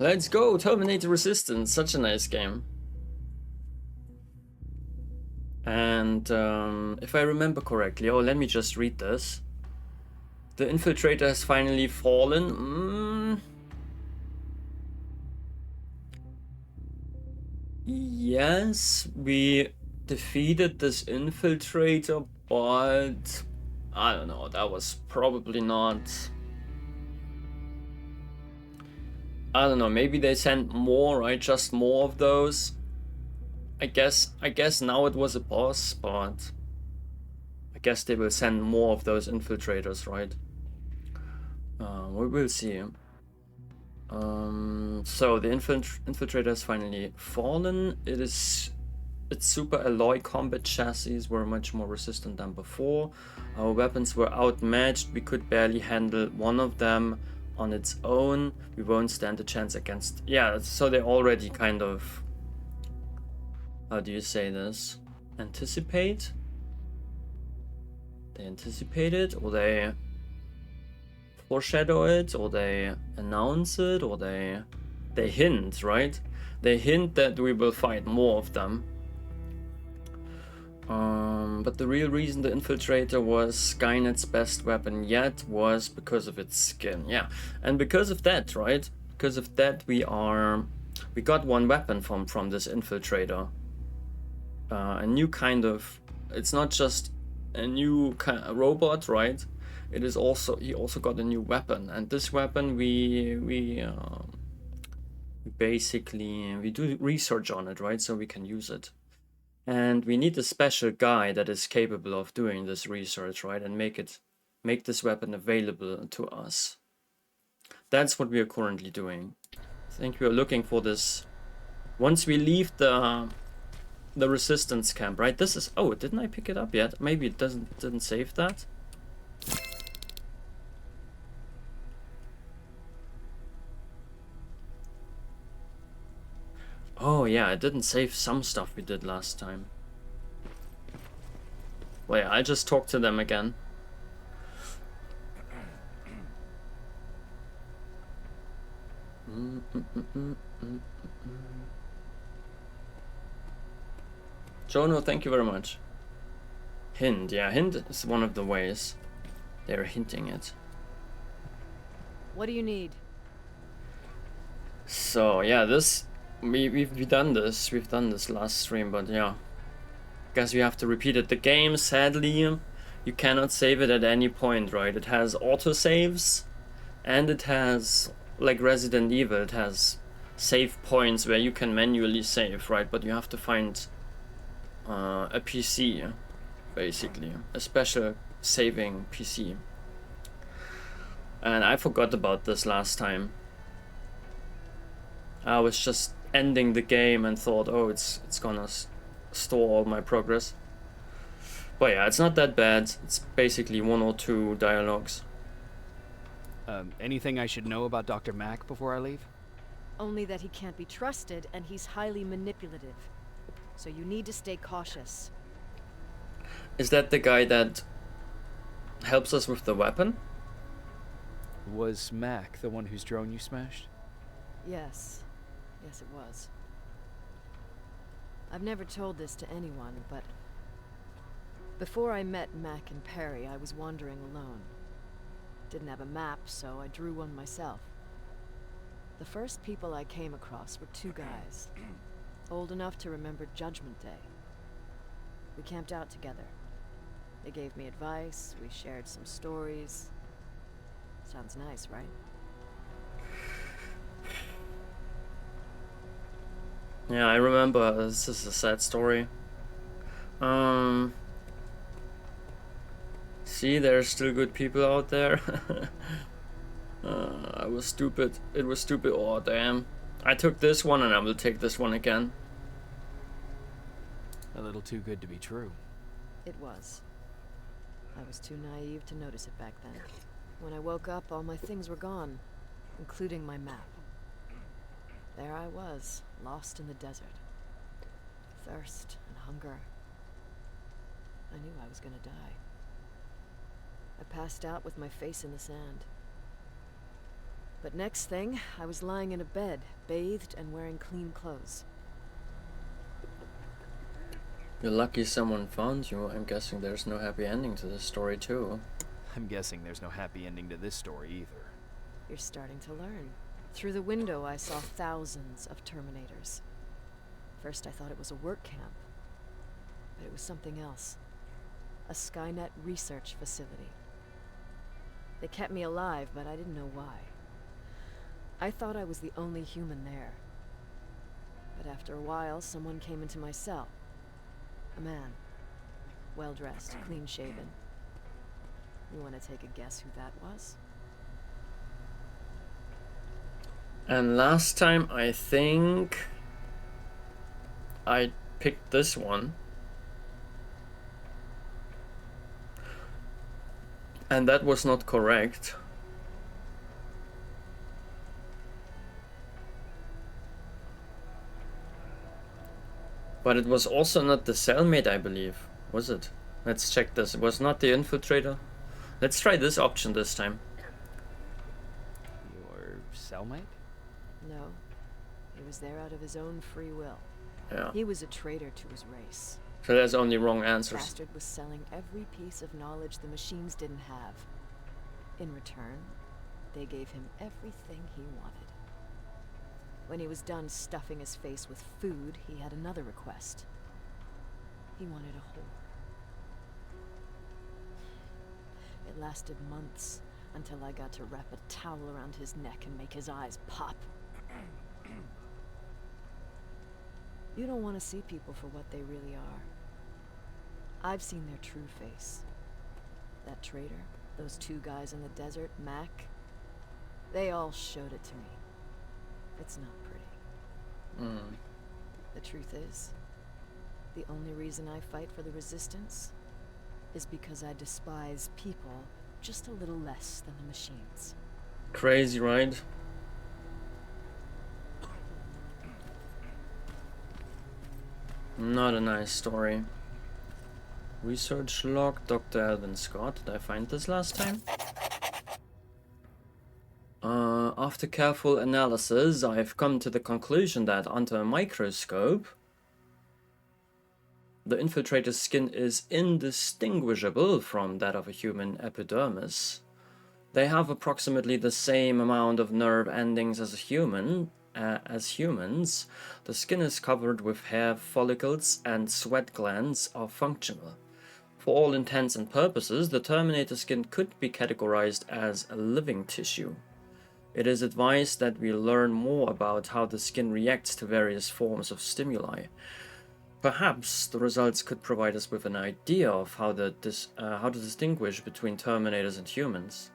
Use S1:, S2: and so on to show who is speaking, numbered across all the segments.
S1: Let's go, Terminator Resistance, such a nice game. And if I remember correctly, oh, let me just read this. The infiltrator has finally fallen. Yes, we defeated this infiltrator, but I don't know, that was probably not... I don't know, maybe they sent more, right? Just more of those. I guess now it was a boss, but I guess they will send more of those infiltrators, right? We will see. So the infiltrator has finally fallen. Its super alloy combat chassis were much more resistant than before. Our weapons were outmatched. We could barely handle one of them on its own. We won't stand a chance against... Yeah, so they already kind of... How do you say this? Anticipate? They anticipate it, or they foreshadow it, or they announce it, or they hint, right? They hint that we will fight more of them. But the real reason the infiltrator was Skynet's best weapon yet was because of its skin. Yeah, and because of that, right? Because of that, we got one weapon from this infiltrator. A new kind of... It's not just a new kind of robot, right? It is also... He also got a new weapon, and this weapon we basically do research on it, right? So we can use it. And we need a special guy that is capable of doing this research, right? And make this weapon available to us. That's what we are currently doing. I think we are looking for this. Once we leave the resistance camp, right? This is... Oh, didn't I pick it up yet? Maybe it didn't save that. Oh yeah, I didn't save some stuff we did last time. Well, yeah, I just talked to them again. Jono, thank you very much. Hint, yeah, hint is one of the ways they're hinting it.
S2: What do you need?
S1: So yeah, this we've done this. We've done this last stream, but yeah, guess we have to repeat it. The game, sadly, you cannot save it at any point, right? It has autosaves, and it has, like Resident Evil, it has save points where you can manually save, right? But you have to find a PC, basically, a special saving PC. And I forgot about this last time. I was just ending the game and thought, oh, it's gonna store all my progress. But yeah, it's not that bad. It's basically 1 or 2 dialogues.
S3: Anything I should know about Dr. Mack before I leave?
S2: Only that he can't be trusted and he's highly manipulative. So you need to stay cautious.
S1: Is that the guy that helps us with the weapon?
S3: Was Mack the one whose drone you smashed?
S2: Yes. Yes, it was. I've never told this to anyone, but before I met Mack and Perry, I was wandering alone. Didn't have a map, so I drew one myself. The first people I came across were 2 guys, old enough to remember Judgment Day. We camped out together. They gave me advice, we shared some stories. Sounds nice, right?
S1: Yeah, I remember. This is a sad story. See, there's still good people out there. I was stupid. It was stupid. Oh, damn. I took this one and I will take this one again.
S3: A little too good to be true.
S2: It was. I was too naive to notice it back then. When I woke up, all my things were gone, including my map. There I was, lost in the desert. Thirst and hunger. I knew I was gonna die. I passed out with my face in the sand. But next thing, I was lying in a bed, bathed and wearing clean clothes.
S1: You're lucky someone found you. I'm guessing there's no happy ending to this story too.
S3: I'm guessing there's no happy ending to this story either.
S2: You're starting to learn. Through the window, I saw thousands of Terminators. First, I thought it was a work camp, but it was something else. A Skynet research facility. They kept me alive, but I didn't know why. I thought I was the only human there. But after a while, someone came into my cell. A man. Well-dressed, clean-shaven. You want to take a guess who that was?
S1: And last time I think I picked this one. And that was not correct. But it was also not the cellmate, I believe. Was it? Let's check this. It was not the infiltrator. Let's try this option this time.
S3: Your cellmate?
S2: No. He was there out of his own free will.
S1: Yeah.
S2: He was a traitor to his race.
S1: So there's only wrong
S2: The
S1: answers.
S2: bastard was selling every piece of knowledge the machines didn't have. In return, they gave him everything he wanted. When he was done stuffing his face with food, he had another request. He wanted a whore. It lasted months, until I got to wrap a towel around his neck and make his eyes pop. You don't want to see people for what they really are. I've seen their true face. That traitor, those two guys in the desert, Mack, they all showed it to me. It's not pretty. The truth is, the only reason I fight for the Resistance is because I despise people just a little less than the machines.
S1: Crazy, right? Not a nice story. Research log, Dr. Alvin Scott. Did I find this last time? After careful analysis, I've come to the conclusion that under a microscope, the infiltrator's skin is indistinguishable from that of a human epidermis. They have approximately the same amount of nerve endings as a human. As humans, the skin is covered with hair follicles and sweat glands are functional. For all intents and purposes, the Terminator skin could be categorized as a living tissue. It is advised that we learn more about how the skin reacts to various forms of stimuli. Perhaps the results could provide us with an idea of how to distinguish between Terminators and humans.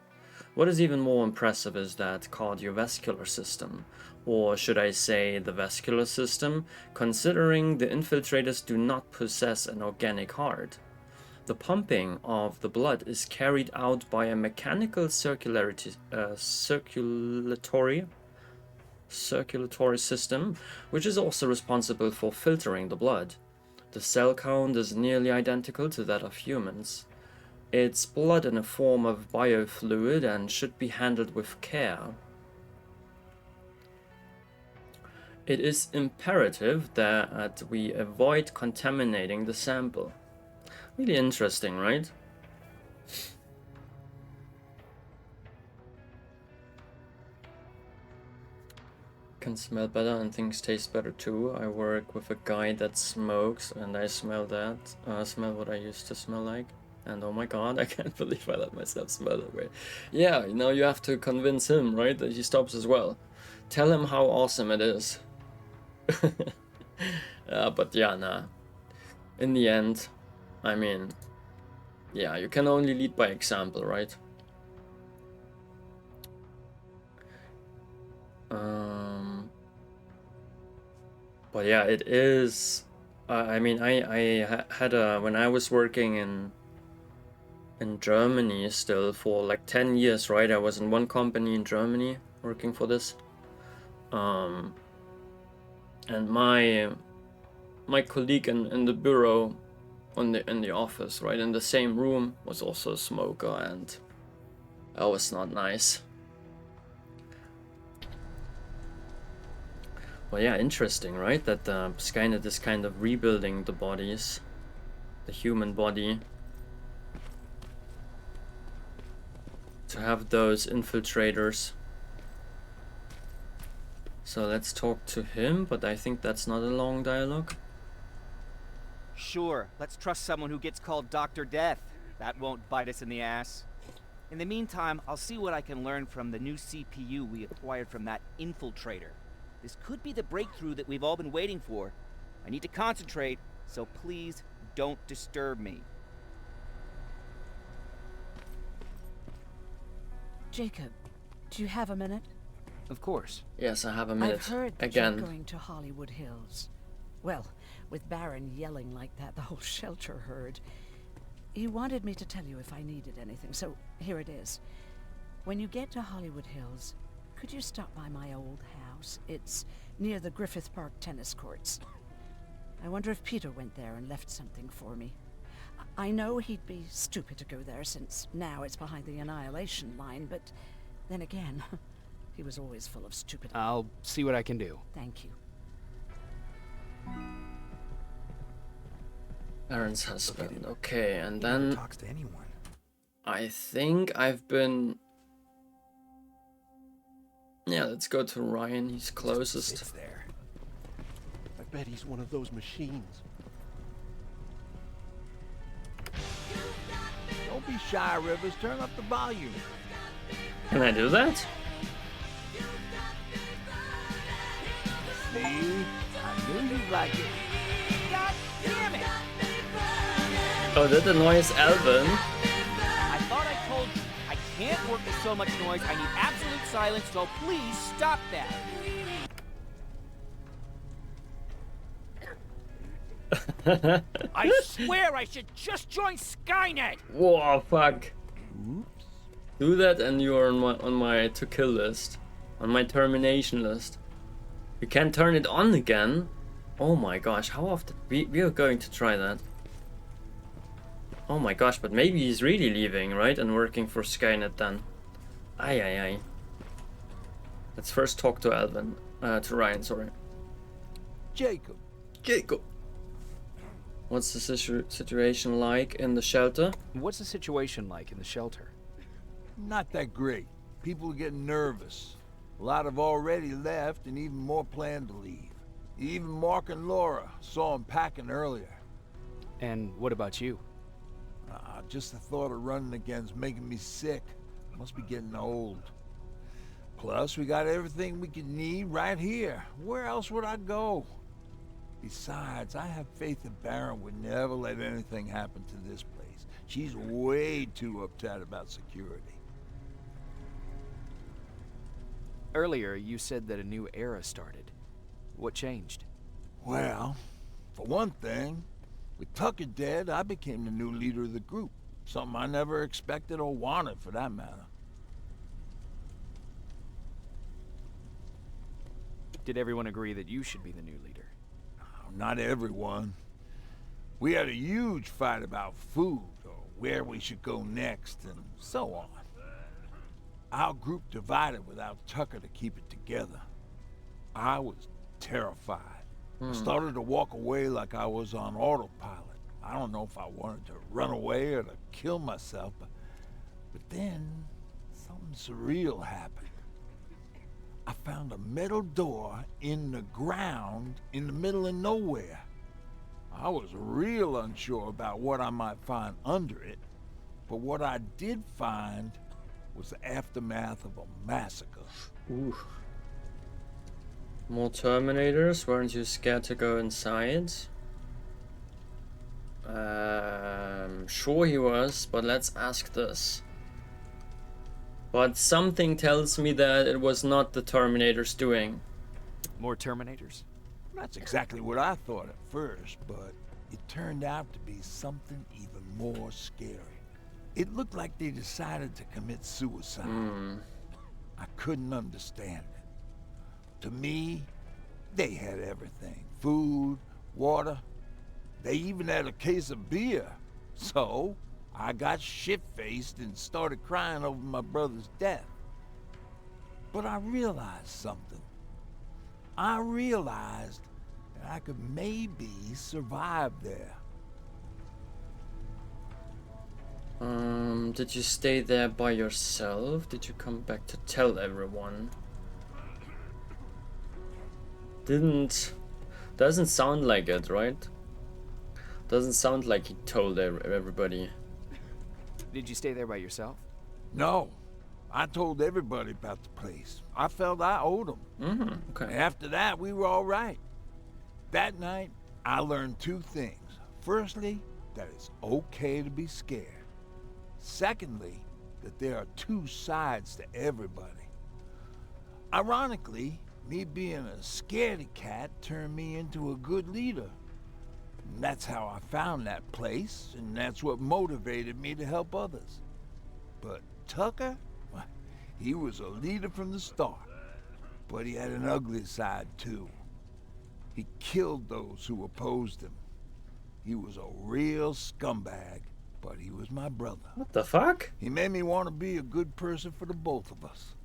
S1: What is even more impressive is that cardiovascular system, or should I say the vascular system, considering the infiltrators do not possess an organic heart. The pumping of the blood is carried out by a mechanical circulatory system, which is also responsible for filtering the blood. The cell count is nearly identical to that of humans. It's blood in a form of biofluid and should be handled with care. It is imperative that we avoid contaminating the sample. Really interesting, right? Can smell better and things taste better too. I work with a guy that smokes and I smell that. Smell what I used to smell like. And oh my god, I can't believe I let myself smell that way. Yeah, you know, you have to convince him, right, that he stops as well. Tell him how awesome it is. But yeah, nah. In the end, I mean, yeah, you can only lead by example, right? But yeah, it is. I mean, I had a when I was working in Germany still for like 10 years, right? I was in one company in Germany working for this. And my colleague in the bureau in the office, right, in the same room, was also a smoker, and that was not nice. Well, yeah, interesting, right? That Skynet is kind of rebuilding the bodies, the human body, to have those infiltrators. So let's talk to him, but I think that's not a long dialogue.
S4: Sure, let's trust someone who gets called Dr. Death. That won't bite us in the ass. In the meantime, I'll see what I can learn from the new CPU we acquired from that infiltrator. This could be the breakthrough that we've all been waiting for. I need to concentrate, so please don't disturb me.
S5: Jacob, do you have a minute?
S3: Of course.
S1: Yes, I have a minute.
S5: I've heard that
S1: Again.
S5: you're going to Hollywood Hills. Well, with Baron yelling like that, the whole shelter heard. He wanted me to tell you if I needed anything, so here it is. When you get to Hollywood Hills, could you stop by my old house? It's near the Griffith Park tennis courts. I wonder if Peter went there and left something for me. I know he'd be stupid to go there, since now it's behind the Annihilation line, but then again, he was always full of stupid...
S3: I'll see what I can do.
S5: Thank you.
S1: Aaron's husband. Okay, and
S6: He never
S1: then
S6: talks to anyone.
S1: I think I've been... Yeah, let's go to Ryan. He's
S6: Sits
S1: closest.
S6: there.
S7: I bet he's one of those machines.
S8: Don't be shy, Rivers. Turn up the volume.
S1: Can I do that?
S8: See? I knew you'd like it.
S4: God damn it!
S1: Oh, that annoys Alvin.
S4: I thought I told you, I can't work with so much noise. I need absolute silence, so please stop that. I swear I should just join Skynet!
S1: Whoa, fuck. Do that and you're on my to kill list. On my termination list. You can't turn it on again. Oh my gosh, how often? We are going to try that. Oh my gosh, but maybe he's really leaving, right? And working for Skynet then. Aye, aye, aye. Let's first talk to Alvin. To Ryan, sorry.
S8: Jacob.
S1: Jacob. What's the situation like in the shelter?
S3: What's the situation like in the shelter?
S8: Not that great. People are getting nervous. A lot have already left, and even more plan to leave. Even Mark and Laura saw him packing earlier.
S3: And what about you?
S8: Just the thought of running again's making me sick. Must be getting old. Plus, we got everything we could need right here. Where else would I go? Besides, I have faith that Baron would never let anything happen to this place. She's way too uptight about security.
S3: Earlier, you said that a new era started. What changed?
S8: Well, for one thing, with Tucker dead, I became the new leader of the group. Something I never expected or wanted, for that matter.
S3: Did everyone agree that you should be the new leader?
S8: Not everyone. We had a huge fight about food, or where we should go next, and so on. Our group divided without Tucker to keep it together. I was terrified. I started to walk away like I was on autopilot. I don't know if I wanted to run away or to kill myself, but then something surreal happened. I found a metal door in the ground in the middle of nowhere. I was real unsure about what I might find under it, but what I did find was the aftermath of a massacre.
S1: Ooh. More Terminators? Weren't you scared to go inside? Sure he was, but let's ask this. But something tells me that it was not the Terminators doing.
S3: More Terminators?
S8: That's exactly what I thought at first, but it turned out to be something even more scary. It looked like they decided to commit suicide. I couldn't understand it. To me, they had everything. Food, water. They even had a case of beer. So, I got shit-faced and started crying over my brother's death. But I realized something. I realized that I could maybe survive there.
S1: Did you stay there by yourself? Did you come back to tell everyone? Doesn't sound like it, right? Doesn't sound like he told everybody.
S3: Did you stay there by yourself?
S8: No, I told everybody about the place. I felt I owed them.
S1: Okay.
S8: After that, we were all right. That night, I learned two things. Firstly, that it's okay to be scared. Secondly, that there are two sides to everybody. Ironically, me being a scaredy cat turned me into a good leader. And that's how I found that place, and that's what motivated me to help others. But Tucker, well, he was a leader from the start. But he had an ugly side, too. He killed those who opposed him. He was a real scumbag, but he was my brother.
S1: What the fuck?
S8: He made me want to be a good person for the both of us.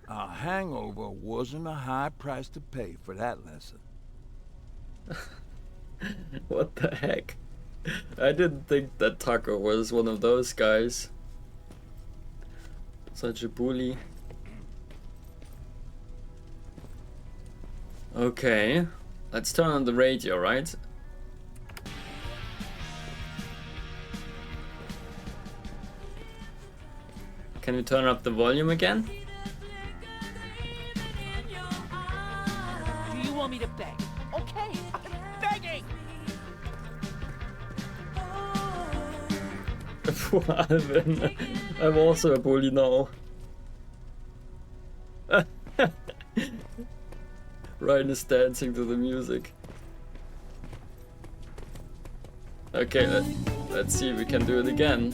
S8: A hangover wasn't a high price to pay for that lesson.
S1: What the heck? I didn't think that Tucker was one of those guys. Such a bully. Okay, let's turn on the radio, right? Can we turn up the volume again?
S4: Do you want me to beg? Okay, I'm begging!
S1: Alvin, I'm also a bully now. Ryan is dancing to the music. Okay, let's see if we can do it again.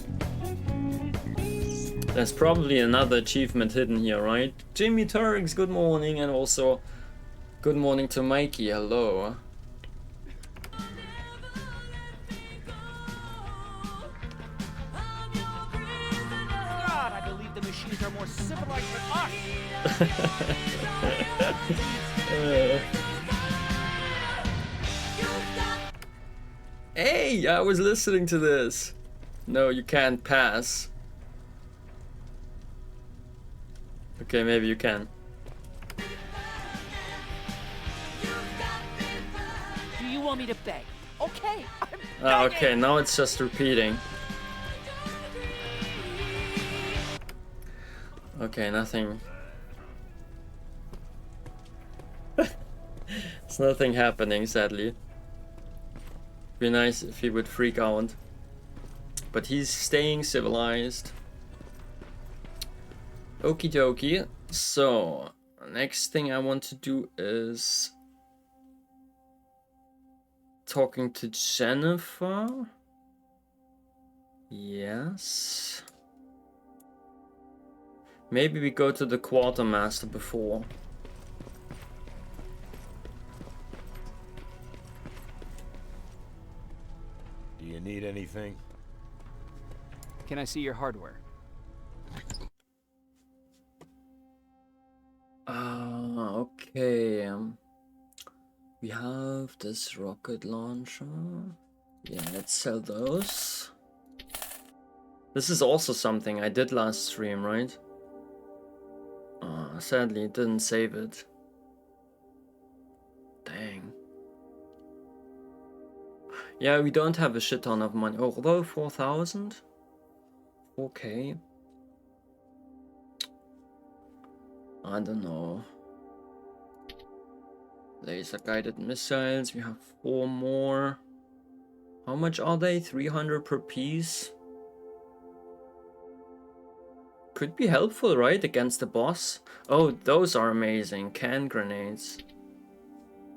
S1: There's probably another achievement hidden here, right? Jimmy Turks, good morning, and also good morning to Mikey, hello.
S4: God, I believe the machines are more civilized than us!
S1: Hey, I was listening to this. No, you can't pass. Okay, maybe you can.
S4: Do you want me to beg? Okay, I'm
S1: Ah,
S4: begging!
S1: okay, now it's just repeating. Okay, nothing. It's nothing happening, sadly. Be nice if he would freak out. But he's staying civilized. Okie dokie. So, next thing I want to do is talking to Jennifer. Yes. Maybe we go to the quartermaster before.
S6: Do you need anything?
S3: Can I see your hardware?
S1: Okay. We have this rocket launcher. Yeah, let's sell those. This is also something I did last stream, right? Sadly, it didn't save it. Dang. Yeah, we don't have a shit ton of money. Although 4,000? Okay. I don't know. Laser guided missiles, we have 4 more. How much are they? 300 per piece? Could be helpful, right? Against the boss. Oh, those are amazing. Can grenades.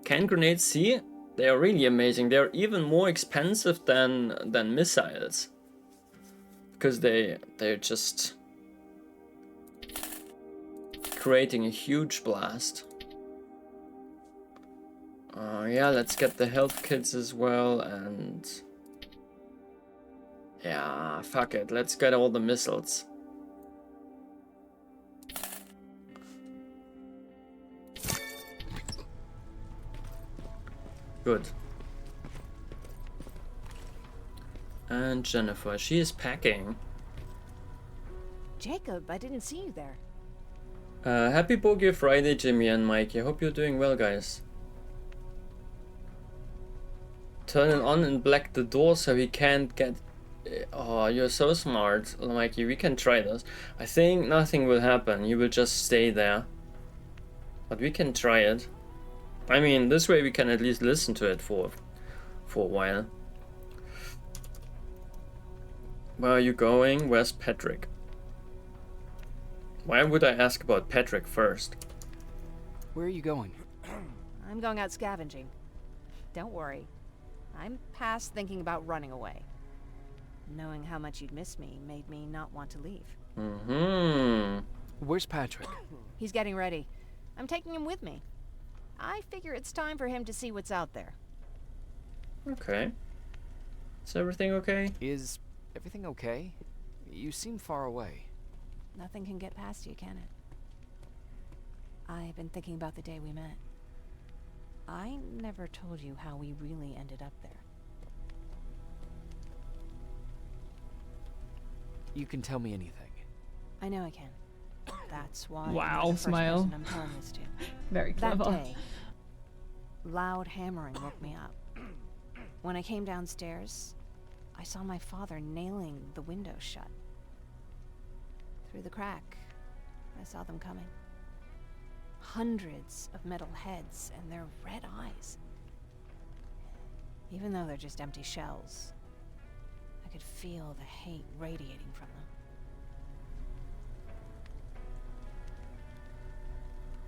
S1: Can grenades, see? They are really amazing. They're even more expensive than missiles. Because they're just creating a huge blast. Yeah, let's get the health kits as well, and yeah, fuck it, let's get all the missiles. Good. And Jennifer, she is packing.
S2: Jacob, I didn't see you there.
S1: Happy Boogie Friday, Jimmy and Mike. I hope you're doing well, guys. Turn it on and black the door so he can't get... Oh, you're so smart, Mikey. We can try this. I think nothing will happen. You will just stay there. But we can try it. I mean, this way we can at least listen to it for a while. Where are you going? Where's Patrick? Why would I ask about Patrick first?
S3: Where are you going?
S2: I'm going out scavenging. Don't worry. I'm past thinking about running away. Knowing how much you'd miss me made me not want to leave.
S1: Mm-hmm.
S3: Where's Patrick?
S2: He's getting ready. I'm taking him with me. I figure it's time for him to see what's out there.
S1: Okay. Is everything okay?
S3: Is everything okay? You seem far away.
S2: Nothing can get past you, can it? I've been thinking about the day we met. I never told you how we really ended up there.
S3: You can tell me anything.
S2: I know I can. That's why
S9: Wow,
S2: you're the first
S9: smile.
S2: person I'm telling this to.
S9: Very clever.
S2: That day, loud hammering woke me up. When I came downstairs, I saw my father nailing the window shut. Through the crack, I saw them coming. Hundreds of metal heads and their red eyes. Even though they're just empty shells, I could feel the hate radiating from them.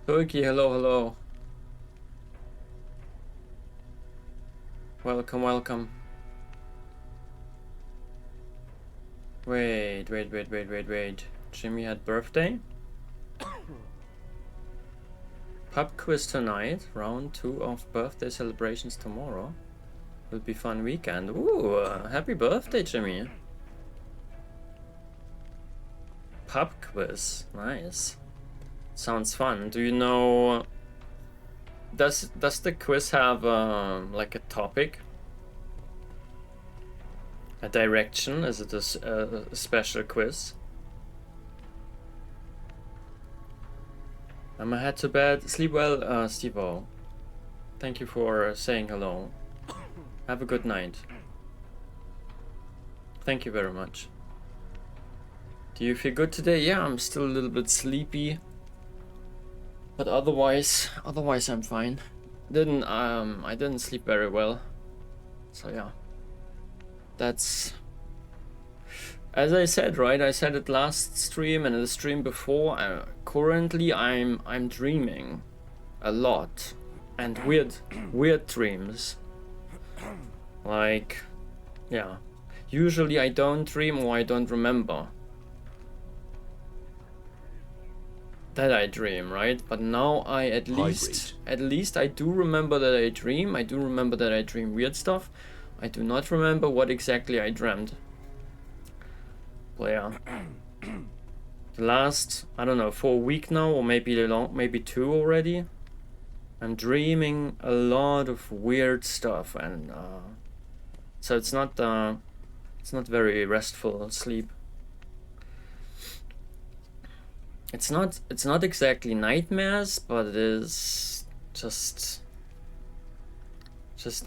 S1: Turkey, hello, hello. Welcome, welcome. Wait. Jimmy had birthday? Pub quiz tonight. Round 2 of birthday celebrations tomorrow. Will be fun weekend. Ooh, happy birthday, Jimmy. Pub quiz. Nice. Sounds fun. Do you know... Does the quiz have like a topic? A direction? Is it a special quiz? I'ma head to bed. Sleep well, Steve-O. Thank you for saying hello. Have a good night. Thank you very much. Do you feel good today? Yeah, I'm still a little bit sleepy. But otherwise I'm fine. I didn't sleep very well. So yeah. That's... As I said, right? I said it last stream and the stream before. Currently I'm dreaming a lot. And weird dreams. Like, yeah. Usually I don't dream or I don't remember that I dream, right? But now I at least I do remember that I dream. I do remember that I dream weird stuff. I do not remember what exactly I dreamt. Well, yeah. The last, I don't know, for a week now, or maybe 2 already. I'm dreaming a lot of weird stuff, and so it's not very restful sleep. It's not exactly nightmares, but it is just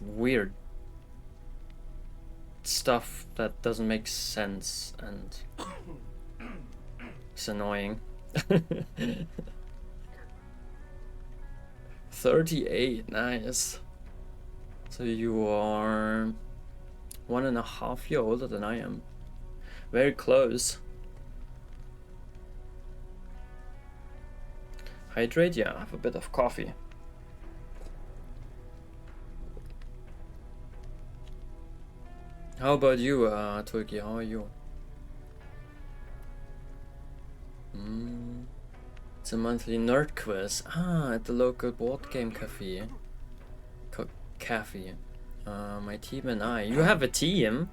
S1: weird stuff that doesn't make sense and it's annoying. 38, nice. So you are 1.5 years older than I am. Very close. Hydrate? Yeah, have a bit of coffee. How about you, Turkey? How are you? It's a monthly nerd quiz. At the local board game cafe. My team and I. You have a team?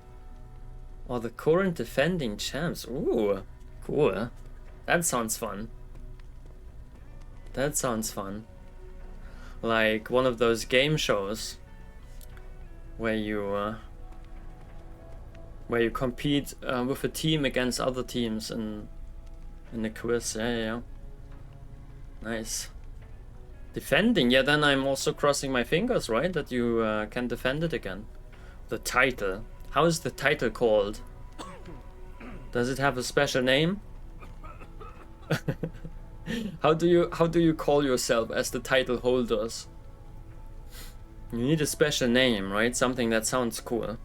S1: Or the current defending champs. Ooh, cool. That sounds fun. That sounds fun. Like one of those game shows. where you compete with a team against other teams in the quiz. Yeah. Nice. Defending, yeah, then I'm also crossing my fingers, right, that you can defend it again. The title. How is the title called? Does it have a special name? How do you call yourself as the title holders? You need a special name, right? Something that sounds cool.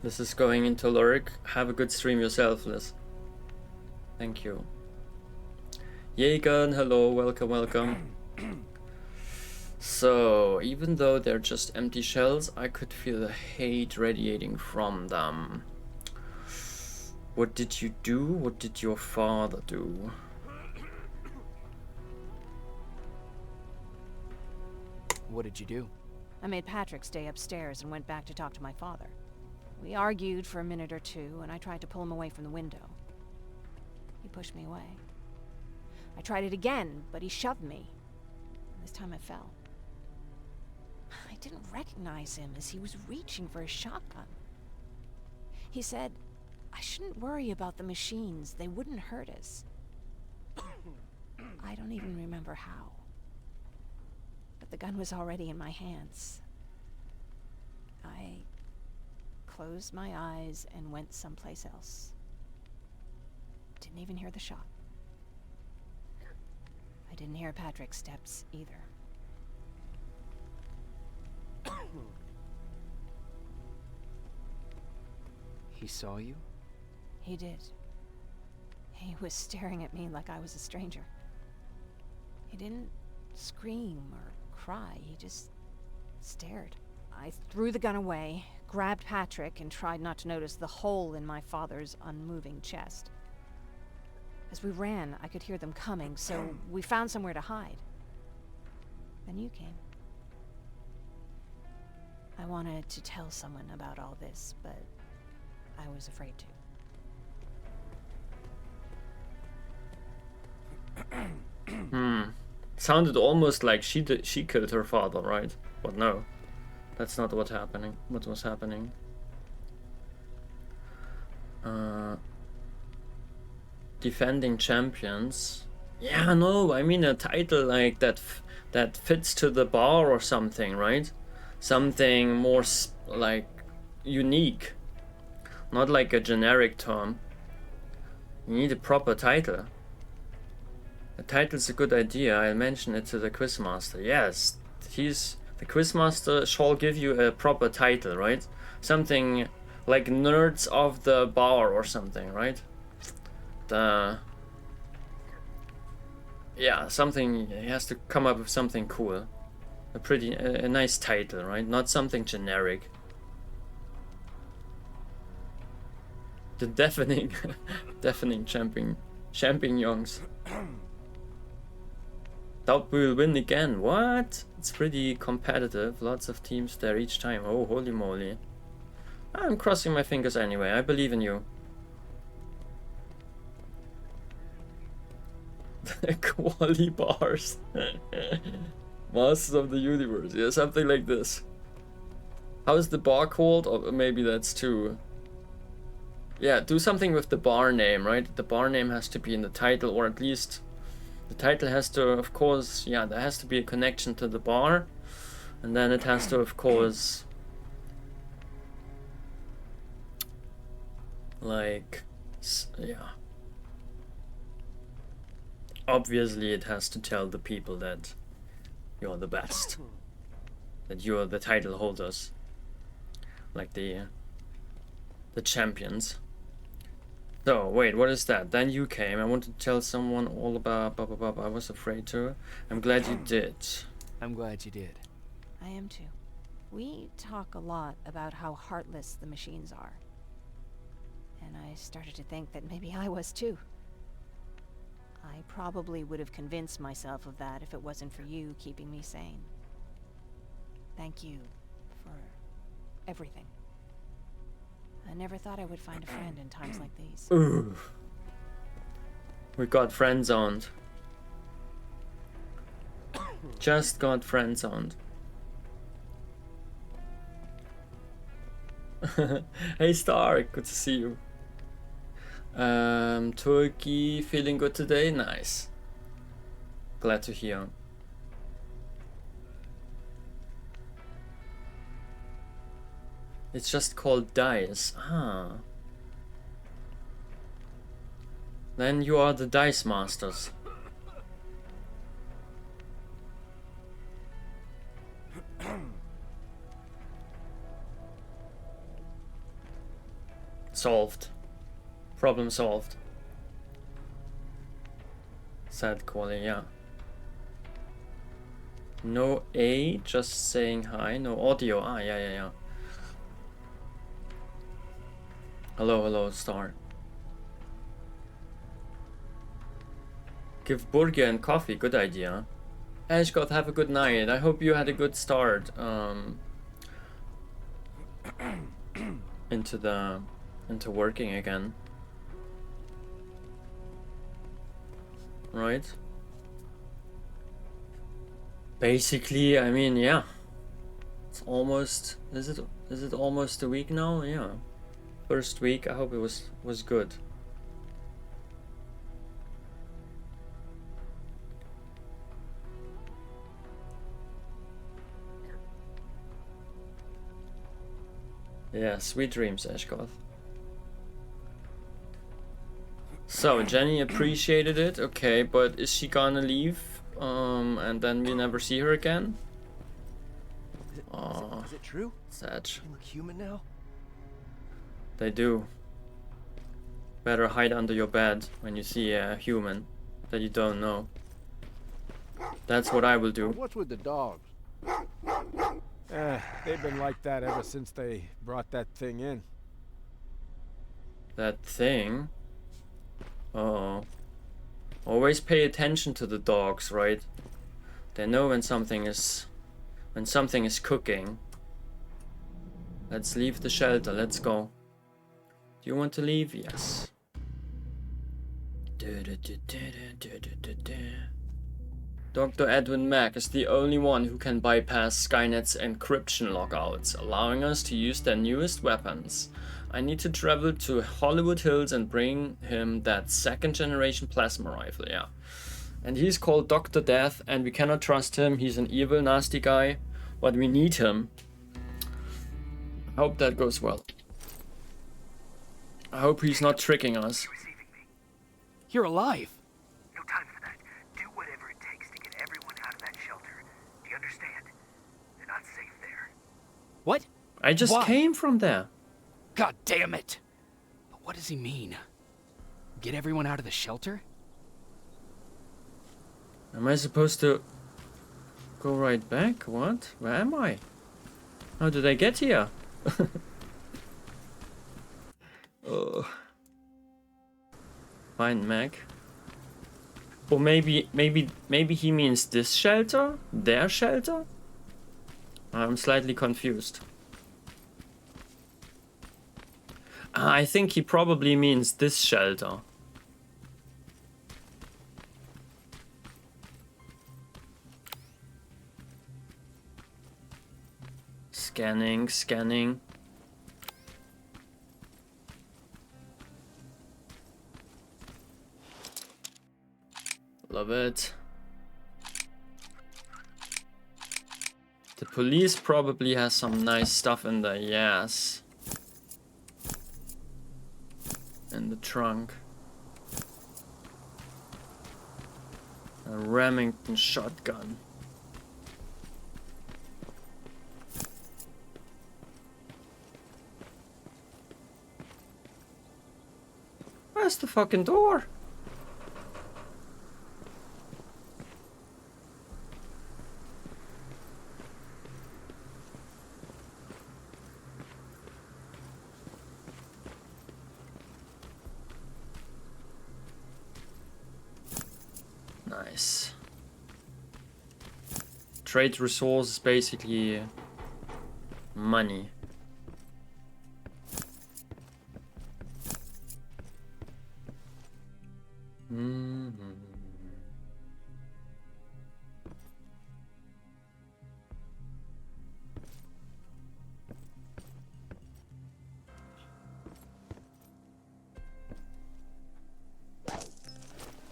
S1: This is going into Lyric. Have a good stream yourself, Liz. Thank you. Jaeger, hello, welcome. So, even though they're just empty shells, I could feel the hate radiating from them. What did you do? What did your father do?
S3: What did you do?
S2: I made Patrick stay upstairs and went back to talk to my father. We argued for a minute or two, and I tried to pull him away from the window. He pushed me away. I tried it again, but he shoved me. This time I fell. I didn't recognize him as he was reaching for a shotgun. He said, I shouldn't worry about the machines. They wouldn't hurt us. I don't even remember how. But the gun was already in my hands. I closed my eyes and went someplace else. Didn't even hear the shot. I didn't hear Patrick's steps either.
S3: He saw you?
S2: He did. He was staring at me like I was a stranger. He didn't scream or cry, he just stared. I threw the gun away, grabbed Patrick, and tried not to notice the hole in my father's unmoving chest. As we ran, I could hear them coming, so we found somewhere to hide. Then you came. I wanted to tell someone about all this, but I was afraid to.
S1: Sounded almost like she killed her father, right? But no, that's not what was happening. Defending champions. Yeah, no, I mean a title like that that fits to the bar or something, right? Something more like unique, not like a generic term. You need a proper title. The title's a good idea. I'll mention it to the quizmaster. Yes, the quizmaster shall give you a proper title, right? Something like Nerds of the Bar or something, right? Something. He has to come up with something cool. A nice title, right? Not something generic. The deafening champions. Doubt we'll win again. What? It's pretty competitive. Lots of teams there each time. Oh, holy moly. I'm crossing my fingers anyway. I believe in you. Quali bars. Masters of the Universe. Yeah, something like this. How is the bar called? Or maybe that's too... Yeah, do something with the bar name, right? The bar name has to be in the title, or at least... The title has to, of course, yeah, there has to be a connection to the bar. And then it has to, of course... Like... Yeah. Obviously it has to tell the people that you're the best. That you're the title holders. Like the champions. So, wait, what is that? Then you came. I wanted to tell someone all about... I was afraid to. I'm glad you did.
S3: I'm glad you did.
S2: I am too. We talk a lot about how heartless the machines are. And I started to think that maybe I was too. I probably would have convinced myself of that if it wasn't for you keeping me sane. Thank you for everything. I never thought I would find a friend in times like these.
S1: Ooh. We got friend zoned. Just got friend zoned. Hey Star, good to see you. Turkey, feeling good today? Nice. Glad to hear. It's just called dice. Ah. Then you are the dice masters. Solved. Problem solved. Sad quality, yeah. No A, just saying hi. No audio. Ah, yeah. Hello, Star. Give burger and coffee. Good idea. Ashgoth, have a good night. I hope you had a good start into working again. Right? Basically, I mean, yeah. It's almost, is it almost a week now? Yeah. First week. I hope it was good. Yeah, sweet dreams, Ashgoth. So, Jenny appreciated it, okay, but is she gonna leave? And then we never see her again?
S7: Is it true?
S1: Sad.
S7: You look human now?
S1: They do. Better hide under your bed when you see a human that you don't know. That's what I will do.
S9: What's with the dogs? They've been like that ever since they brought that thing in.
S1: That thing? Oh. Always pay attention to the dogs, right? They know when something is cooking. Let's leave the shelter. Let's go. Do you want to leave? Yes. Dr. Edwin Mack is the only one who can bypass Skynet's encryption lockouts, allowing us to use their newest weapons. I need to travel to Hollywood Hills and bring him that second generation plasma rifle, yeah. And he's called Dr. Death, and we cannot trust him. He's an evil, nasty guy, but we need him. I hope that goes well. I hope he's not tricking us.
S3: You're alive.
S10: No time for that. Do whatever it takes to get everyone out of that shelter. Do you understand? They're not safe there.
S3: What?
S1: I just
S3: Why?
S1: came from there.
S3: God damn it. But what does he mean? Get everyone out of the shelter?
S1: Am I supposed to go right back? What? Where am I? How did I get here? Oh. Find Mac. Or maybe he means this shelter? Their shelter? I'm slightly confused. I think he probably means this shelter. Scanning. Love it. The police probably has some nice stuff in there, yes. In the trunk. A Remington shotgun. Where's the fucking door? Nice. Trade resource is basically money.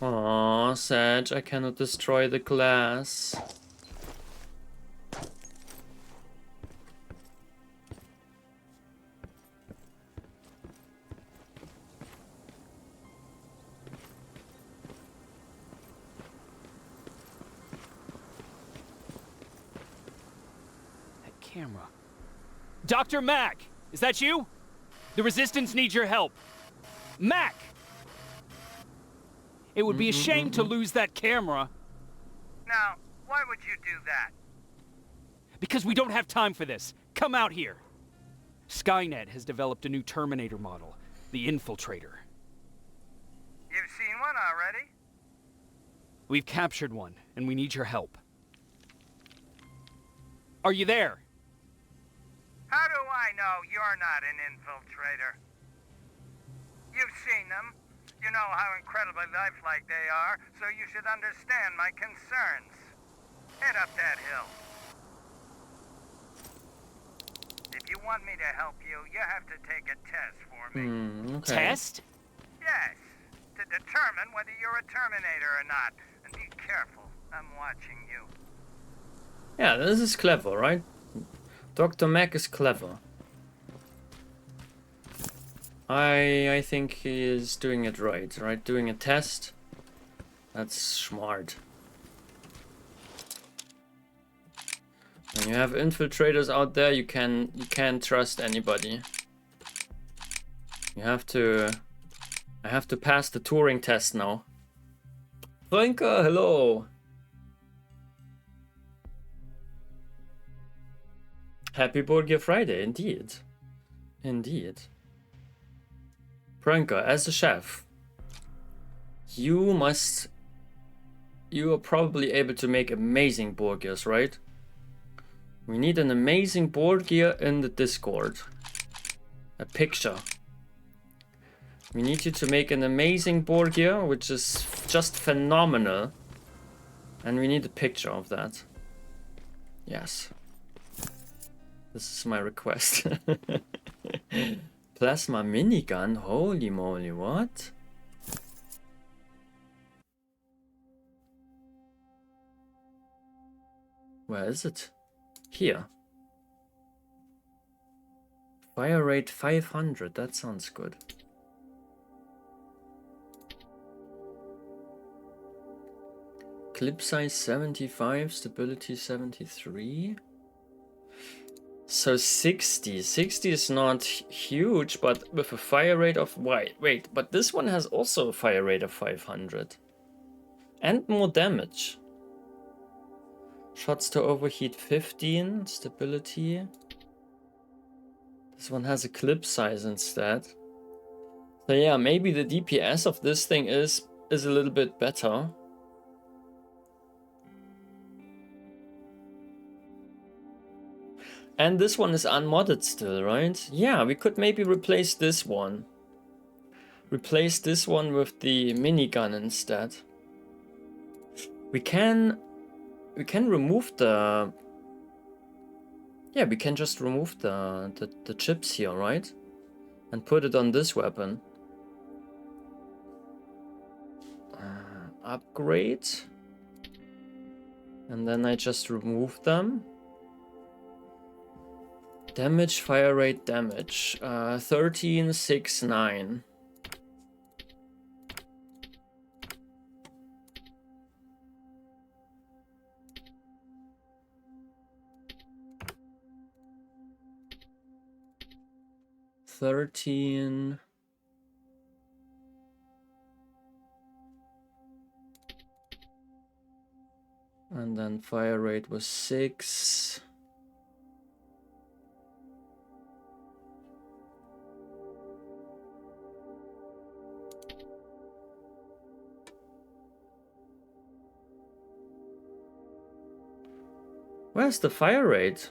S1: Aw, Sag, I cannot destroy the glass.
S3: That camera. Dr. Mack! Is that you? The Resistance needs your help. Mack! It would be a shame to lose that camera.
S10: Now, why would you do that?
S3: Because we don't have time for this. Come out here. Skynet has developed a new Terminator model, the Infiltrator.
S10: You've seen one already?
S3: We've captured one, and we need your help. Are you there?
S10: How do I know you're not an infiltrator? You've seen them. You know how incredibly lifelike they are, so you should understand my concerns. Head up that hill. If you want me to help you, you have to take a test for me.
S1: Okay.
S3: Test?
S10: Yes, to determine whether you're a Terminator or not. And be careful, I'm watching you.
S1: Yeah, this is clever, right? Dr. Mack is clever. I think he is doing it right, right? Doing a test. That's smart. When you have infiltrators out there, you can't trust anybody. You have to. I have to pass the Turing test now. Franka, hello. Happy Burger Friday, indeed. Indeed. Pranka, as a chef, you are probably able to make amazing burgers, right? We need an amazing burger in the Discord. A picture. We need you to make an amazing burger, which is just phenomenal. And we need a picture of that. Yes. This is my request. Plasma minigun? Holy moly, what? Where is it? Here. Fire rate 500, that sounds good. Clip size 75, stability 73. So 60 is not huge, but with a fire rate of wait, but this one has also a fire rate of 500 and more damage. Shots to overheat 15, stability. This one has a clip size instead. So yeah, maybe the DPS of this thing is a little bit better. And this one is unmodded still, right? Yeah, we could maybe replace this one. Replace this one with the minigun instead. We can remove the... Yeah, we can just remove the chips here, right? And put it on this weapon. Upgrade. And then I just remove them. Damage, fire rate, damage. 1369. And then fire rate was 6. Where's the fire rate?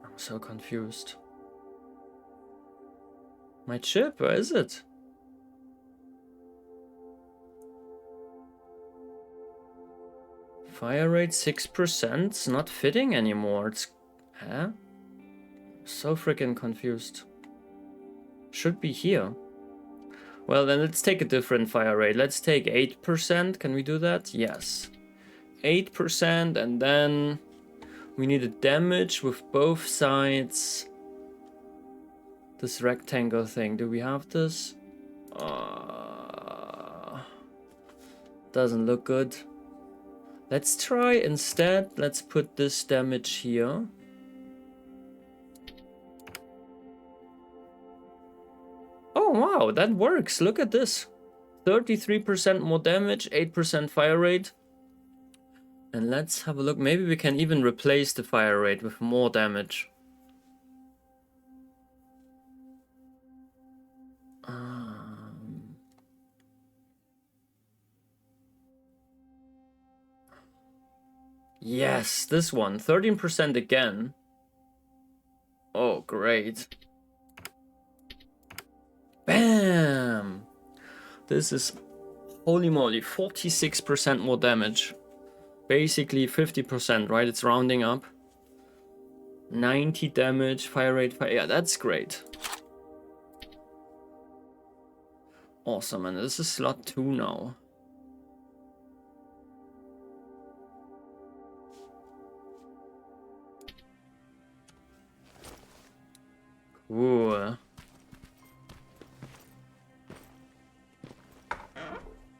S1: I'm so confused. My chip, where is it? Fire rate 6%, it's not fitting anymore. It's... Huh? So freaking confused. Should be here. Well, then let's take a different fire rate. Let's take 8%. Can we do that? Yes. 8%, and then we need a damage with both sides. This rectangle thing. Do we have this? Doesn't look good. Let's try instead. Let's put this damage here. Oh wow, that works. Look at this. 33% more damage, 8% fire rate. And let's have a look. Maybe we can even replace the fire rate with more damage. Yes, this one. 13% again. Oh, great. Bam! This is, holy moly, 46% more damage. Basically 50%, right? It's rounding up. 90 damage, fire rate, yeah, that's great. Awesome, and this is slot 2 now. Cool.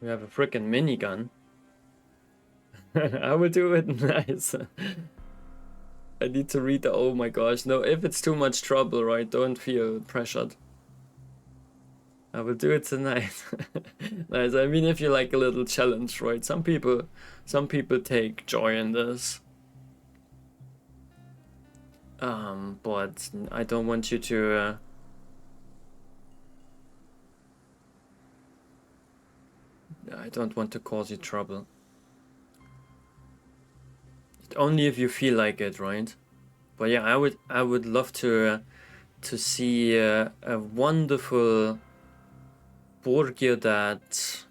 S1: We have a freaking minigun. I will do it. Nice. I need to read the, oh my gosh. No, if it's too much trouble, right? Don't feel pressured. I will do it tonight. Nice. I mean, if you like a little challenge, right? Some people take joy in this. But I don't want you to I don't want to cause you trouble. Only if you feel like it, right? But yeah, I would love to see a wonderful Borgia that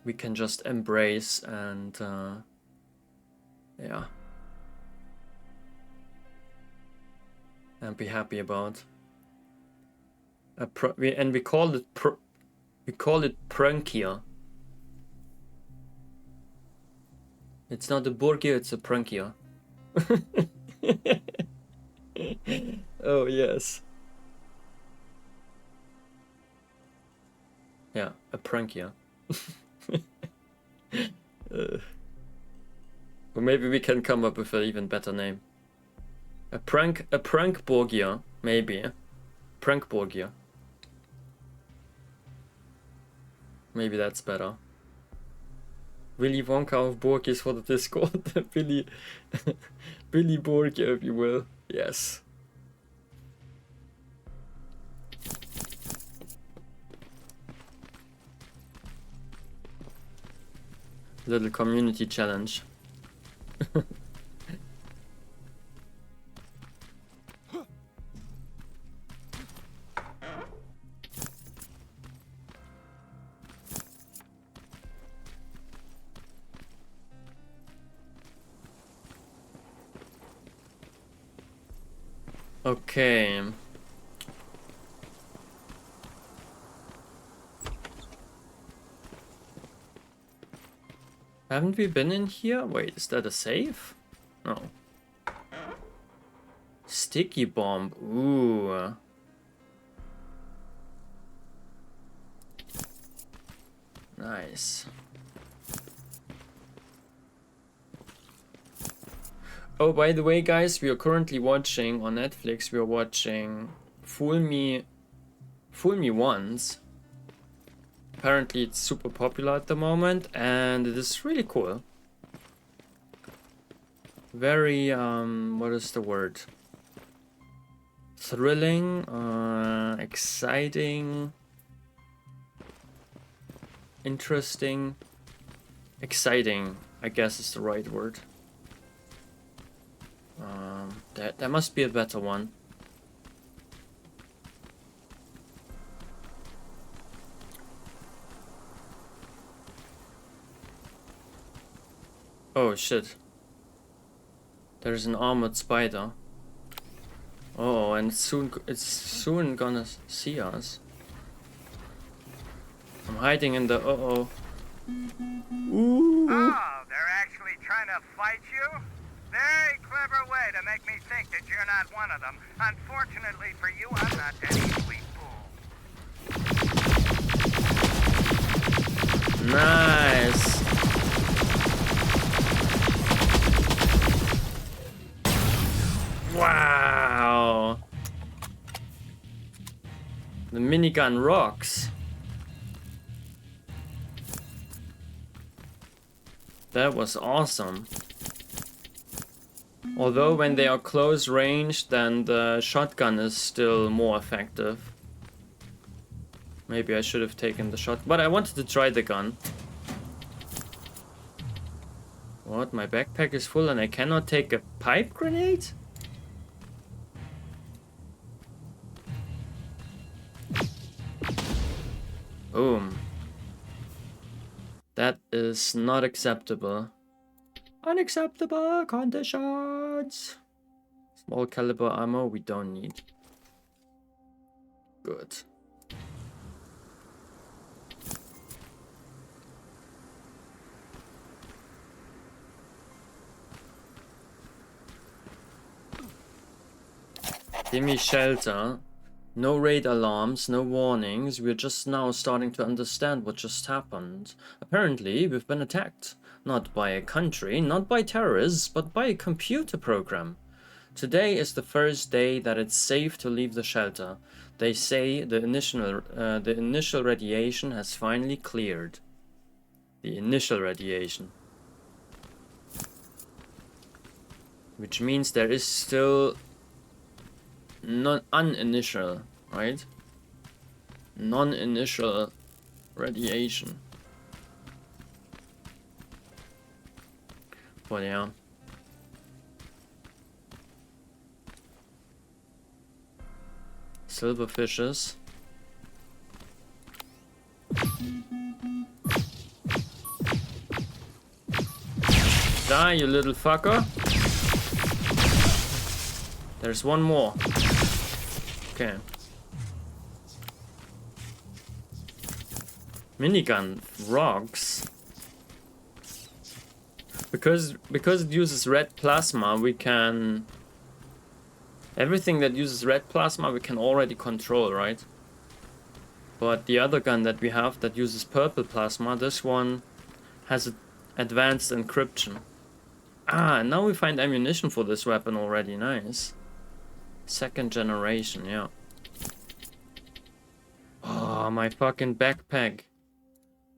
S1: we can just embrace and yeah, and be happy about. We call it Prunkia. It's not a Borgia, it's a Prunkia. Oh yes. Yeah, a Prunkia. Or maybe we can come up with an even better name. A prank Borgia, maybe. Prank Borgia. Maybe that's better. Willy Wonka of Borgias for the Discord. Billy Borgia, if you will. Yes. Little community challenge. Okay. Haven't we been in here? Wait, is that a safe? No. Sticky bomb. Ooh. Nice. Oh, by the way, guys, we are currently watching on Netflix. We are watching Fool Me Once. Apparently, it's super popular at the moment, and it is really cool. Very what is the word? Thrilling, exciting, interesting, exciting. I guess is the right word. There must be a better one. Oh shit. There's an armored spider. and it's soon gonna see us. I'm hiding in the Ooh.
S10: Oh, they're actually trying to fight you? Very clever way to make me think that you're not one of them. Unfortunately for you, I'm not that easily fooled.
S1: Nice. Wow. The minigun rocks. That was awesome. Although when they are close range, then the shotgun is still more effective. Maybe I should have taken the shot, but I wanted to try the gun. What? My backpack is full and I cannot take a pipe grenade? Boom. That is not acceptable. Unacceptable conditions. Small caliber ammo we don't need. Good. Give me shelter. No raid alarms, no warnings. We're just now starting to understand what just happened. Apparently, we've been attacked. Not by a country, not by terrorists, but by a computer program. Today is the first day that it's safe to leave the shelter. They say the initial radiation has finally cleared. The initial radiation. Which means there is still uninitial, right? Non-initial radiation. But yeah. Silverfishes. Die, you little fucker. There's one more. Okay. Minigun rocks. Because it uses red plasma, we can... Everything that uses red plasma we can already control, right? But the other gun that we have that uses purple plasma, this one has advanced encryption. Ah, now we find ammunition for this weapon already, nice. Second generation, yeah. Oh, my fucking backpack.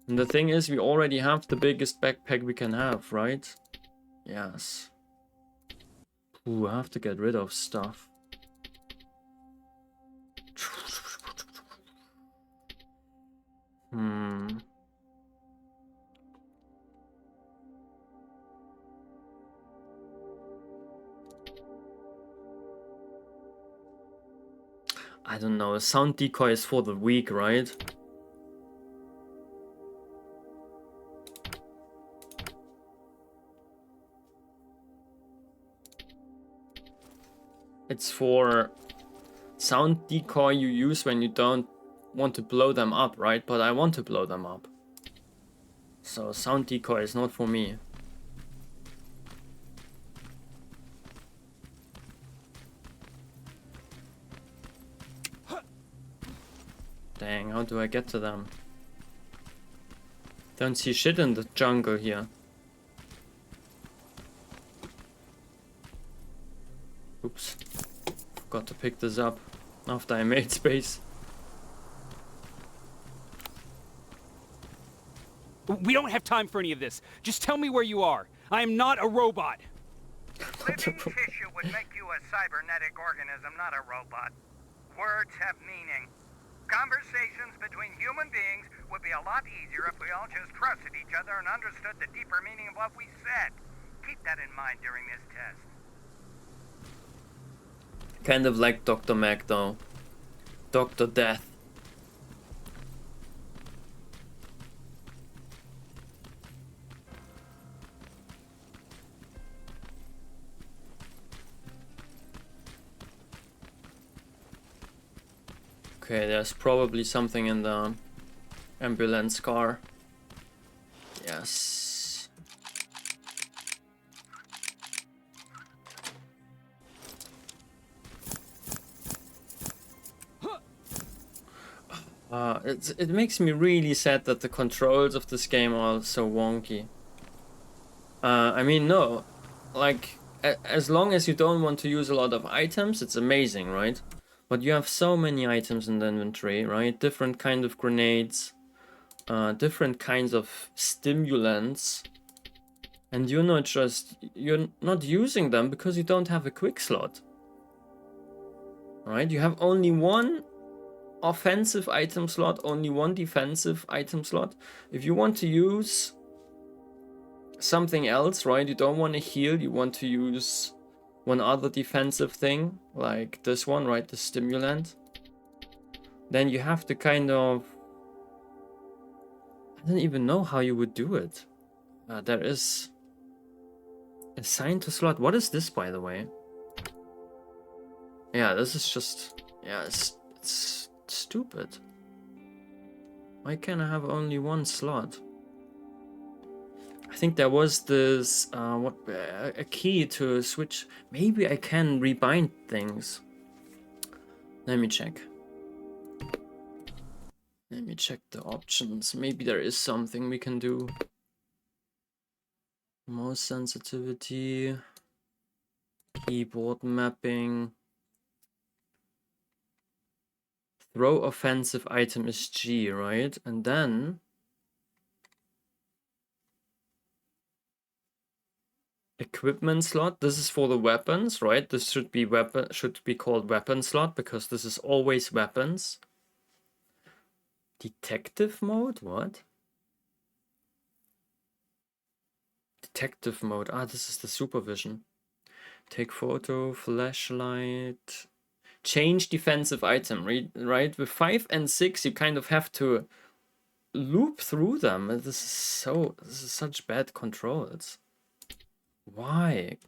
S1: And the thing is, we already have the biggest backpack we can have, right? Yes. Ooh, I have to get rid of stuff. I don't know, sound decoy is for the weak, right? It's for sound decoy you use when you don't want to blow them up, right? But I want to blow them up. So sound decoy is not for me. Dang, how do I get to them? Don't see shit in the jungle here. Oops. Forgot to pick this up after I made space.
S3: We don't have time for any of this. Just tell me where you are. I am not a robot.
S10: Living tissue would make you a cybernetic organism, not a robot. Words have meaning. Conversations between human beings would be a lot easier if we all just trusted each other and understood the deeper meaning of what we said. Keep that in mind during this test.
S1: Kind of like Dr. Mack though. Dr. Death. Okay, there's probably something in the ambulance car. Yes. It makes me really sad that the controls of this game are so wonky. I mean, no, like, as long as you don't want to use a lot of items, it's amazing, right? But you have so many items in the inventory, right? Different kind of grenades, different kinds of stimulants, and you're not using them because you don't have a quick slot, right? You have only one offensive item slot, only one defensive item slot. If you want to use something else, right, you don't want to heal, you want to use one other defensive thing, like this one, right, the stimulant, then you have to kind of, I don't even know how you would do it. There is assign to slot. What is this, by the way? Yeah, this is just, yeah, it's stupid. Why can't I have only one slot? I think there was this a key to switch. Maybe I can rebind things. Let me check. Let me check the options. Maybe there is something we can do. Mouse sensitivity, keyboard mapping. Throw offensive item is G, right? And then equipment slot. This is for the weapons, right? This should be called weapon slot because this is always weapons. Detective mode? What? Detective mode. Ah, this is the supervision. Take photo, flashlight. Change defensive item, right? With 5 and 6, you kind of have to loop through them. This is such bad controls. Why?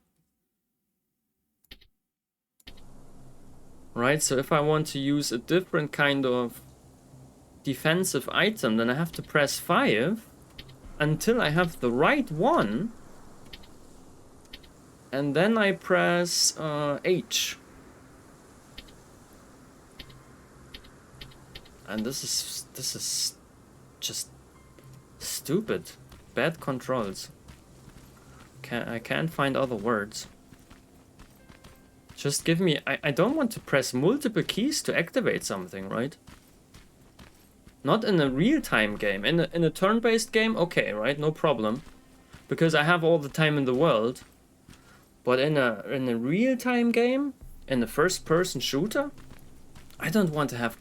S1: Right, so if I want to use a different kind of defensive item, then I have to press 5 until I have the right one. And then I press H. And this is just stupid. Bad controls. I can't find other words. Just give me... I don't want to press multiple keys to activate something, right? Not in a real-time game. In a turn-based game, okay, right? No problem. Because I have all the time in the world. But in a real-time game, in a first-person shooter, I don't want to have...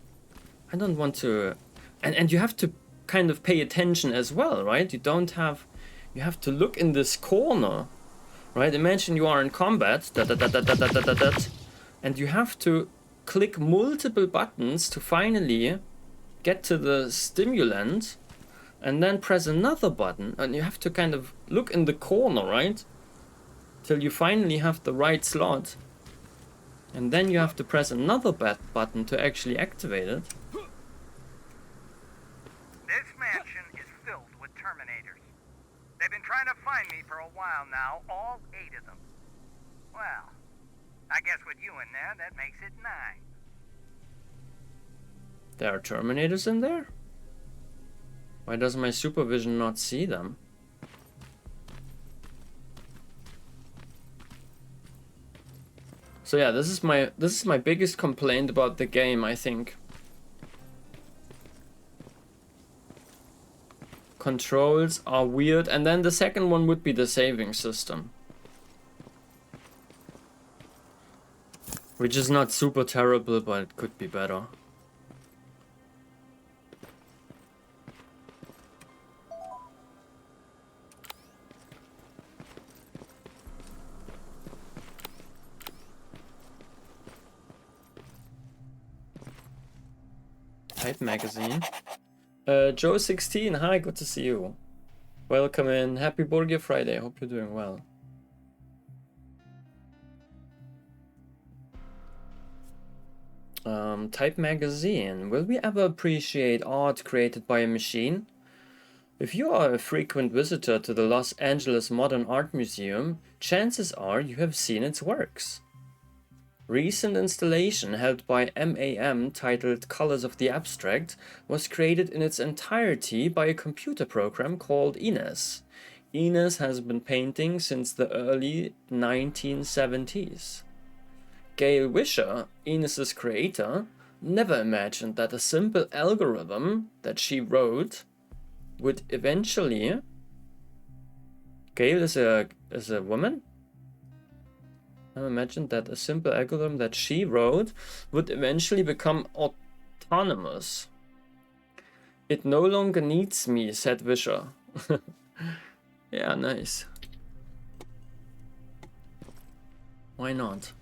S1: I don't want to... And you have to kind of pay attention as well, right? You don't have... You have to look in this corner, right? Imagine you are in combat, and you have to click multiple buttons to finally get to the stimulant, and then press another button, and you have to kind of look in the corner, right? Till you finally have the right slot, and then you have to press another button to actually activate it.
S10: This mansion is filled with Terminators. They've been trying to find me for a while now, all 8 of them. Well, I guess with you in there, that makes it 9.
S1: There are Terminators in there? Why does my supervision not see them? So yeah, this is my biggest complaint about the game, I think. Controls are weird, and then the second one would be the saving system, which is not super terrible, but it could be better. Type magazine. Joe16, hi, good to see you. Welcome in. Happy Borgia Friday. Hope you're doing well. Type magazine. Will we ever appreciate art created by a machine? If you are a frequent visitor to the Los Angeles Modern Art Museum, chances are you have seen its works. Recent installation held by MAM titled Colors of the Abstract was created in its entirety by a computer program called Ines. Ines has been painting since the early 1970s. Gail Wisher, Ines' creator, never imagined that a simple algorithm that she wrote would eventually... Gail is a woman? I imagined that a simple algorithm that she wrote would eventually become autonomous. It no longer needs me, said Wisher. Yeah, nice. Why not?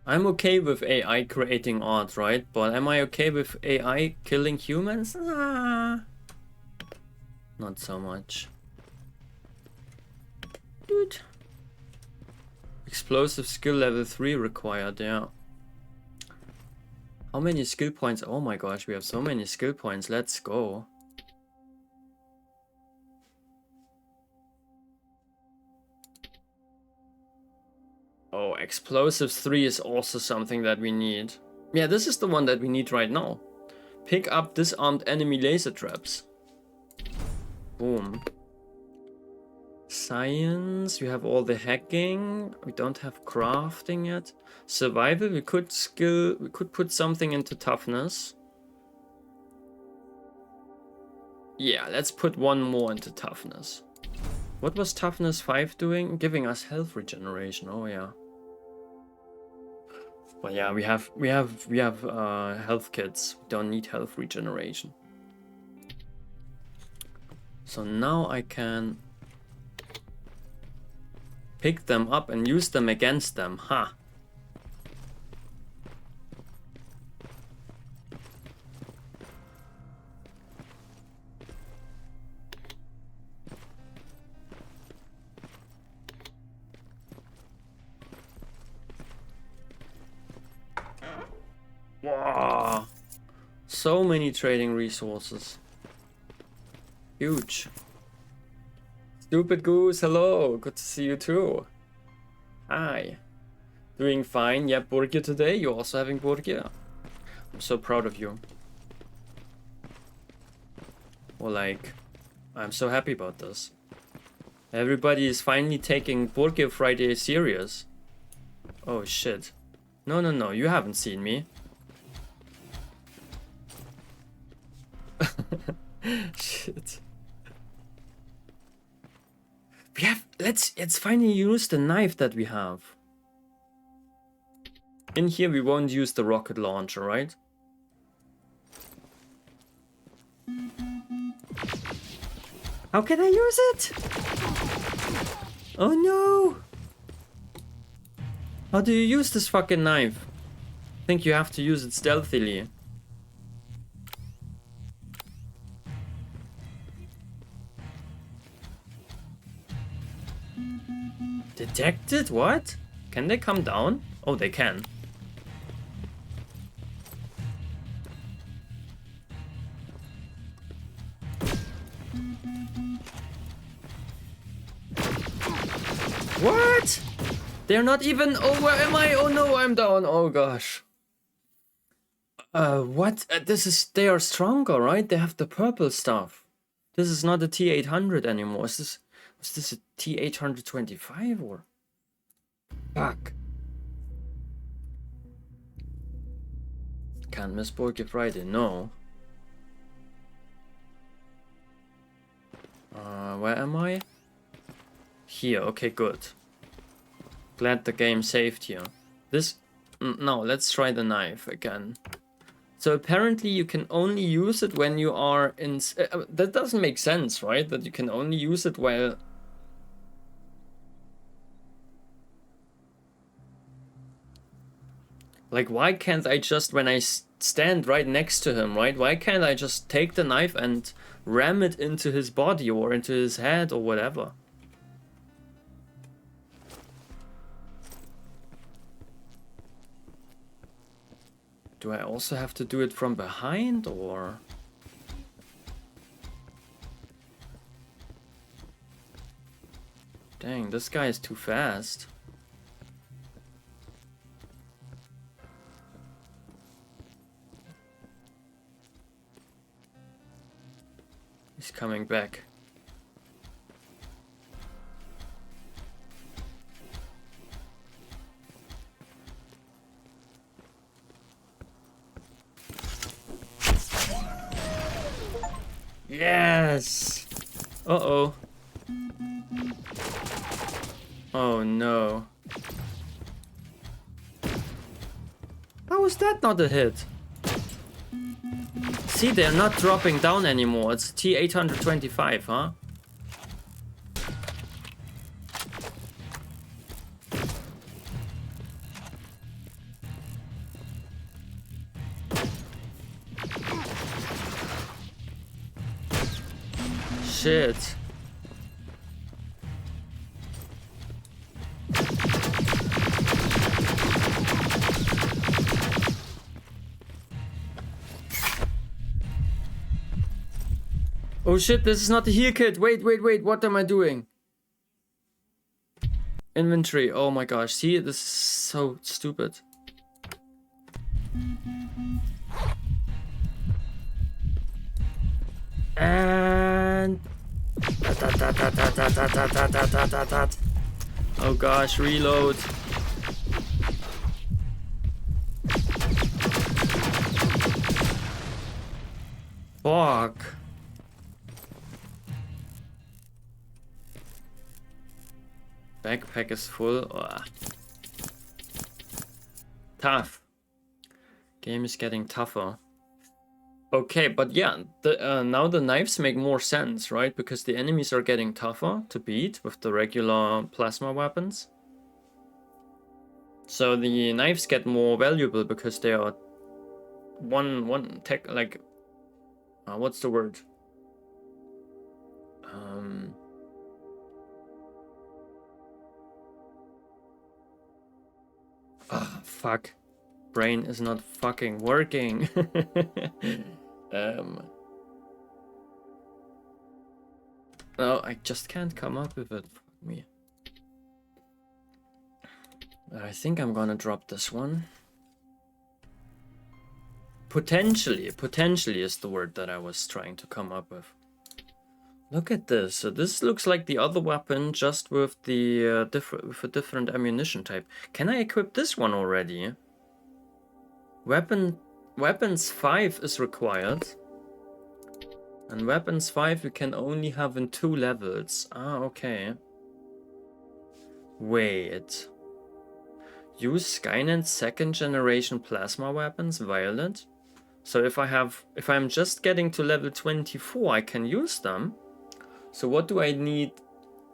S1: I'm okay with AI creating art, right? But am I okay with AI killing humans? Nah. Not so much. Dude. Explosive skill level 3 required, yeah. How many skill points? Oh my gosh, we have so many skill points. Let's go. Oh, explosives 3 is also something that we need. Yeah, this is the one that we need right now. Pick up disarmed enemy laser traps. Boom. Science, we have all the hacking. We don't have crafting yet. Survival, we could put something into toughness. Yeah, let's put one more into toughness. What was toughness 5 doing? Giving us health regeneration. Oh yeah. Well, yeah, we have health kits. We don't need health regeneration. So now I can pick them up and use them against them. Ha! Wow! So many trading resources. Huge. Stupid Goose, hello. Good to see you too. Hi. Doing fine. Yeah, Burger today. You're also having Burger. I'm so proud of you. Or like, I'm so happy about this. Everybody is finally taking Burger Friday serious. Oh shit. No, you haven't seen me. Shit. We have, let's finally use the knife that we have. In here we won't use the rocket launcher, right? How can I use it? Oh no! How do you use this fucking knife? I think you have to use it stealthily. Detected? What? Can they come down? Oh, they can. What? They're not even... Oh, where am I? Oh no, I'm down. Oh gosh. What? This is... They are stronger, right? They have the purple stuff. This is not a T-800 anymore. Was this a T-825 or? Fuck. Can't miss Burger Friday, no. Where am I? Here, okay, good. Glad the game saved here. This... No, let's try the knife again. So apparently you can only use it when you are in... that doesn't make sense, right? That you can only use it while... Like, why can't I just, when I stand right next to him, right? Why can't I just take the knife and ram it into his body or into his head or whatever? Do I also have to do it from behind, or? Dang, this guy is too fast. He's coming back. Yes! Uh-oh. Oh no. How is that not a hit? See, they're not dropping down anymore. It's T825, huh? Shit. Oh shit, this is not the heal kit. Wait, what am I doing? Inventory, oh my gosh, see, this is so stupid. And... Oh gosh, reload. Fuck. Backpack is full. Ugh. Tough. Game is getting tougher. Okay, but yeah, now the knives make more sense, right? Because the enemies are getting tougher to beat with the regular plasma weapons. So the knives get more valuable because they are one tech, like what's the word? Fuck. Brain is not fucking working. No, I just can't come up with it. Fuck me. I think I'm gonna drop this one. Potentially is the word that I was trying to come up with. Look at this. So this looks like the other weapon, just with the different ammunition type. Can I equip this one already? Weapons 5 is required. And weapons 5 you can only have in 2 levels. Ah, okay. Wait. Use Skynet's 2nd generation plasma weapons, Violet. So if I'm just getting to level 24, I can use them. So what do I need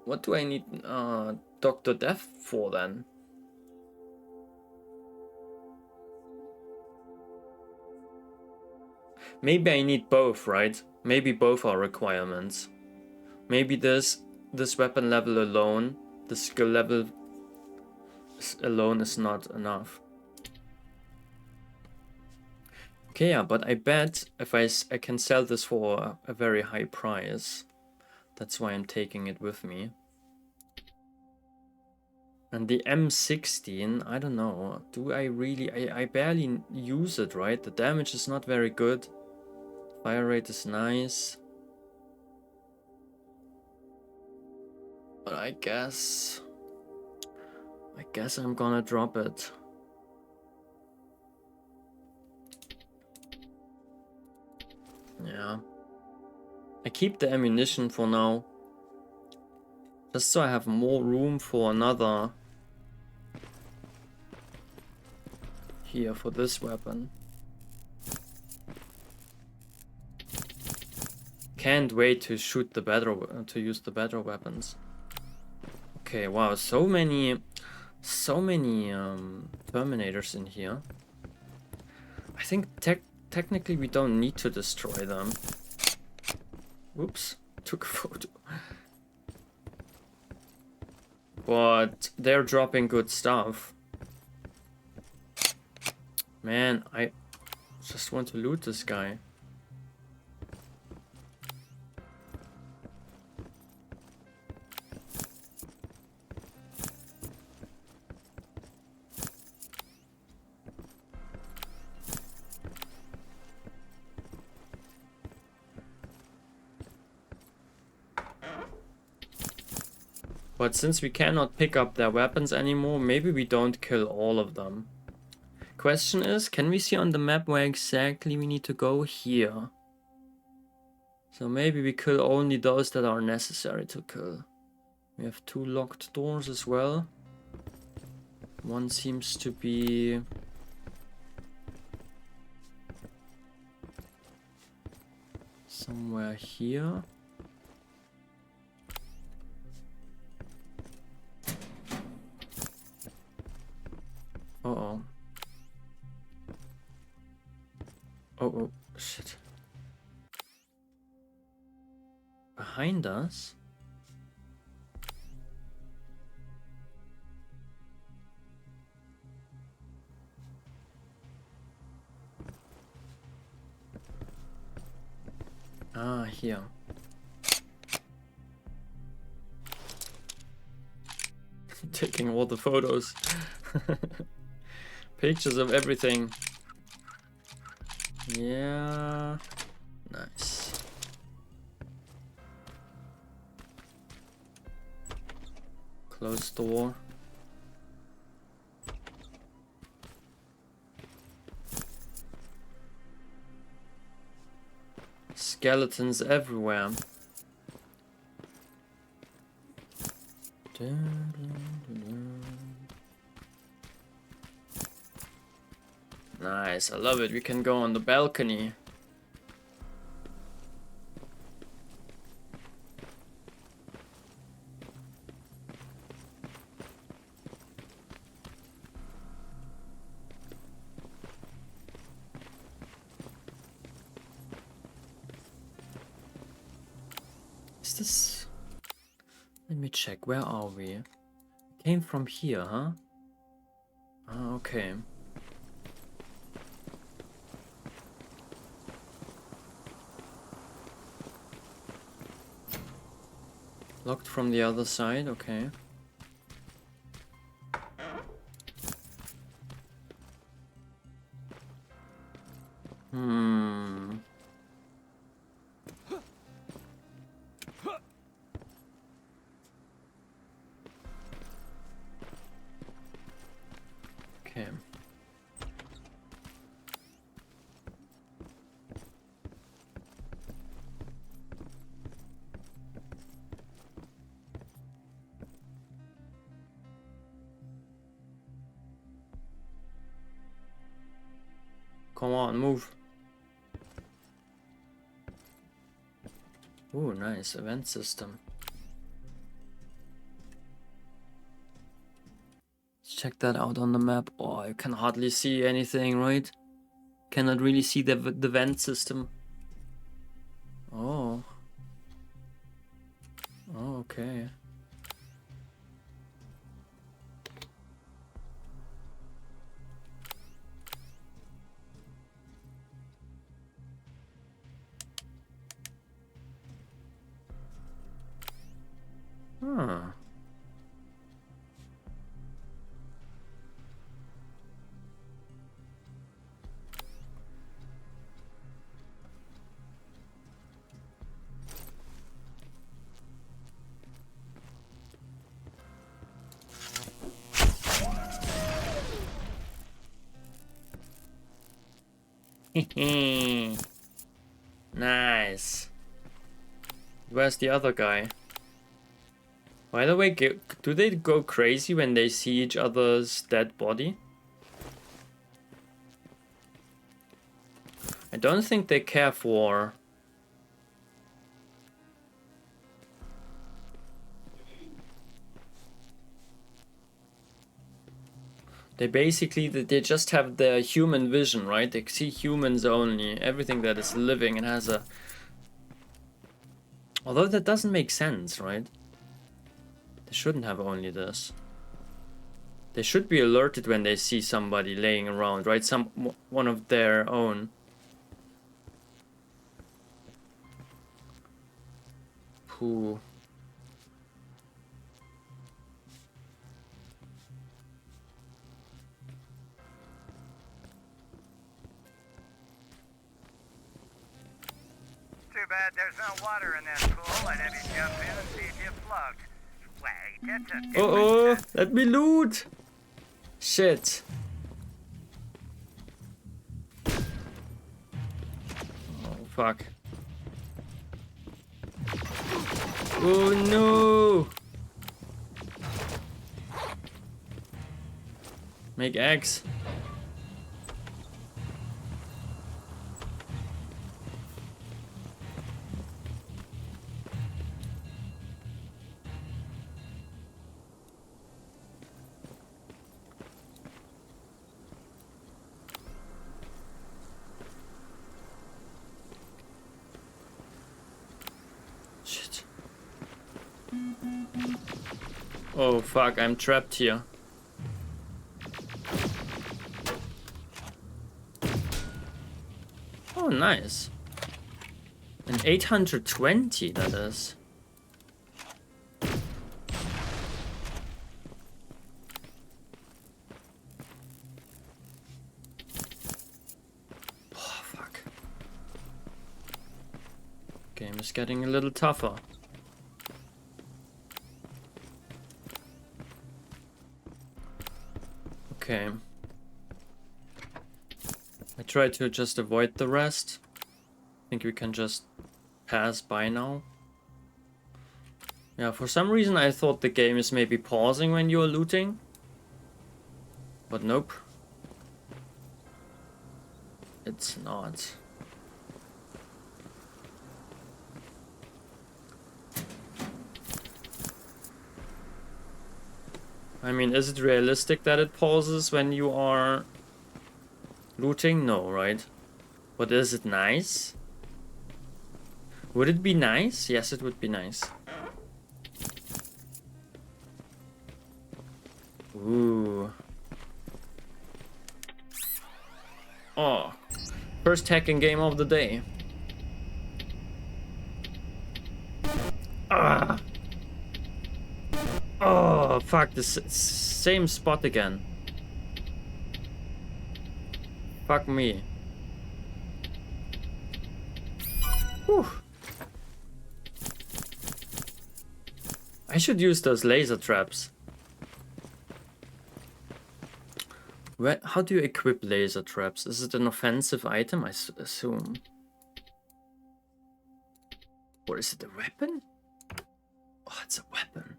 S1: Dr. Death for then? Maybe I need both, right? Maybe both are requirements. Maybe this weapon level alone, the skill level alone is not enough. Okay, yeah, but I bet if I can sell this for a very high price. That's why I'm taking it with me. And the M16, I don't know. Do I really... I barely use it, right? The damage is not very good. Fire rate is nice. But I guess I'm gonna drop it. Yeah. I keep the ammunition for now. Just so I have more room for another. Here for this weapon. Can't wait to shoot the to use the better weapons. Okay, wow, so many Terminators in here. I think technically we don't need to destroy them. Whoops, took a photo. But they're dropping good stuff. Man, Just want to loot this guy. But since we cannot pick up their weapons anymore, maybe we don't kill all of them. Question is, can we see on the map where exactly we need to go? Here. So maybe we kill only those that are necessary to kill. We have 2 locked doors as well. One seems to be... somewhere here. Uh-oh. Oh, shit. Behind us? Ah, here. Taking all the photos. Pictures of everything. Yeah. Nice. Closed door. Skeletons everywhere. Nice, I love it. We can go on the balcony. Is this... Let me check. Where are we? Came from here, huh? Ah, okay. Locked from the other side, okay. Okay. Come on, move. Ooh, nice event system. Let's check that out on the map. Oh, you can hardly see anything, right? Cannot really see the vent system. Oh. Oh, okay. Huh. Nice. Where's the other guy? By the way, do they go crazy when they see each other's dead body? I don't think they care for... They basically, they just have their human vision, right? They see humans only. Everything that is living and has a... Although that doesn't make sense, right? They shouldn't have only this. They should be alerted when they see somebody laying around, right? One of their own. Ooh.
S10: Too bad there's no water in that pool. I'd have you jump in and see if you float. Wait, it's a different
S1: Oh,
S10: set.
S1: let me loot. Shit. Oh, fuck. Oh, no. Make eggs. Shit. Oh fuck, I'm trapped here. Oh, nice. An 820, that is. Oh, fuck. Game is getting a little tougher. Okay. I try to just avoid the rest. I think we can just pass by now. Yeah, for some reason I thought the game is maybe pausing when you're looting. But nope. It's not. I mean, is it realistic that it pauses when you are looting? No, right? But is it nice? Would it be nice? Yes, it would be nice. Ooh. Oh. First hacking game of the day. Ah. Oh, fuck, the same spot again. Fuck me. Whew. I should use those laser traps. Where, how do you equip laser traps? Is it an offensive item? I assume. Or is it a weapon? Oh, it's a weapon.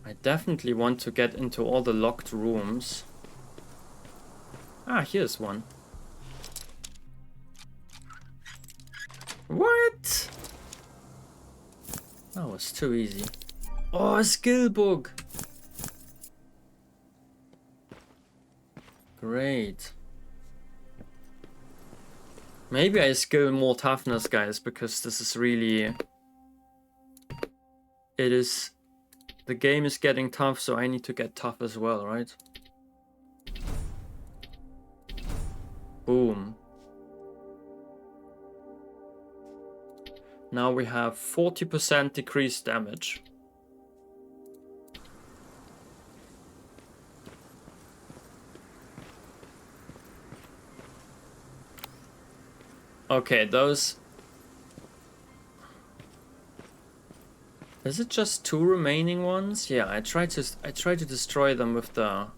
S1: I definitely want to get into all the locked rooms. Ah, here's one. What? That was too easy. Oh, a skill book. Great. Maybe I skill more toughness, guys, because this is really... It is... The game is getting tough, so I need to get tough as well, right? Boom. Now we have 40% decreased damage. Okay, those... Is it just 2 remaining ones? Yeah, I try to destroy them with the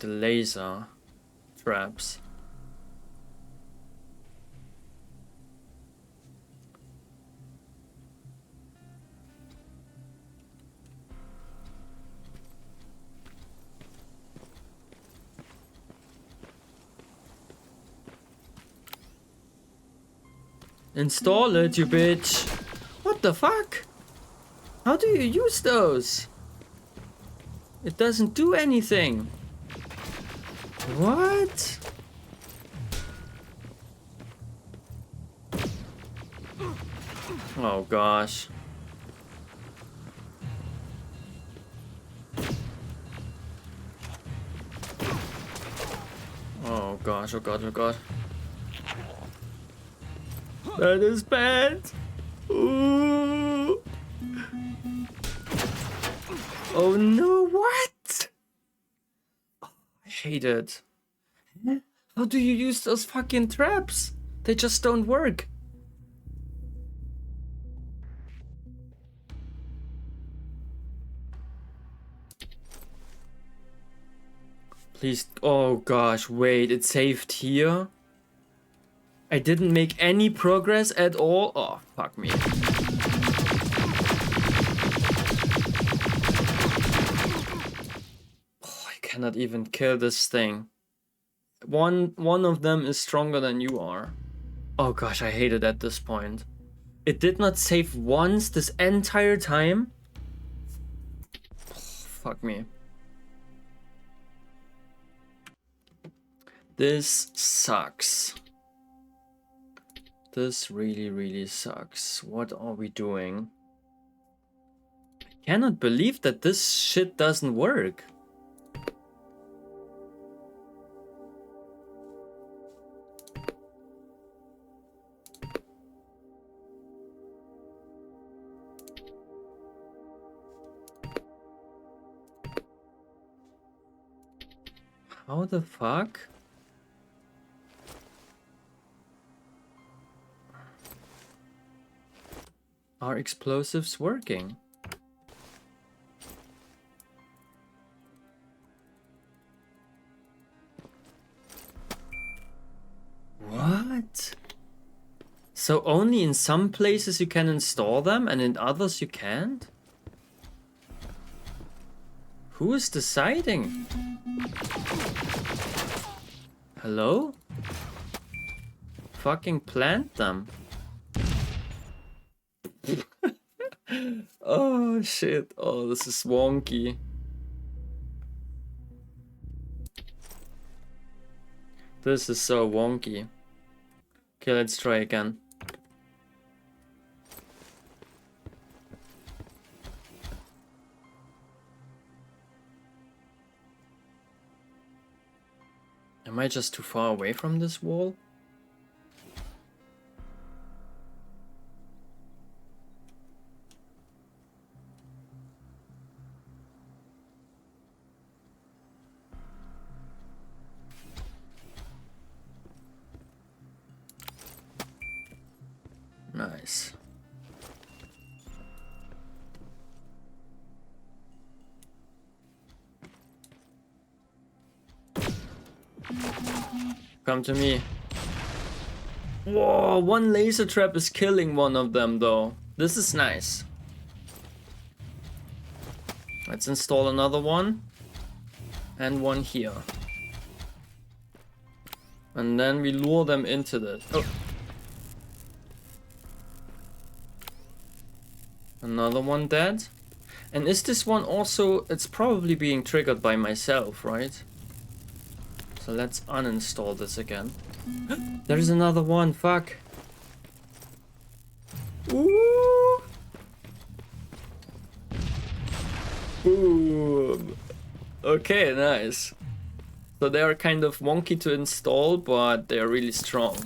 S1: laser traps. Install it, you bitch. What the fuck? How do you use those? It doesn't do anything. What? Oh gosh. gosh, oh god, oh god. That is bad. Ooh. Oh no, what? I hate it. How do you use those fucking traps? They just don't work. Please, oh gosh, wait, it saved here? I didn't make any progress at all? Oh, fuck me. Oh, I cannot even kill this thing. One of them is stronger than you are. Oh gosh, I hate it at this point. It did not save once this entire time? Oh, fuck me. This sucks. This really, really sucks. What are we doing? I cannot believe that this shit doesn't work. How the fuck? Are explosives working? What? So only in some places you can install them and in others you can't? Who is deciding? Hello? Fucking plant them. Oh shit. Oh, this is wonky. This is so wonky. Okay, let's try again. Am I just too far away from this wall? Nice. Come to me. Whoa, one laser trap is killing one of them though. This is nice. Let's install another one. And one here. And then we lure them into this. Oh. Another one dead. And is this one also... It's probably being triggered by myself, right? So let's uninstall this again. There's another one, fuck. Ooh. Boom. Okay, nice. So they are kind of wonky to install, but they are really strong.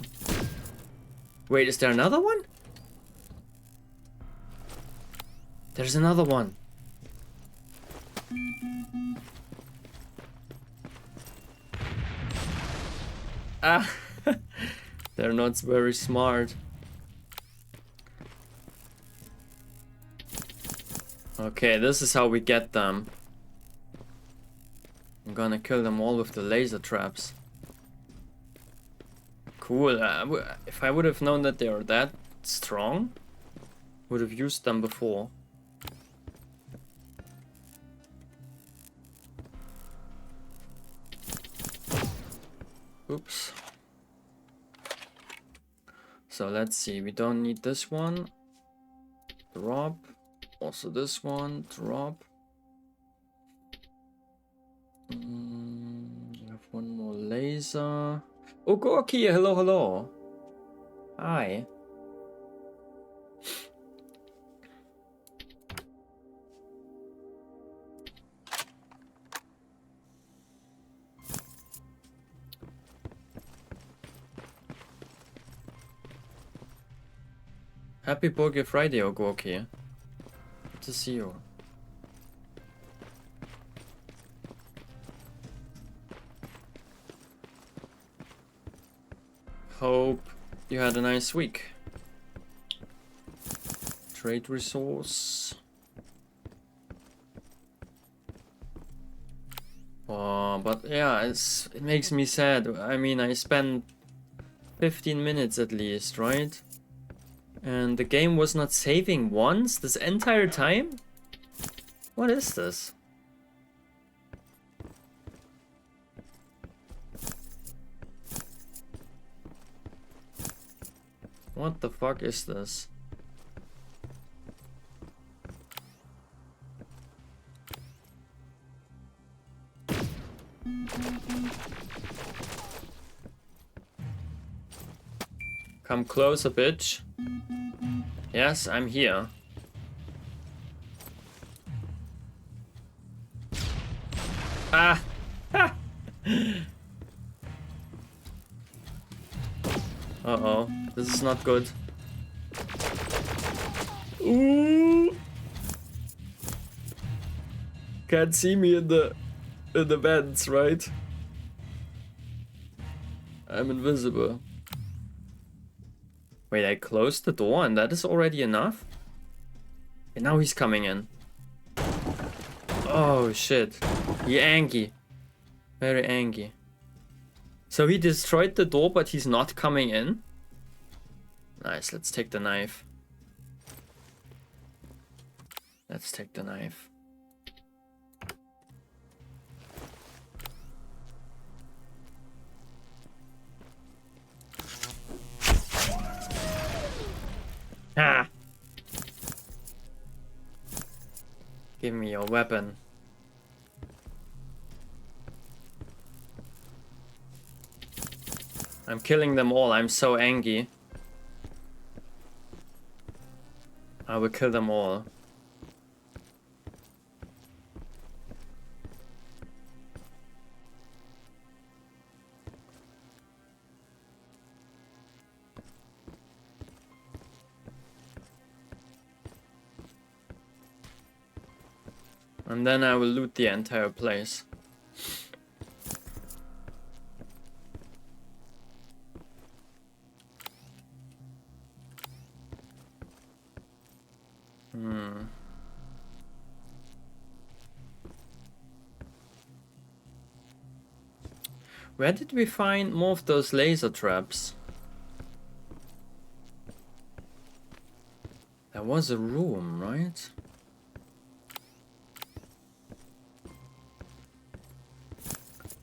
S1: Wait, is there another one? There's another one. Ah, they're not very smart. Okay, this is how we get them. I'm gonna kill them all with the laser traps. Cool. If I would have known that they are that strong, would have used them before. Oops. So let's see, we don't need this one. Drop. Also this one, drop. We have one more laser. Oh, Gorky, hello, hello. Hi. Happy Burger Friday, Ogoki. Good to see you. Hope you had a nice week. Trade resource. Oh, but yeah, it makes me sad. I mean, I spent 15 minutes at least, right? And the game was not saving once this entire time? What is this? What the fuck is this? Come closer, bitch. Yes, I'm here. Ah! Ah! Uh-oh. This is not good. Ooh! Can't see me in the vents, right? I'm invisible. Wait, I closed the door and that is already enough? And now he's coming in. Oh shit. He angry. Very angry. So he destroyed the door but he's not coming in? Nice, let's take the knife. Let's take the knife. Ah! Give me your weapon. I'm killing them all, I'm so angry. I will kill them all. And then I will loot the entire place. Where did we find more of those laser traps? There was a room, right?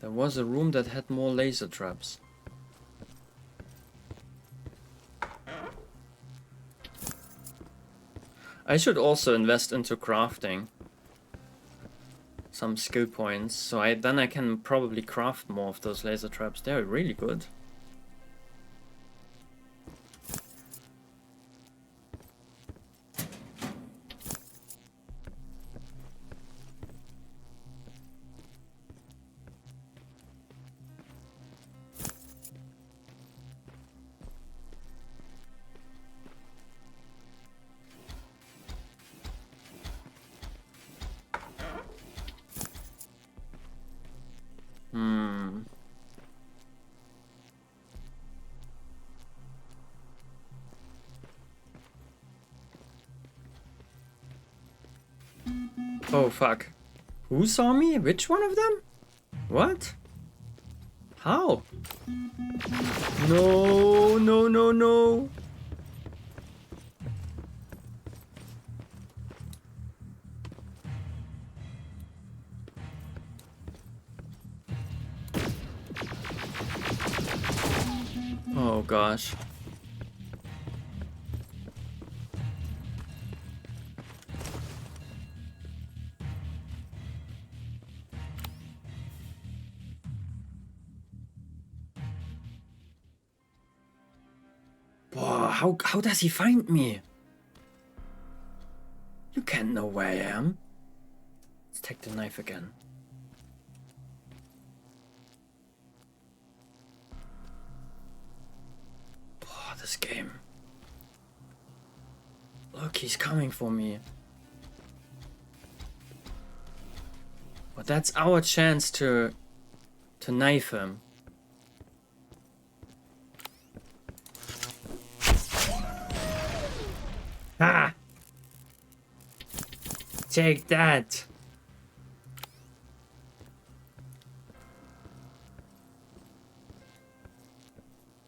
S1: There was a room that had more laser traps. I should also invest into crafting some skill points, so then I can probably craft more of those laser traps. They're really good. Oh fuck. Who saw me? Which one of them? What? How? No, no, no, no. Oh gosh. How does he find me? You can't know where I am. Let's take the knife again. Oh, this game. he's coming for me. But that's our chance to knife him. Ah! Take that!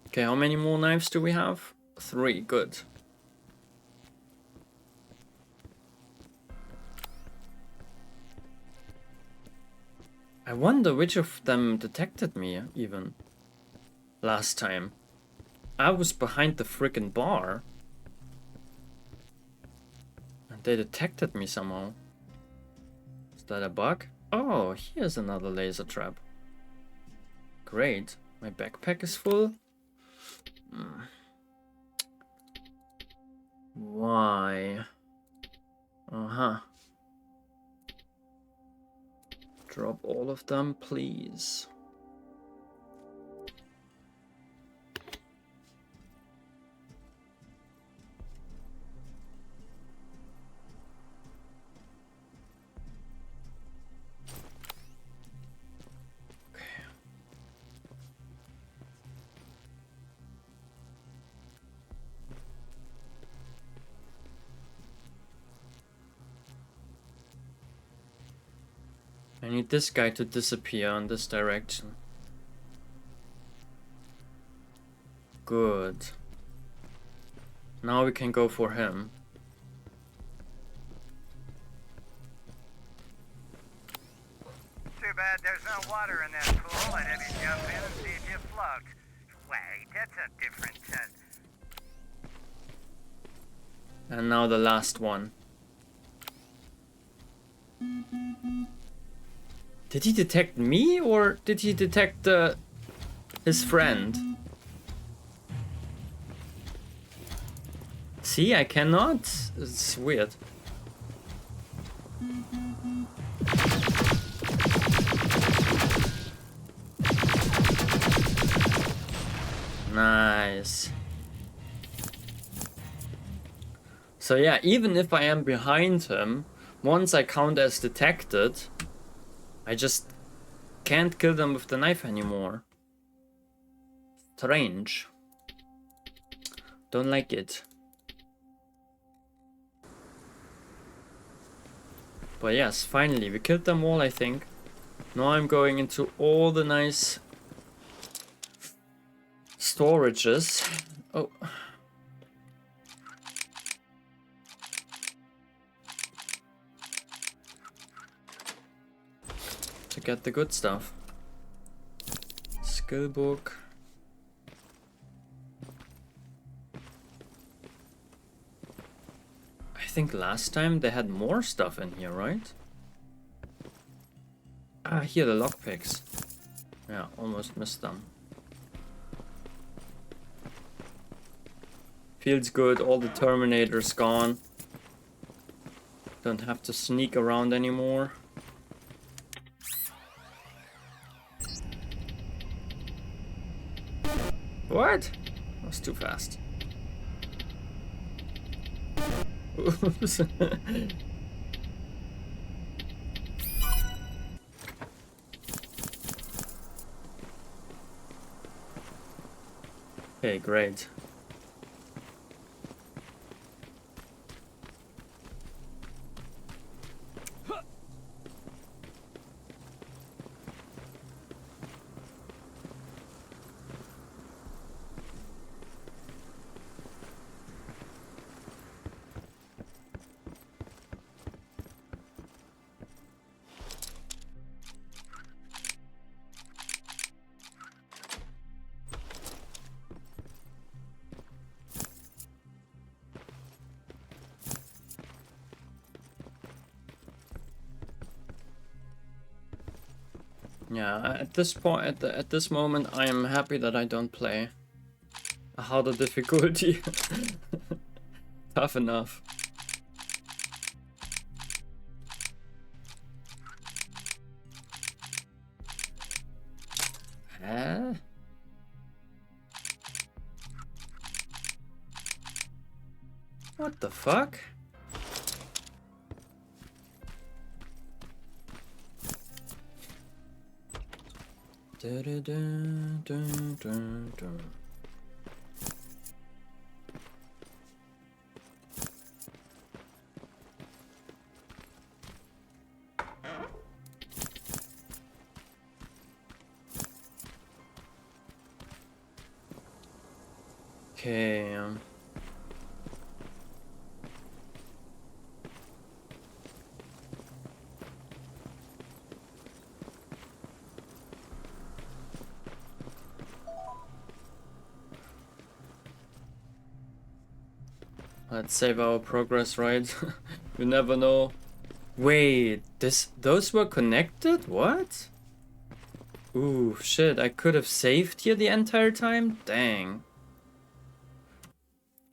S1: Okay, how many more knives do we have? 3, good. I wonder which of them detected me, even. Last time. I was behind the frickin' bar. And they detected me somehow. Is that a bug? Oh, here's another laser trap. Great. My backpack is full. Why? Uh-huh. Drop all of them, please. I need this guy to disappear in this direction. Good. Now we can go for him.
S10: Too bad there's no water in that pool. I'd have you jump in and see if you float. Wait, that's a different
S1: And now the last one. Did he detect me or did he detect his friend? See, I cannot. It's weird. Nice. So yeah, even if I am behind him, once I count as detected, I just can't kill them with the knife anymore. Strange. Don't like it. But yes, finally, we killed them all, I think. Now I'm going into all the nice storages. Oh. To get the good stuff. Skill book. I think last time they had more stuff in here, right? Ah, here the lockpicks. Yeah, almost missed them. Feels good, all the Terminators gone. Don't have to sneak around anymore. What? That was too fast. Oops. Okay, great. Yeah, at this point, at this moment, I am happy that I don't play a harder difficulty. Tough enough. Huh? What the fuck? Okay. Let's save our progress, right? You never know. Wait, those were connected? What? Ooh, shit, I could have saved here the entire time? Dang.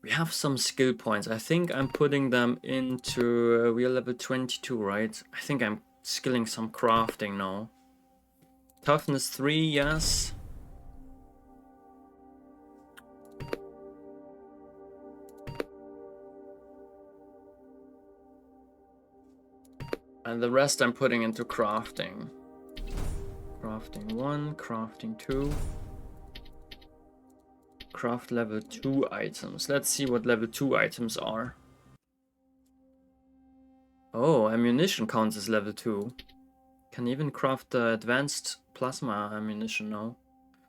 S1: We have some skill points. I think I'm putting them into... we are level 22, right? I think I'm skilling some crafting now. Toughness 3, yes. And the rest I'm putting into crafting. Crafting 1, crafting 2. Craft level 2 items. Let's see what level 2 items are. Oh, ammunition counts as level 2. Can even craft the advanced plasma ammunition now.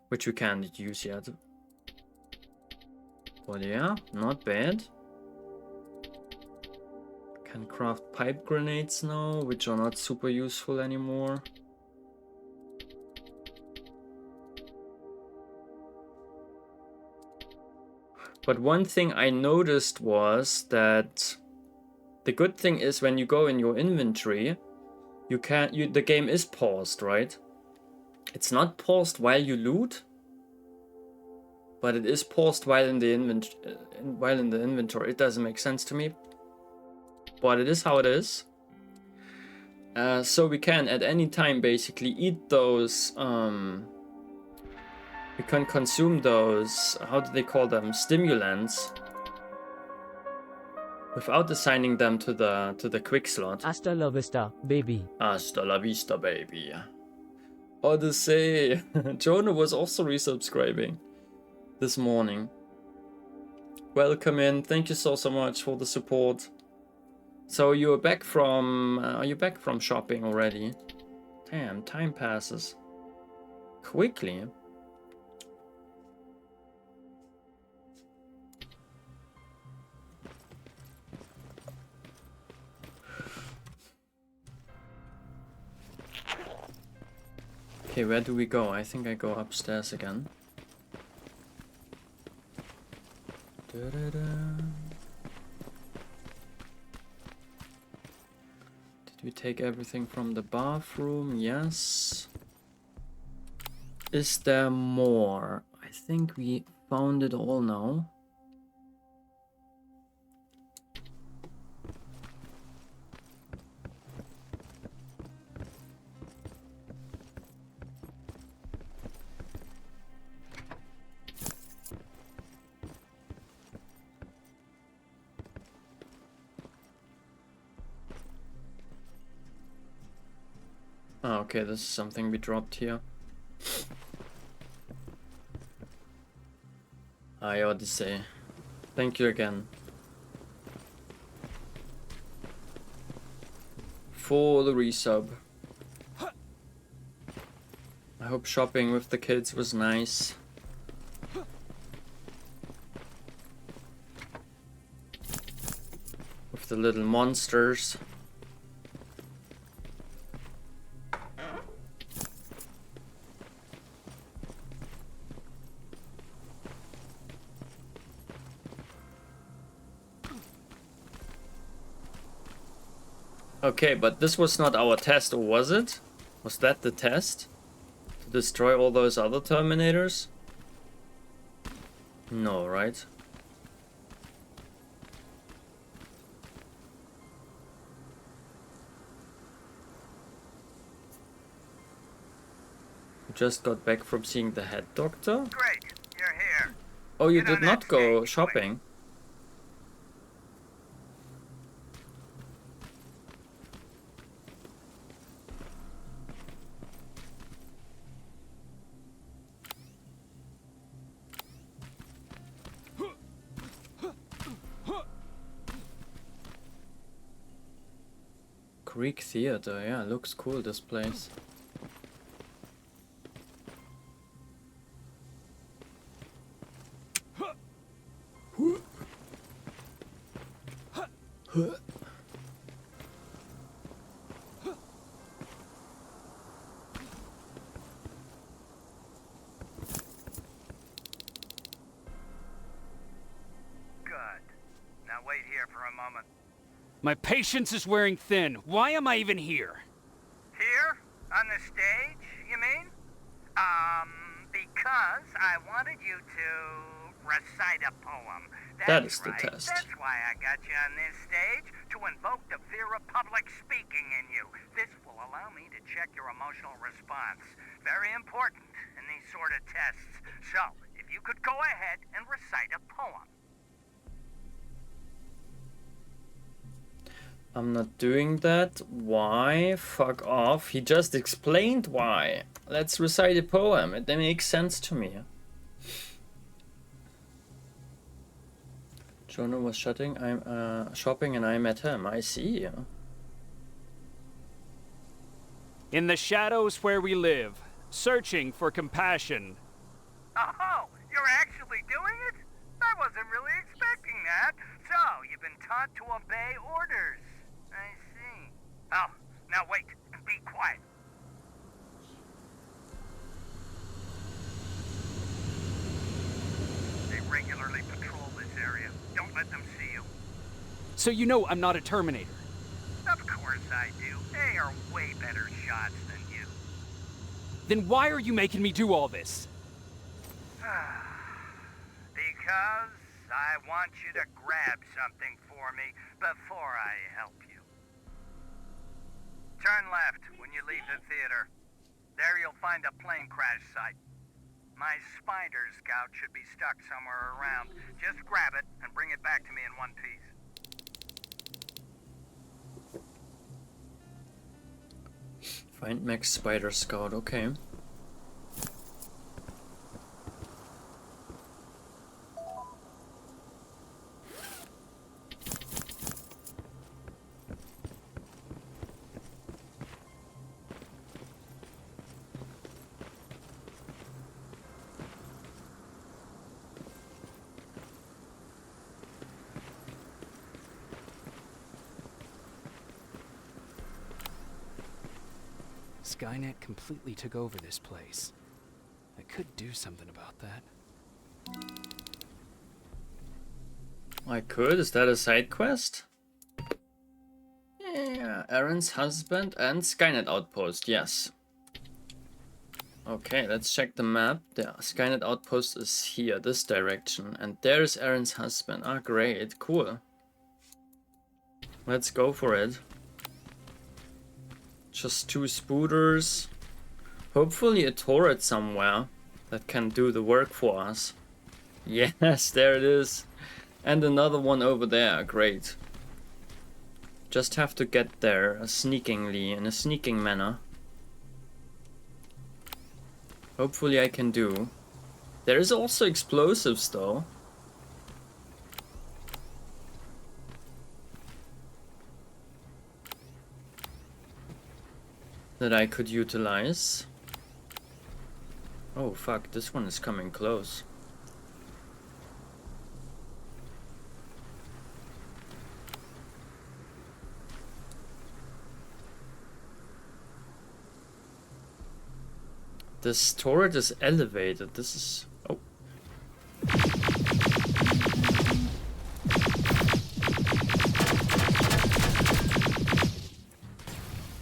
S1: Which we can't use yet. But yeah, not bad. Can craft pipe grenades now, which are not super useful anymore. But one thing I noticed was that the good thing is when you go in your inventory, the game is paused, right? It's not paused while you loot, but it is paused while in the inventory. It doesn't make sense to me, but it is how it is. So we can at any time basically eat those. We can consume those. How do they call them? Stimulants. Without assigning them to the quick slot.
S11: Hasta la vista, baby.
S1: Hasta la vista, baby. Odyssey. Jonah was also resubscribing this morning. Welcome in. Thank you so much for the support. So you're back from... are you back from shopping already? Damn, time passes quickly. Okay, where do we go? I think I go upstairs again. Did we take everything from the bathroom? Yes. Is there more? I think we found it all now. Oh, okay, this is something we dropped here. Hi, Odyssey. Thank you again. For the resub. I hope shopping with the kids was nice. With the little monsters. Okay, but this was not our test, or was it? Was that the test? To destroy all those other Terminators? No, right? You just got back from seeing the head doctor?
S10: Great, you're here.
S1: Oh, you
S10: Get on
S1: did not
S10: that
S1: go
S10: stage,
S1: shopping? Greek theater, yeah, looks cool, this place.
S10: Good. Now wait here for a moment.
S3: My patience is wearing thin. Why am I even here?
S10: Here? On the stage, you mean? Because I wanted you to recite a poem.
S1: That
S10: That's
S1: is the
S10: right.
S1: test.
S10: That's why I got you on this stage, to invoke the fear of public speaking in you. This will allow me to check your emotional response. Very important in these sort of tests. So, if you could go ahead and recite a poem.
S1: I'm not doing that. Why? Fuck off. He just explained why. Let's recite a poem. It makes sense to me. Jonah was shopping and I met him. I see.
S3: In the shadows where we live, searching for compassion.
S10: Oh, you're actually doing it? I wasn't really expecting that. So, you've been taught to obey orders. I see. Oh, now wait. Be quiet. They regularly patrol this area. Don't let them see you.
S3: So you know I'm not a Terminator.
S10: Of course I do. They are way better shots than you.
S3: Then why are you making me do all this?
S10: Because I want you to grab something for me before I help you. Turn left when you leave the theater. There you'll find a plane crash site. My spider scout should be stuck somewhere around. Just grab it and bring it back to me in one piece.
S1: Find Mack's spider scout, okay.
S3: Skynet completely took over this place. I could do something about that.
S1: I could? Is that a side quest? Yeah, Aaron's husband and Skynet outpost, yes. Okay, let's check the map. The Skynet outpost is here, this direction. And there's Aaron's husband. Ah, great, cool. Let's go for it. Just 2 spooters. Hopefully a turret somewhere that can do the work for us. Yes, there it is. And another one over there, great. Just have to get there sneakingly, in a sneaking manner. Hopefully I can do. There is also explosives though. That I could utilize. Oh fuck, this one is coming close. This turret is elevated. This is... oh.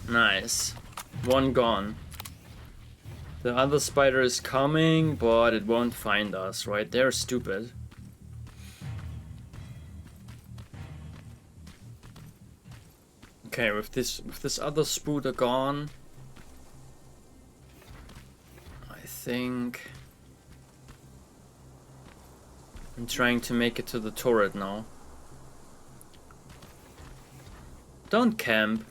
S1: Nice. One gone. The other spider is coming, but it won't find us, right? They're stupid. Okay, with this other spooter gone, I think I'm trying to make it to the turret now. Don't camp.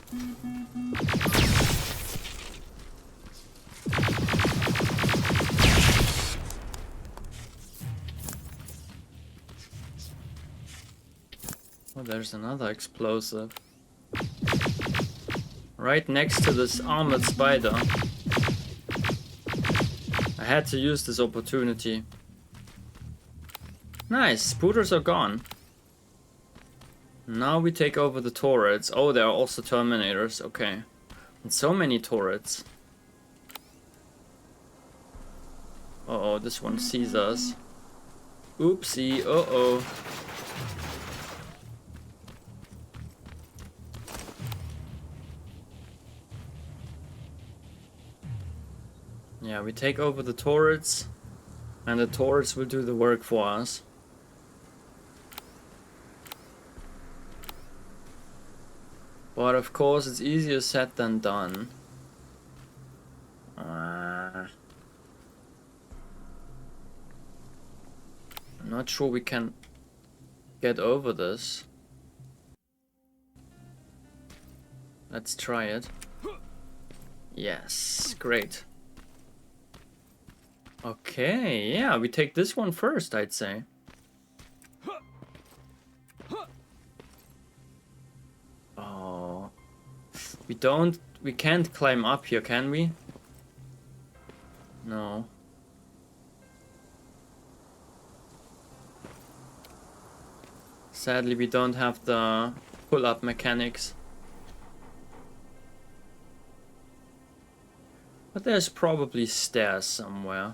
S1: Oh, there's another explosive. Right next to this armored spider. I had to use this opportunity. Nice, spooters are gone. Now we take over the turrets. Oh, there are also Terminators, okay. And so many turrets. Uh-oh, this one sees us. Oopsie, uh-oh. Yeah, we take over the turrets, and the turrets will do the work for us. But of course, it's easier said than done. I'm not sure we can get over this. Let's try it. Yes, great. Okay, yeah, we take this one first, I'd say. Oh. We can't climb up here, can we? No. Sadly, we don't have the pull-up mechanics. But there's probably stairs somewhere.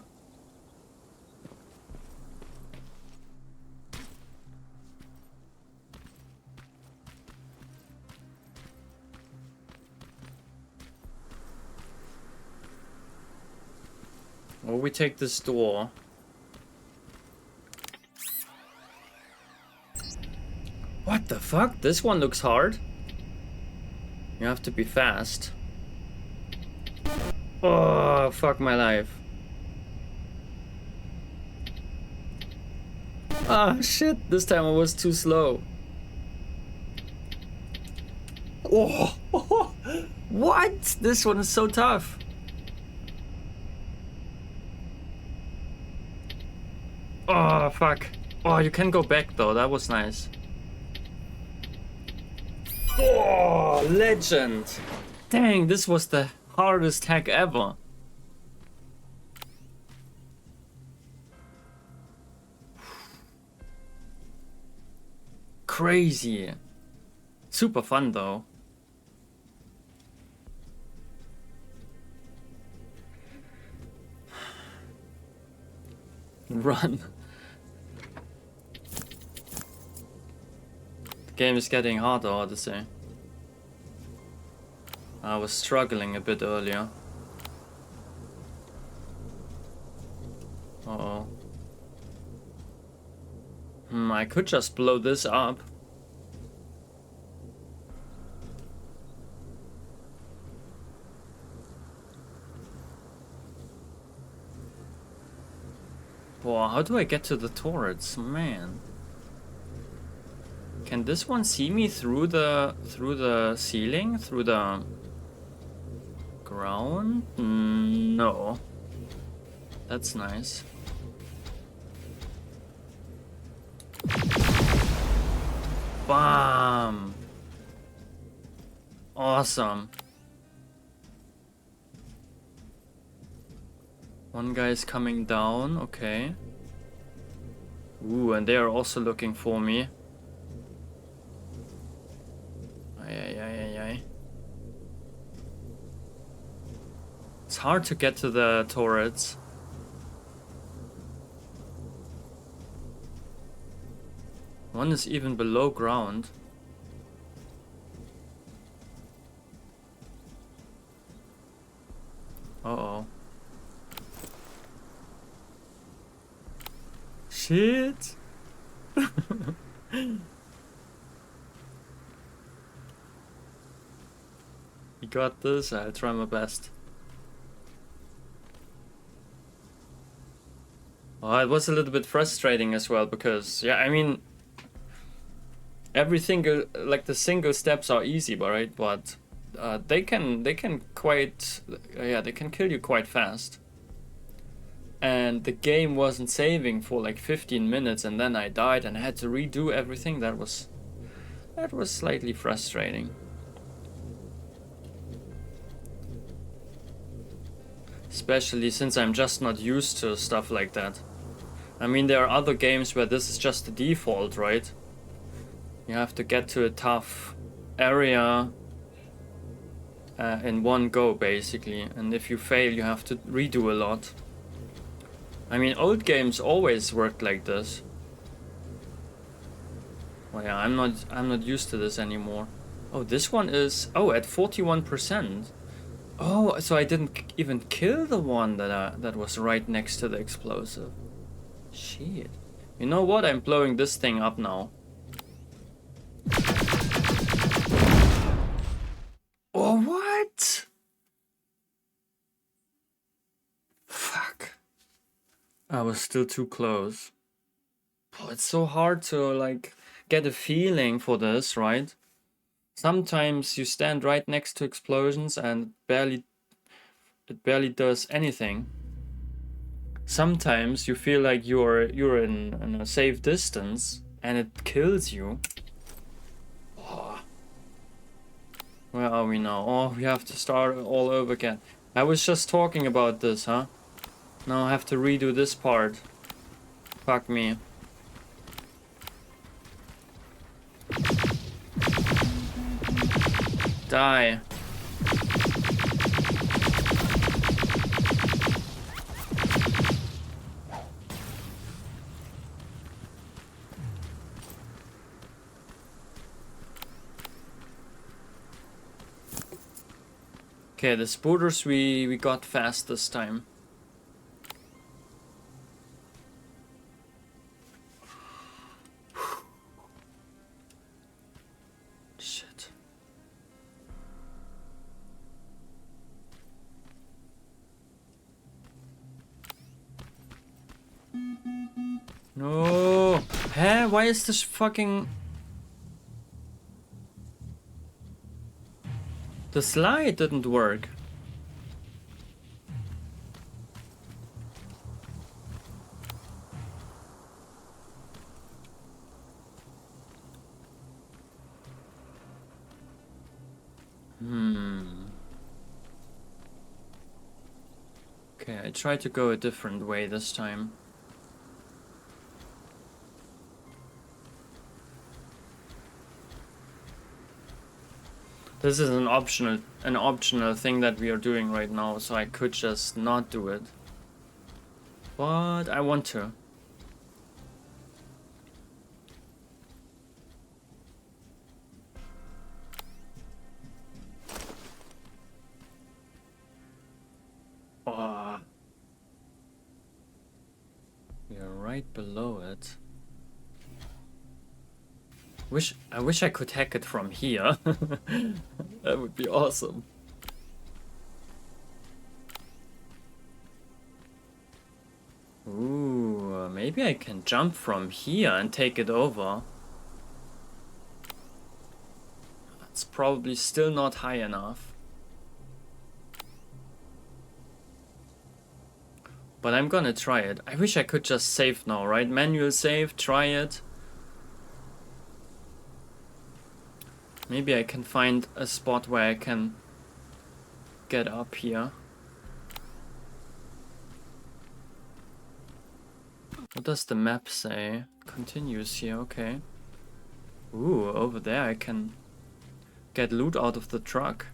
S1: Or we take this door. What the fuck? This one looks hard. You have to be fast. Oh, fuck my life. Ah, shit. This time I was too slow. Oh, what? This one is so tough. Oh, fuck. Oh, you can go back though. That was nice. Oh, legend. Dang, this was the hardest hack ever. Crazy. Super fun though. Run. The game is getting harder, hard to say. I was struggling a bit earlier. Uh-oh. I could just blow this up. Boah, how do I get to the turrets? Man. Can this one see me through the ceiling? Through the ground? No. That's nice. Bam! Awesome. One guy is coming down, okay. Ooh, and they are also looking for me. Ay. It's hard to get to the turrets. One is even below ground. Uh-oh. Shit! You got this, I'll try my best. Oh, it was a little bit frustrating as well because, yeah, I mean, everything, like the single steps are easy, right? But they can quite yeah, they can kill you quite fast. And the game wasn't saving for like 15 minutes, and then I died and I had to redo everything. That was slightly frustrating. Especially since I'm just not used to stuff like that. I mean, there are other games where this is just the default, right? You have to get to a tough area in one go, basically. And if you fail, you have to redo a lot. I mean, old games always worked like this. Well, yeah, I'm not used to this anymore. Oh, this one is at 41%. Oh, so I didn't even kill the one that was right next to the explosive. Shit. You know what? I'm blowing this thing up now. Oh, what? Fuck. I was still too close. Oh, it's so hard to like get a feeling for this, right? Sometimes you stand right next to explosions and it barely does anything. Sometimes you feel like you're in a safe distance and it kills you. Oh. Where are we now? Oh, we have to start all over again. I was just talking about this, huh? Now I have to redo this part. Fuck me. Die. Okay, the spooters we got fast this time. Shit. No. Huh? Why is this fucking... The slide didn't work. Okay, I tried to go a different way this time. This is an optional thing that we are doing right now, so I could just not do it. But I want to. Oh. We are right below it. I wish I could hack it from here. That would be awesome. Ooh, maybe I can jump from here and take it over. That's probably still not high enough. But I'm gonna try it. I wish I could just save now, right? Manual save, try it. Maybe I can find a spot where I can get up here. What does the map say? Continues here, okay. Ooh, over there I can get loot out of the truck.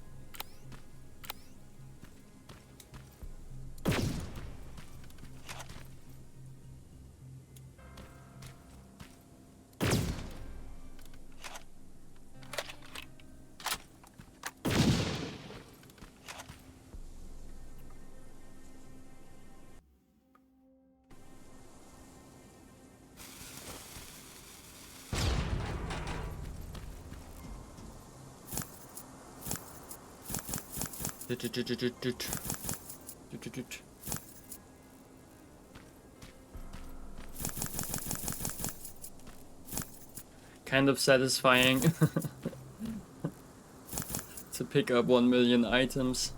S1: Kind of satisfying. pick up 1 million items.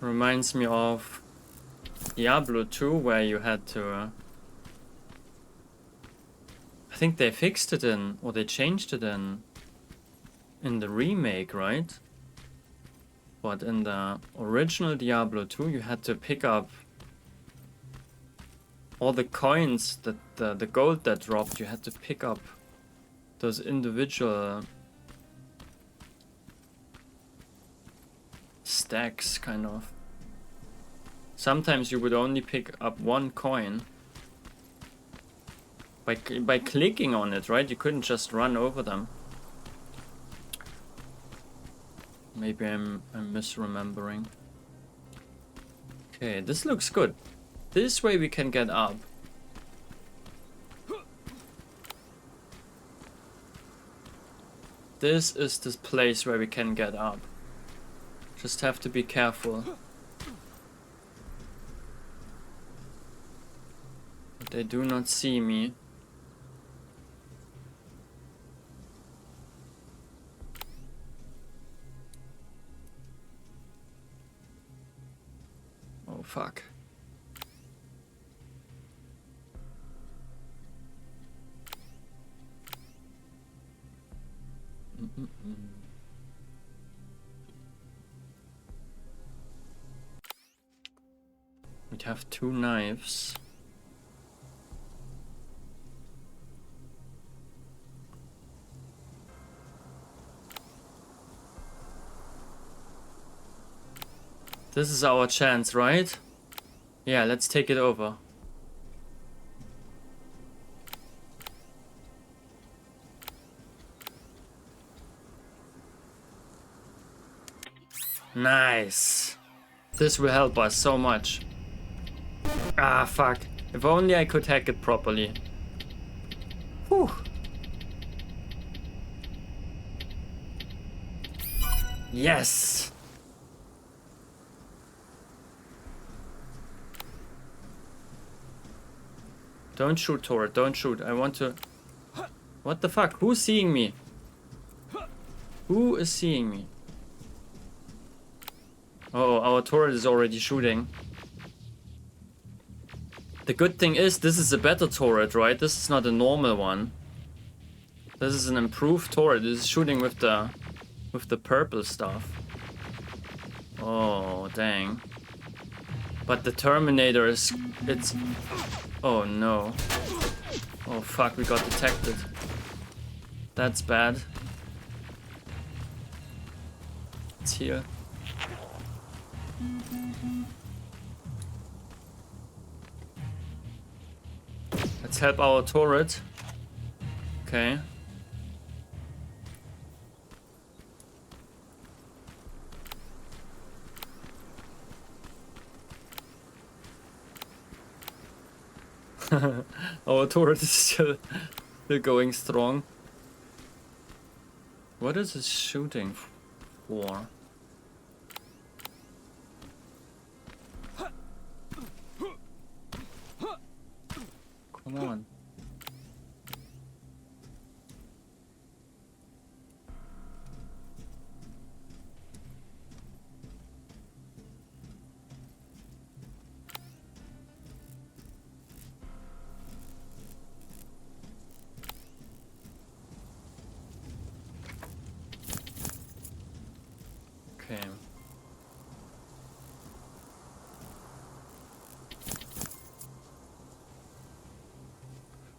S1: Reminds me of Diablo 2, where you had to... I think they fixed it or they changed it in the remake, right? But in the original Diablo 2, you had to pick up all the coins, that the gold that dropped. You had to pick up those individual stacks, kind of. Sometimes you would only pick up 1 coin by clicking on it, right? You couldn't just run over them. Maybe I'm misremembering. Okay, this looks good. This way we can get up. This is the place where we can get up. Just have to be careful. But they do not see me. Oh fuck. We have 2 knives. This is our chance, right? Yeah, let's take it over. Nice. This will help us so much. Ah, fuck. If only I could hack it properly. Whew. Yes! Don't shoot, turret. Don't shoot. I want to... What the fuck? Who's seeing me? Who is seeing me? Oh, our turret is already shooting. The good thing is, this is a better turret, right? This is not a normal one. This is an improved turret. This is shooting with the purple stuff. Oh, dang. But the Terminator is... It's... Oh, no. Oh, fuck, we got detected. That's bad. It's here. Let's help our turret. Okay. Our turret is still going strong. What is it shooting for? Come on. Okay.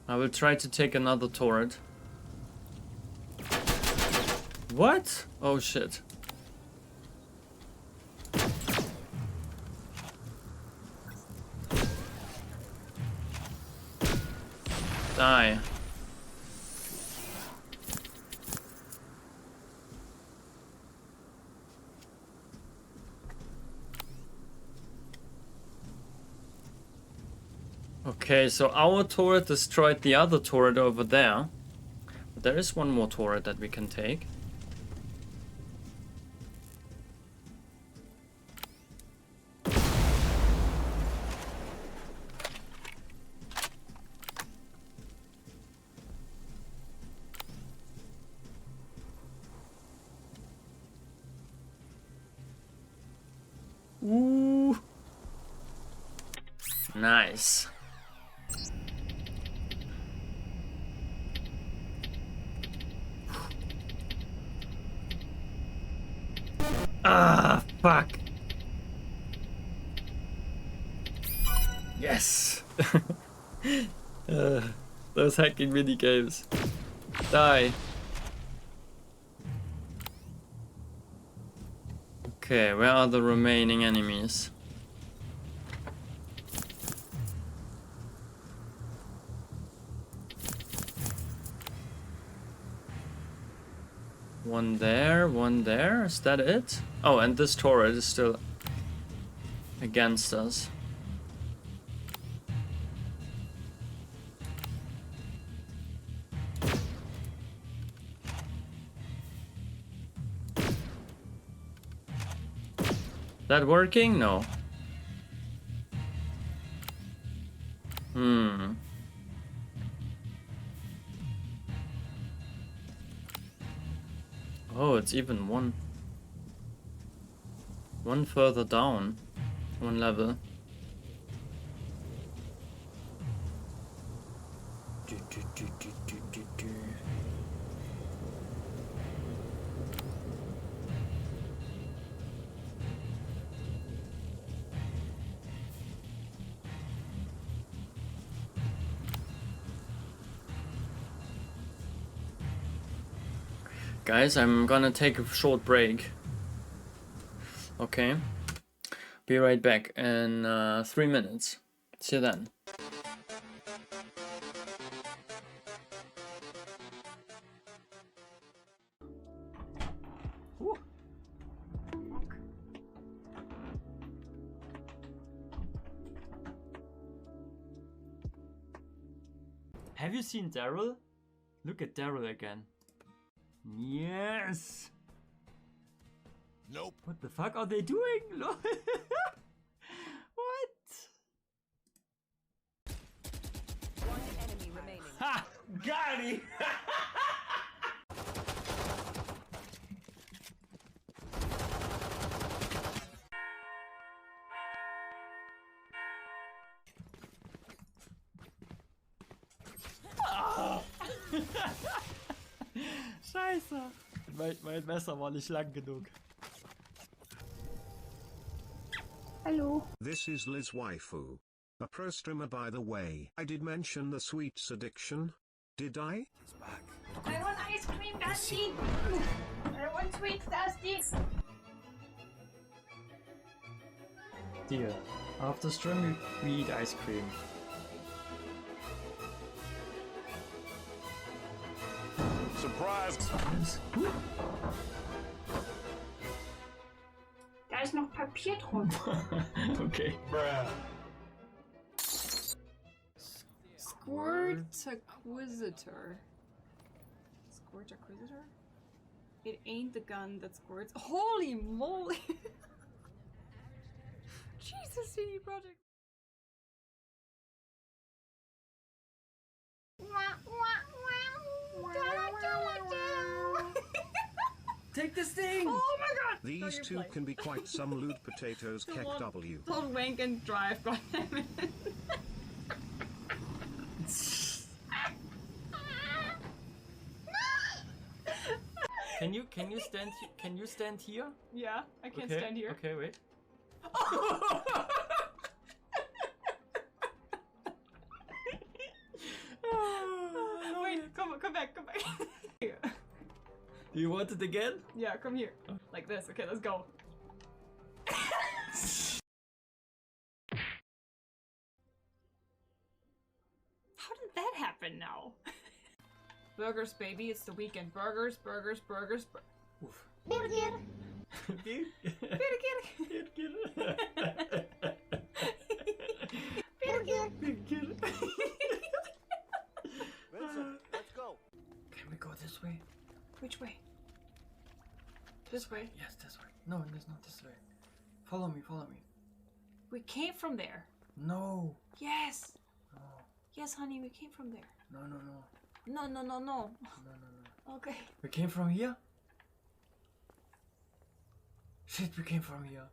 S1: I will try to take another turret. What? Oh shit. Die. Okay, so our turret destroyed the other turret over there. But there is one more turret that we can take. Ooh. Nice. Ah, fuck. Yes. Those hacking mini games. Die. Okay, where are the remaining enemies? One there, one there. Is that it? Oh, and this turret is still against us. That working? No. Oh, it's even one further down. One level. Guys, I'm gonna take a short break. Okay. Be right back in 3 minutes. See you then. Have you seen Daryl? Look at Daryl again. Yes!
S6: Nope.
S1: What the fuck are they doing? What?
S2: One enemy remaining.
S1: Ha! Got it! Scheiße! Mein Messer war nicht lang genug.
S11: Hello. This is Liz Waifu. A pro streamer, by the way. I did mention the sweets addiction. Did I?
S12: I want ice cream, Dusty! I want sweets, Dusty!
S1: Dear, after stream we eat ice cream.
S6: Surprise!
S12: Da ist noch Papier drunter.
S1: Okay.
S13: Squirtaquisitor. Squirtaquisitor? It ain't the gun that squirts. Holy moly! Jesus, CD Projekt.
S1: Take this thing!
S13: Oh my god!
S11: These two can be quite some lewd potatoes, Keck W.
S13: Don't wank and drive, goddammit.
S1: Can you stand here?
S13: Yeah, I can
S1: Okay,
S13: stand here.
S1: Okay, wait.
S13: Wait, come back.
S1: Do you want it again?
S13: Yeah, come here. Like this. Okay, let's go. How did that happen now? Burgers, baby, it's the weekend. Burgers.
S1: Oof.
S12: Burger!
S4: Vincent, let's go.
S1: Can we go this way?
S13: Which way? This way?
S1: Yes, this way. No, it's not this way. Follow me.
S13: We came from there.
S1: No.
S13: Yes.
S1: No.
S13: Yes, honey, we came from there.
S1: No.
S13: No. Okay.
S1: We came from here? Shit, we came from here.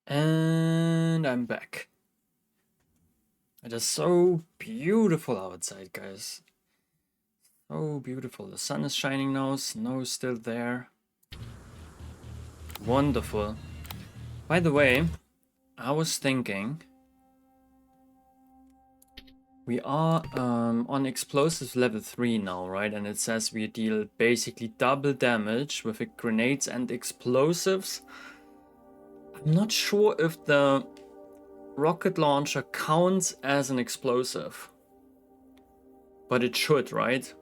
S1: And I'm back. It is so beautiful outside, guys. So beautiful. The sun is shining now, snow is still there. Wonderful. By the way, I was thinking we are on explosives level 3 now, right? And it says we deal basically double damage with grenades and explosives. I'm not sure if the rocket launcher counts as an explosive, but it should, right?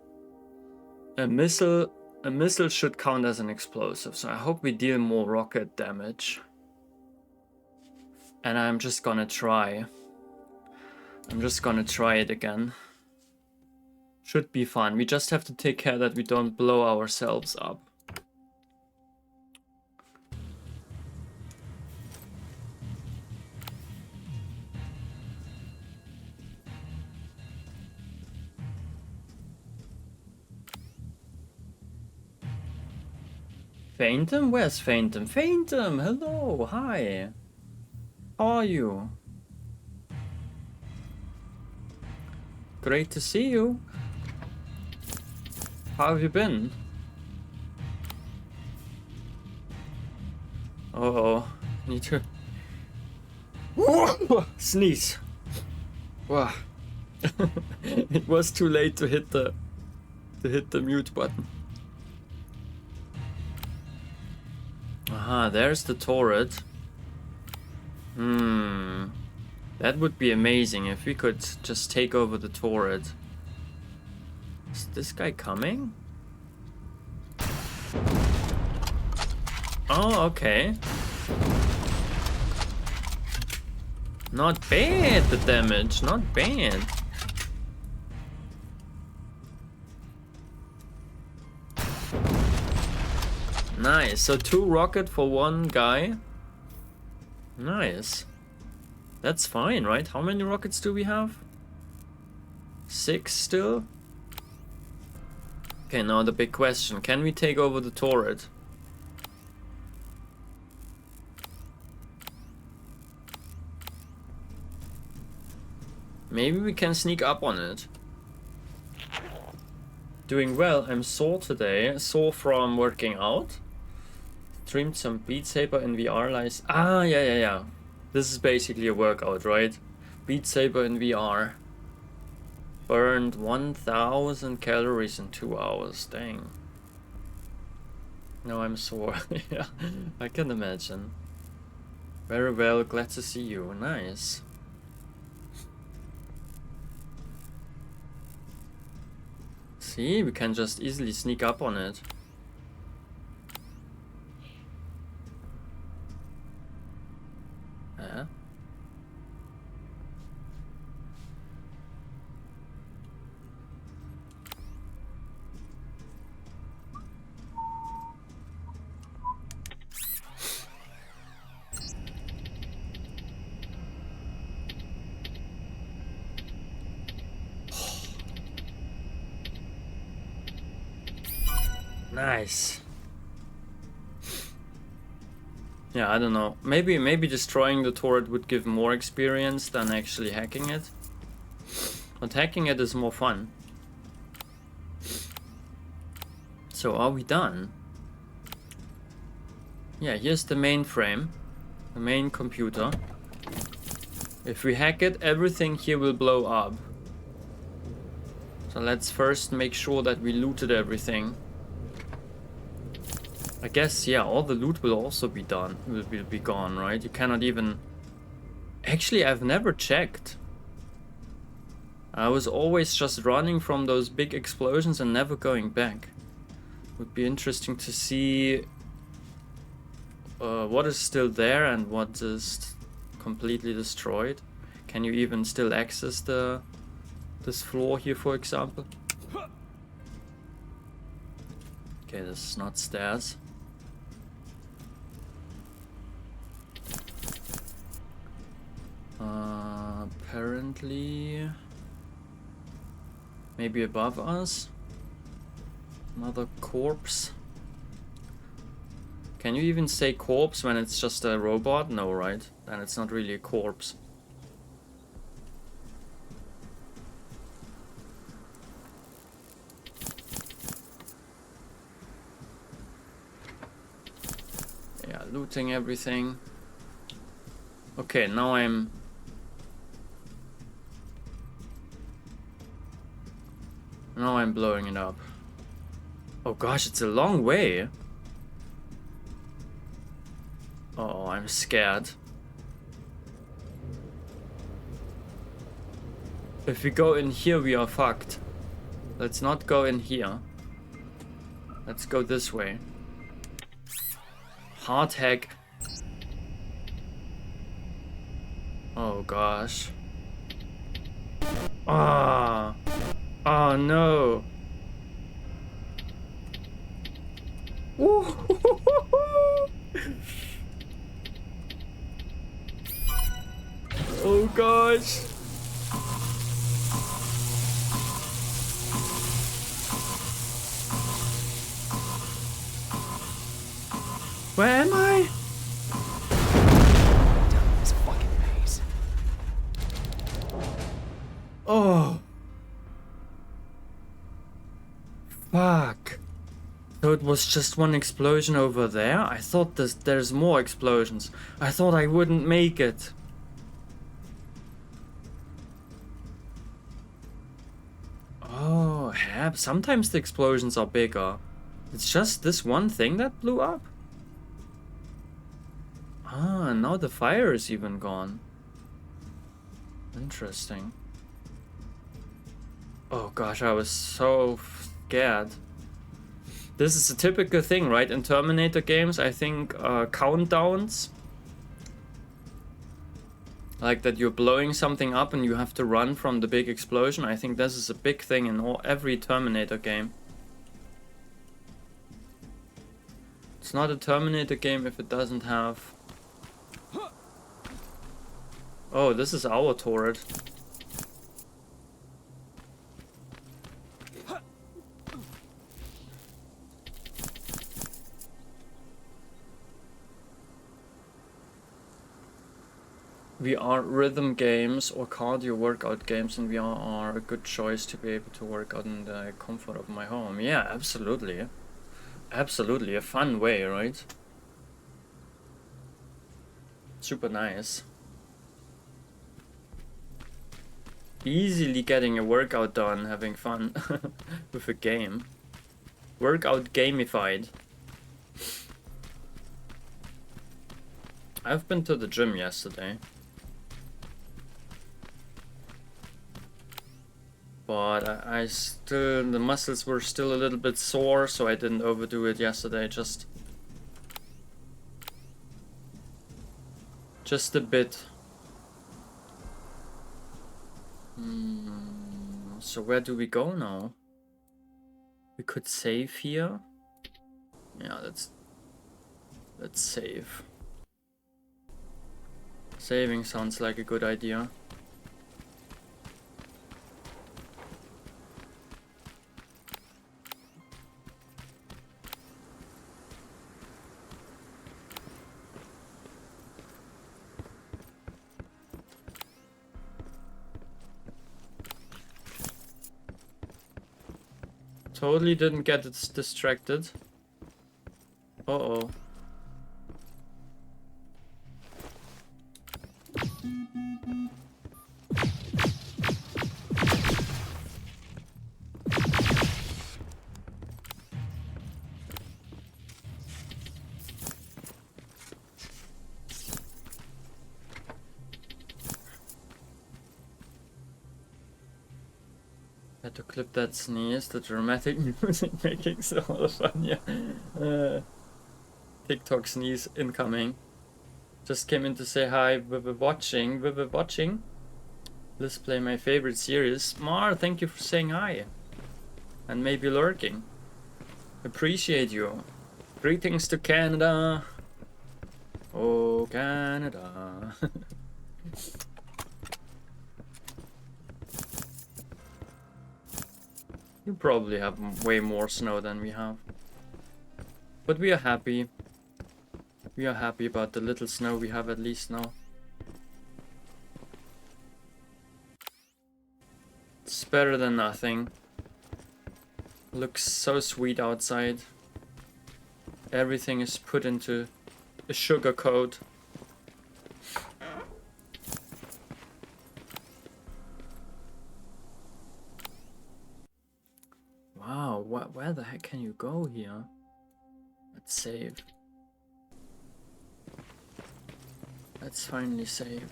S1: A missile should count as an explosive, so I hope we deal more rocket damage. And I'm just gonna try. I'm just gonna try it again. Should be fun. We just have to take care that we don't blow ourselves up. Phantom? Where's Phantom? Phantom! Hello! Hi! How are you? Great to see you. How have you been? Uh-oh. Need to... sneeze. Wow. It was too late to hit the mute button. Aha, there's the turret. That would be amazing if we could just take over the turret. Is this guy coming? Oh, okay. Not bad, the damage, not bad. Nice, so 2 rocket for 1 guy. Nice. That's fine, right? How many rockets do we have? 6 still? Okay, now the big question. Can we take over the turret? Maybe we can sneak up on it. Doing well. I'm sore today. Sore from working out. Streamed some Beat Saber in VR. Yeah. This is basically a workout, right? Beat Saber in VR. Burned 1000 calories in 2 hours. Dang. No, I'm sore. Yeah, I can imagine. Very well, glad to see you. Nice. See, we can just easily sneak up on it. Yeah. Nice. Yeah, I don't know. Maybe destroying the turret would give more experience than actually hacking it. But hacking it is more fun. So are we done? Yeah, here's the mainframe. The main computer. If we hack it, everything here will blow up. So let's first make sure that we looted everything. I guess, yeah, all the loot will also be done, will be gone, right? You cannot even... Actually, I've never checked. I was always just running from those big explosions and never going back. Would be interesting to see what is still there and what is completely destroyed. Can you even still access this floor here, for example? Okay, this is not stairs. Apparently... Maybe above us? Another corpse. Can you even say corpse when it's just a robot? No, right? Then it's not really a corpse. Yeah, looting everything. Okay, now I'm blowing it up. Oh gosh, it's a long way. Oh, I'm scared. If we go in here, we are fucked. Let's not go in here. Let's go this way. Hard hack. Oh gosh. Ah. Oh no. Oh gosh. Where am I?
S3: Down this fucking maze.
S1: Oh. Fuck. So it was just one explosion over there? I thought there's more explosions. I thought I wouldn't make it. Oh, sometimes the explosions are bigger. It's just this one thing that blew up? Ah, now the fire is even gone. Interesting. Oh gosh, I was so scared. This is a typical thing, right? In Terminator games, I think countdowns. Like that you're blowing something up and you have to run from the big explosion. I think this is a big thing in every Terminator game. It's not a Terminator game if it doesn't have... Oh, this is our turret. VR rhythm games or cardio workout games in VR are a good choice to be able to work out in the comfort of my home. Yeah, absolutely. Absolutely, a fun way, right? Super nice. Easily getting a workout done, having fun with a game. Workout gamified. I've been to the gym yesterday. But I still, the muscles were still a little bit sore, so I didn't overdo it yesterday, just a bit. So where do we go now? We could save here. Yeah, let's save. Saving sounds like a good idea. Totally didn't get it distracted. Uh-oh. Had to clip that sneeze, the dramatic music making so fun, yeah. TikTok sneeze incoming. Just came in to say hi, we were watching. Let's play my favorite series. Mar, thank you for saying hi. And maybe lurking. Appreciate you. Greetings to Canada. Oh, Canada. You probably have way more snow than we have. But we are happy. We are happy about the little snow we have at least now. It's better than nothing. Looks so sweet outside. Everything is put into a sugar coat. Wow, where the heck can you go here? Let's save. Let's finally save.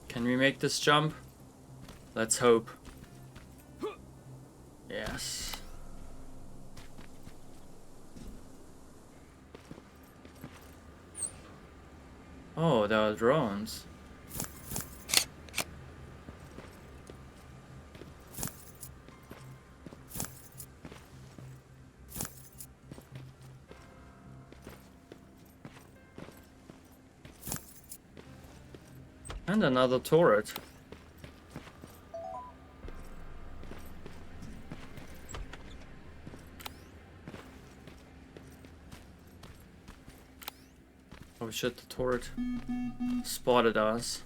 S1: Can we make this jump? Let's hope. Yes. Oh, there are drones. And another turret. Oh shit, the turret spotted us.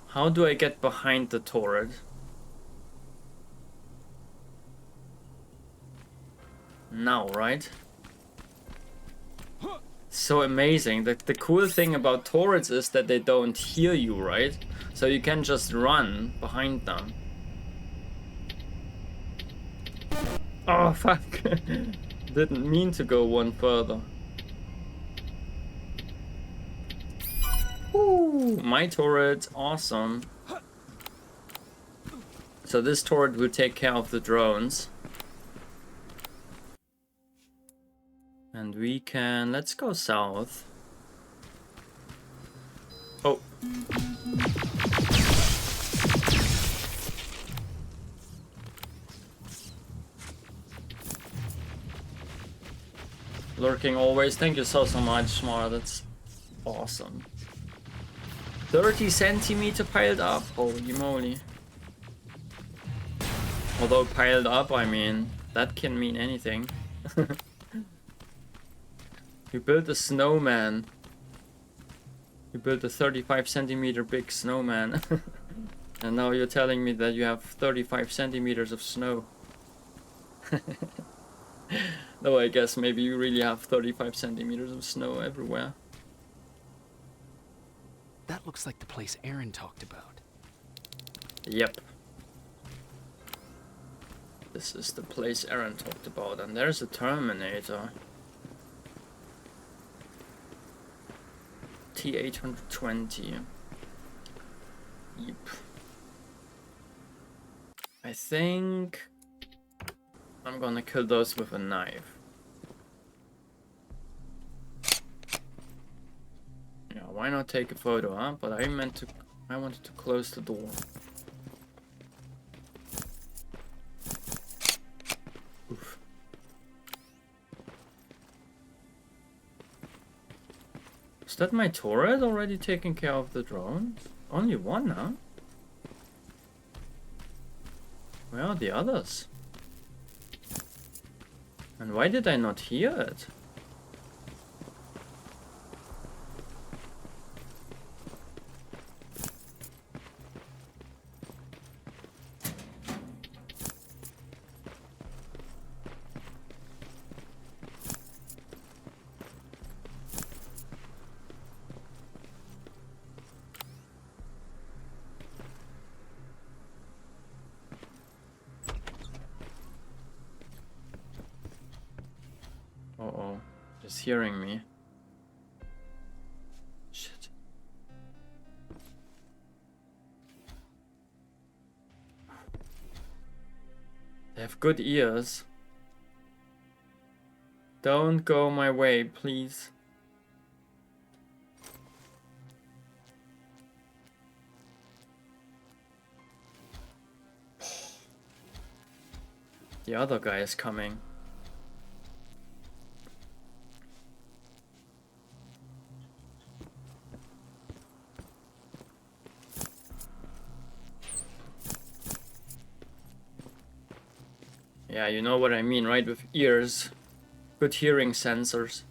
S1: How do I get behind the turret? Now, right? So amazing. The cool thing about turrets is that they don't hear you, right? So you can just run behind them. Oh, fuck. Didn't mean to go one further. Ooh, my turret, awesome. So this turret will take care of the drones. And we can, let's go south. Oh. Lurking always, thank you so much, Smart, that's awesome. 30 centimeter piled up, holy moly. Although piled up, I mean, that can mean anything. You built a snowman. You built a 35 centimeter big snowman. And now you're telling me that you have 35 centimeters of snow. Though I guess maybe you really have 35 centimeters of snow everywhere.
S3: That looks like the place Aaron talked about.
S1: Yep. This is the place Aaron talked about, and there's a Terminator. T-820. Yep. I think I'm gonna kill those with a knife. Yeah, why not take a photo, huh? But I wanted to close the door. Oof. Is that my turret already taking care of the drones? Only one, huh? Where are the others? And why did I not hear it? Uh-oh, just hearing me. Shit. They have good ears. Don't go my way, please. The other guy is coming. Yeah, you know what I mean, right? With ears. Good hearing sensors.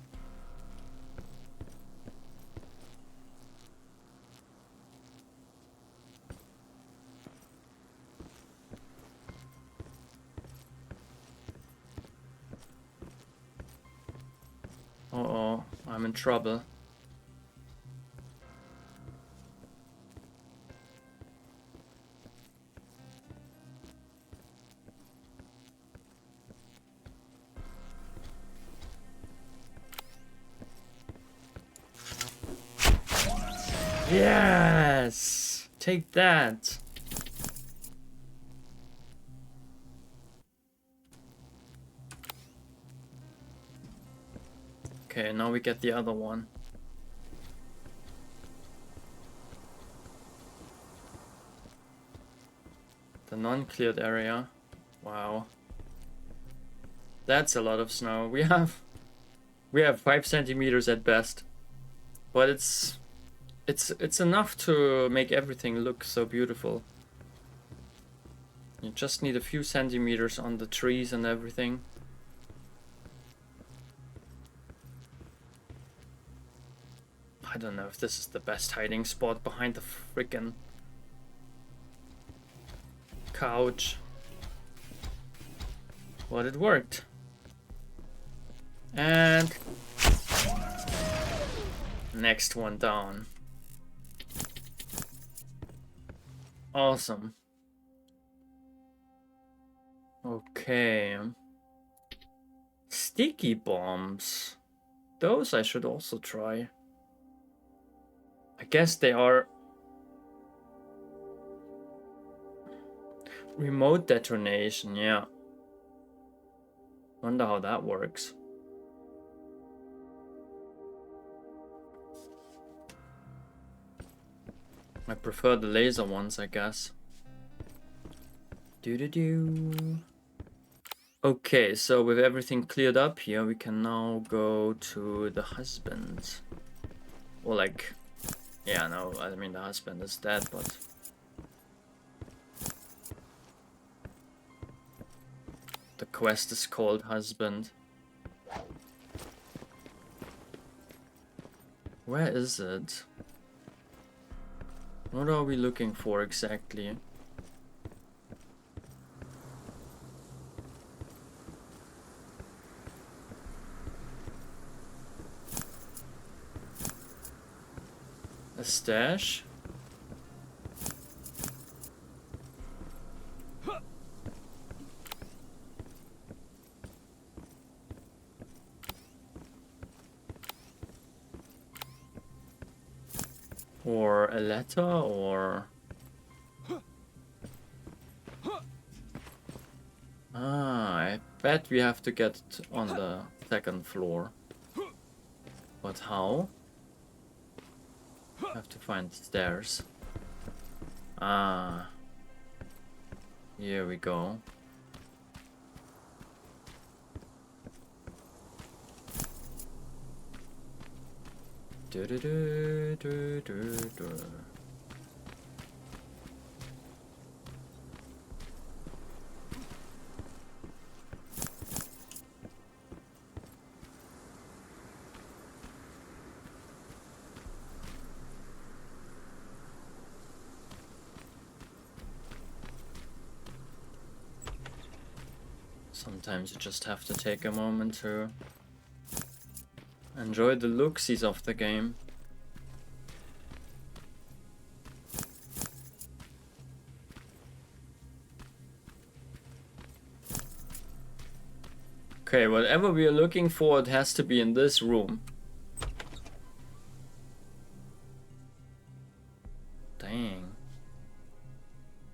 S1: Uh-oh, I'm in trouble. Yes! Take that! Okay, now we get the other one. The non-cleared area. Wow. That's a lot of snow. We have 5 centimeters at best. But it's enough to make everything look so beautiful. You just need a few centimeters on the trees and everything. I don't know if this is the best hiding spot behind the frickin' couch. But it worked. And next one down. Awesome. Okay. Sticky bombs. Those I should also try. I guess they are remote detonation, yeah. Wonder how that works. I prefer the laser ones, I guess. Doo-doo-doo. Okay, so with everything cleared up here, we can now go to the husband. Or like, yeah, no, I mean the husband is dead, but... the quest is called Husband. Where is it? What are we looking for exactly? A stash? Or a letter, or... Ah, I bet we have to get on the second floor. But how? Have to find the stairs. Ah. Here we go. Do do do do do do. Sometimes you just have to take a moment to enjoy the looksies of the game. Okay, whatever we are looking for, it has to be in this room. Dang.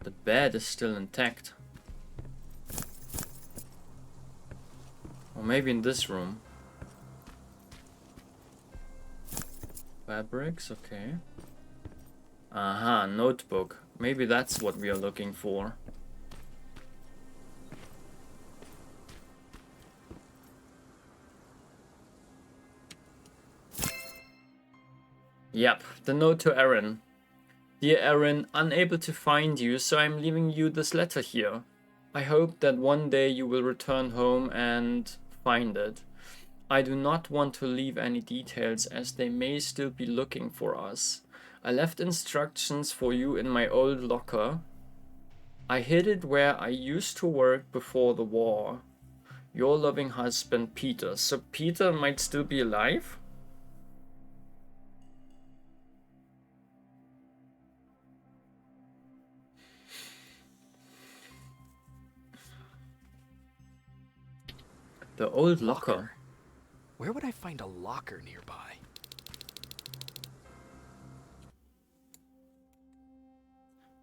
S1: The bed is still intact. Or maybe in this room. Fabrics, okay. Aha, notebook. Maybe that's what we are looking for. Yep, the note to Aaron. Dear Aaron, unable to find you, so I'm leaving you this letter here. I hope that one day you will return home and find it. I do not want to leave any details as they may still be looking for us. I left instructions for you in my old locker. I hid it where I used to work before the war. Your loving husband, Peter. So Peter might still be alive? The old locker.
S3: Where would I find a locker nearby?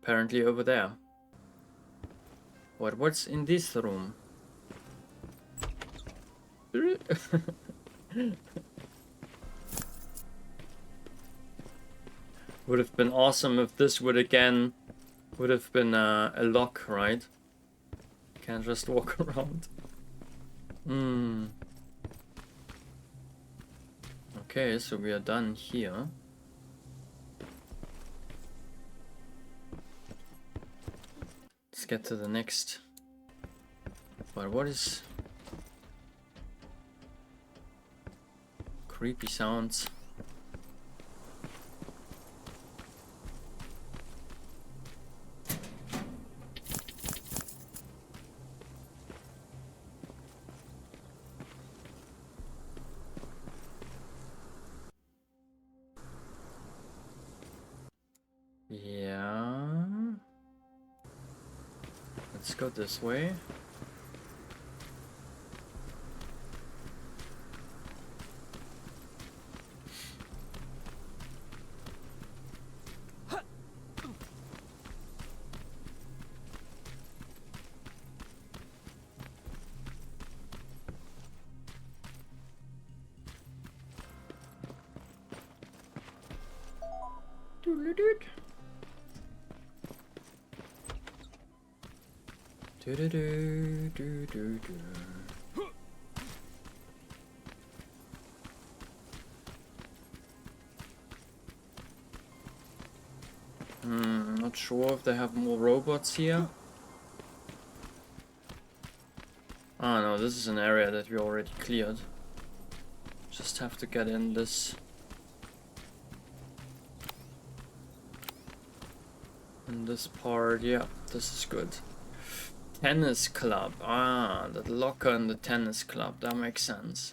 S1: Apparently over there. What's in this room? Would have been awesome if this would have been a lock, right? Can't just walk around. Okay, so we are done here. Let's get to the next. But what is... Creepy sounds. Yeah. Let's go this way. Not sure if they have more robots here. Ah no, this is an area that we already cleared. Just have to get in this. In this part, yeah, this is good. Tennis club. Ah, the locker in the tennis club. That makes sense.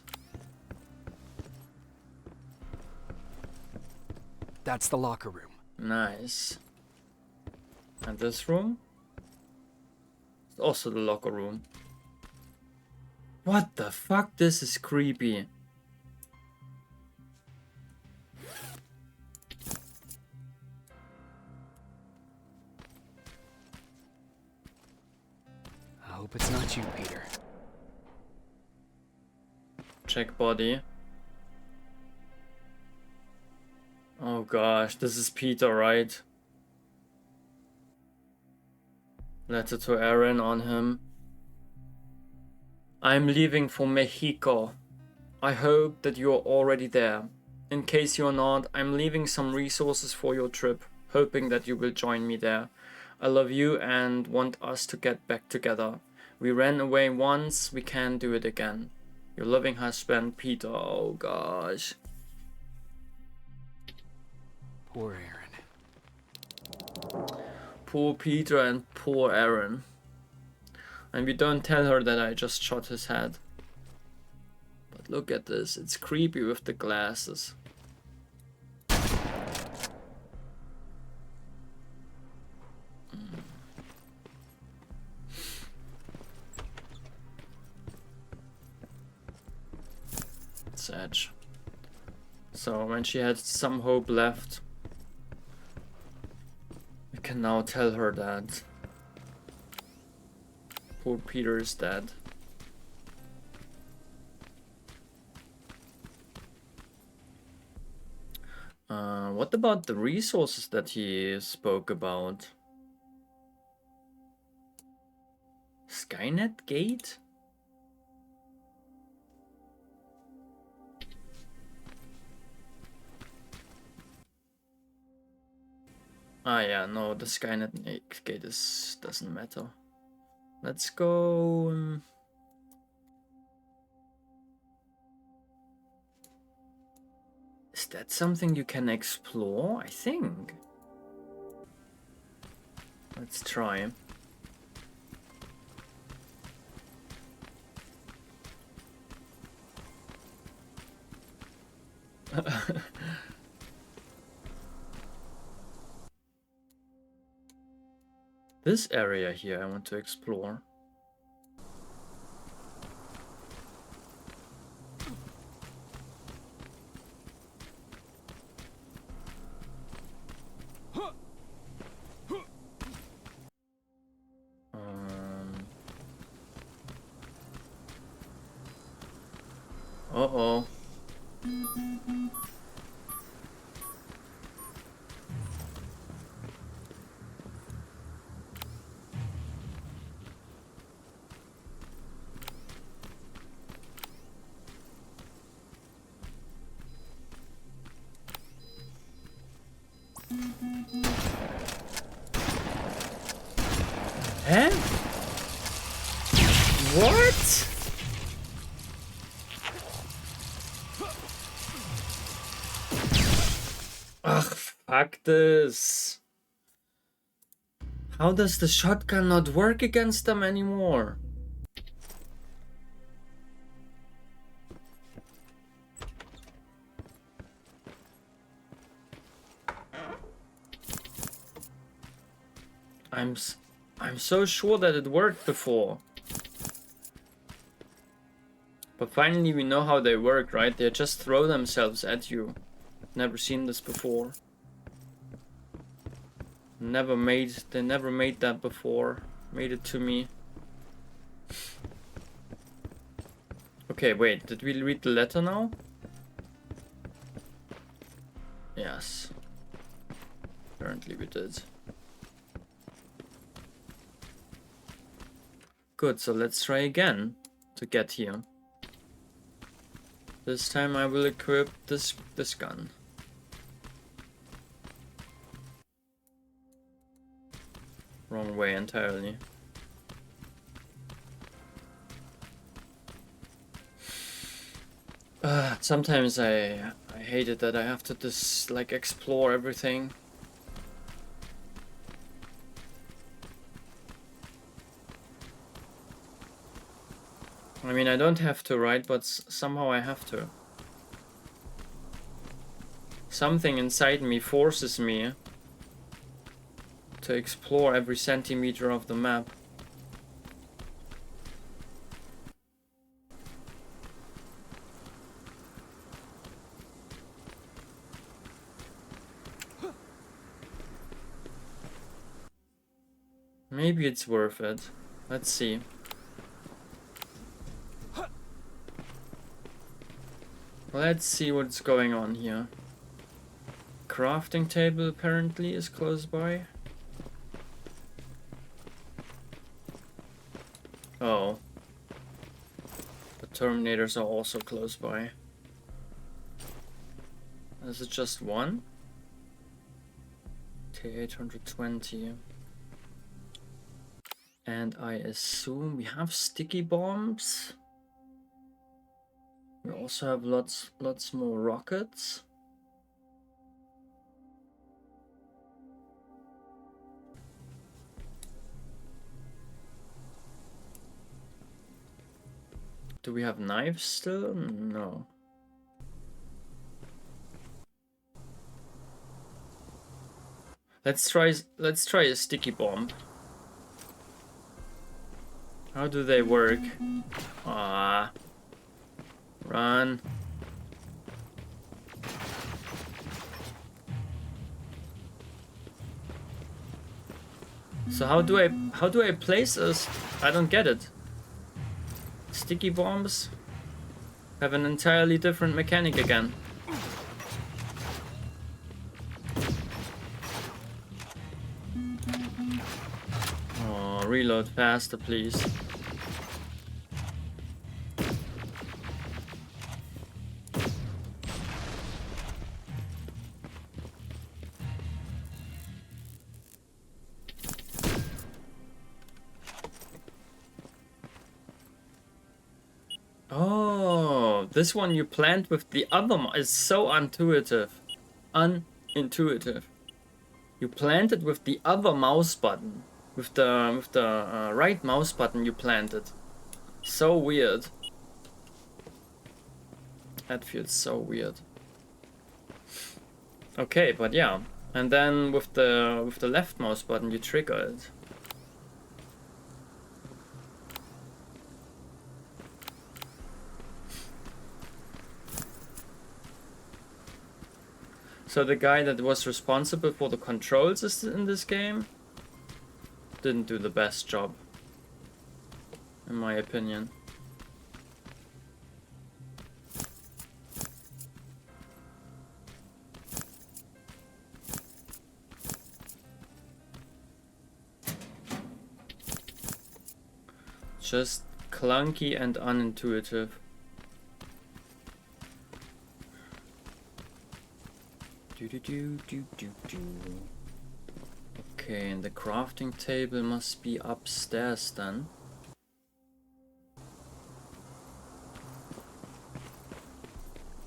S3: That's the locker room.
S1: Nice. And this room? It's also the locker room. What the fuck? This is creepy.
S3: I hope it's not you, Peter.
S1: Check body. Oh gosh, this is Peter, right? Letter to Aaron on him. I'm leaving for Mexico. I hope that you're already there. In case you're not, I'm leaving some resources for your trip, hoping that you will join me there. I love you and want us to get back together. We ran away once, we can't do it again. Your loving husband, Peter. Oh gosh.
S3: Poor Aaron.
S1: Poor Peter and poor Aaron. And we don't tell her that I just shot his head. But look at this, it's creepy with the glasses. It's Edge. So when she had some hope left, we can now tell her that poor Peter is dead. What about the resources that he spoke about? Skynet Gate? Ah, yeah, no, the Skynet gate doesn't matter. Let's go. Is that something you can explore? I think. Let's try. This area here I want to explore. Uh-oh. Huh? What? Ugh, fuck this. How does the shotgun not work against them anymore? I'm so sure that it worked before. But finally we know how they work, right? They just throw themselves at you. Never seen this before. They never made that before. Made it to me. Okay, wait, did we read the letter now? Yes. Apparently we did. Good, so let's try again to get here. This time I will equip this gun. Wrong way entirely. Sometimes I hate it that I have to just like explore everything. I mean, I don't have to, right? But somehow I have to. Something inside me forces me to explore every centimeter of the map. Maybe it's worth it. Let's see. Let's see what's going on here. Crafting table apparently is close by. Oh. The Terminators are also close by. Is it just one? T820. And I assume we have sticky bombs. We also have lots more rockets. Do we have knives still? No. Let's try a sticky bomb. How do they work? Ah. Run. So how do I place this? I don't get it. Sticky bombs have an entirely different mechanic again. Oh, reload faster, please. This one you plant with the other is so unintuitive. Unintuitive. You plant it with the other mouse button. With the right mouse button you plant it. So weird. That feels so weird. Okay, but yeah. And then with the left mouse button you trigger it. So the guy that was responsible for the controls in this game didn't do the best job, in my opinion. Just clunky and unintuitive. Okay, and the crafting table must be upstairs then.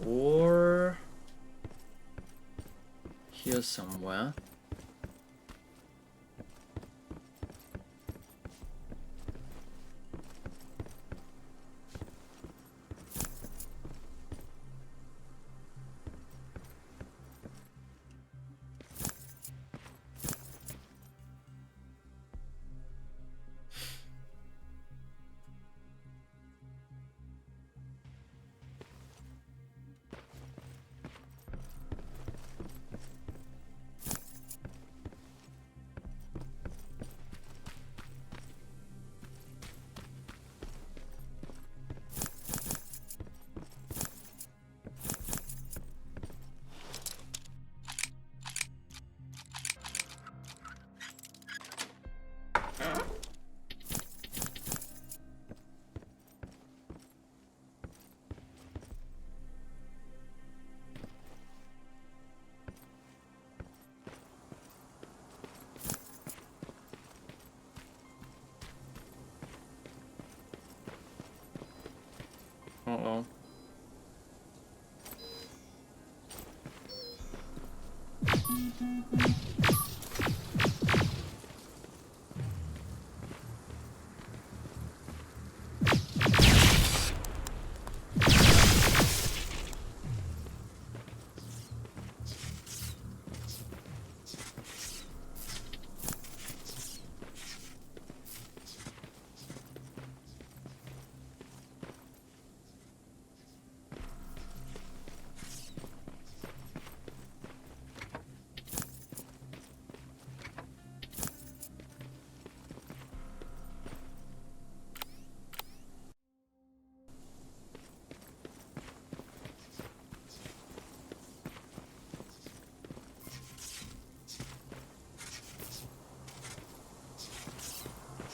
S1: Or here somewhere. Uh-oh.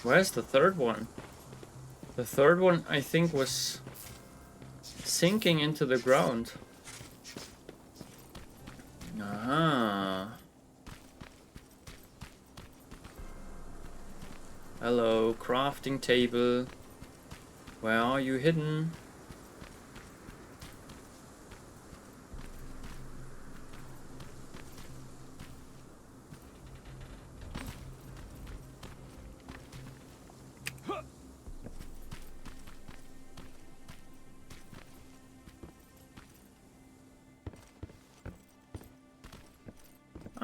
S1: Where's the third one? The third one, I think, was sinking into the ground. Aha. Hello, crafting table. Where are you hidden?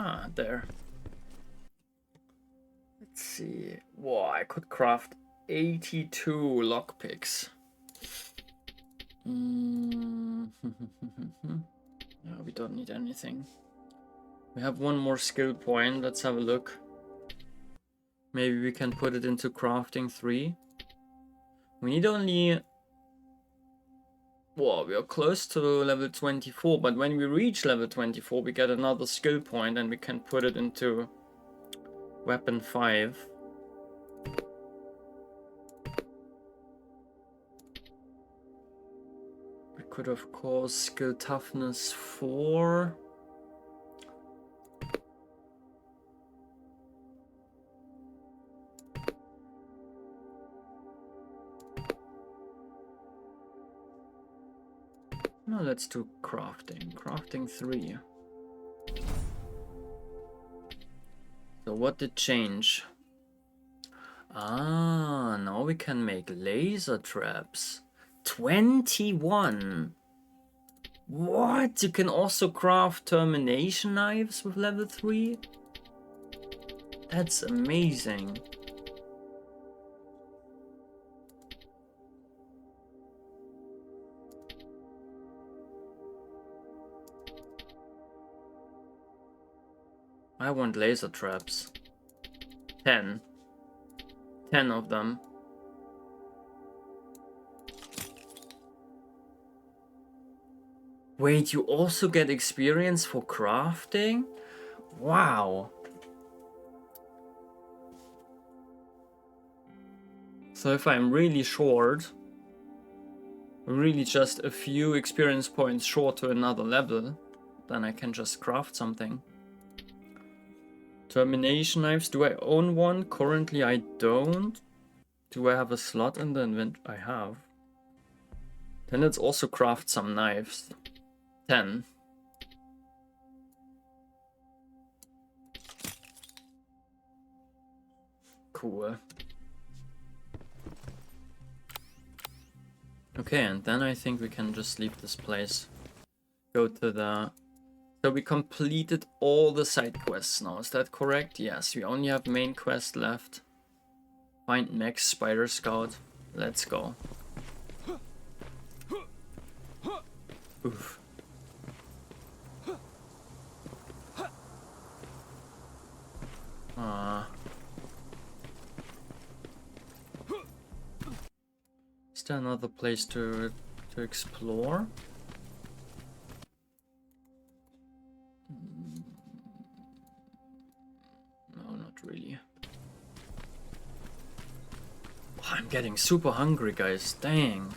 S1: Ah, there. Let's see. Whoa, I could craft 82 lockpicks. No, we don't need anything. We have one more skill point. Let's have a look. Maybe we can put it into crafting 3. We need only... Whoa, we are close to level 24, but when we reach level 24, we get another skill point and we can put it into weapon 5. We could, of course, skill toughness 4. No, let's do crafting. Crafting 3. So what did change? Ah, now we can make laser traps. 21. What? You can also craft termination knives with level 3? That's amazing. I want laser traps. 10. 10 of them. Wait, you also get experience for crafting? Wow. So if I'm really short, really just a few experience points short to another level, then I can just craft something. Termination knives, do I own one? Currently I don't. Do I have a slot in the inventory? I have. Then let's also craft some knives. 10. Cool. Okay, and then I think we can just leave this place. Go to the... So we completed all the side quests now, is that correct? Yes, we only have main quest left. Find Mack's Spider Scout. Let's go. Oof. Is there another place to explore? No, not really. Oh, I'm getting super hungry, guys. Dang.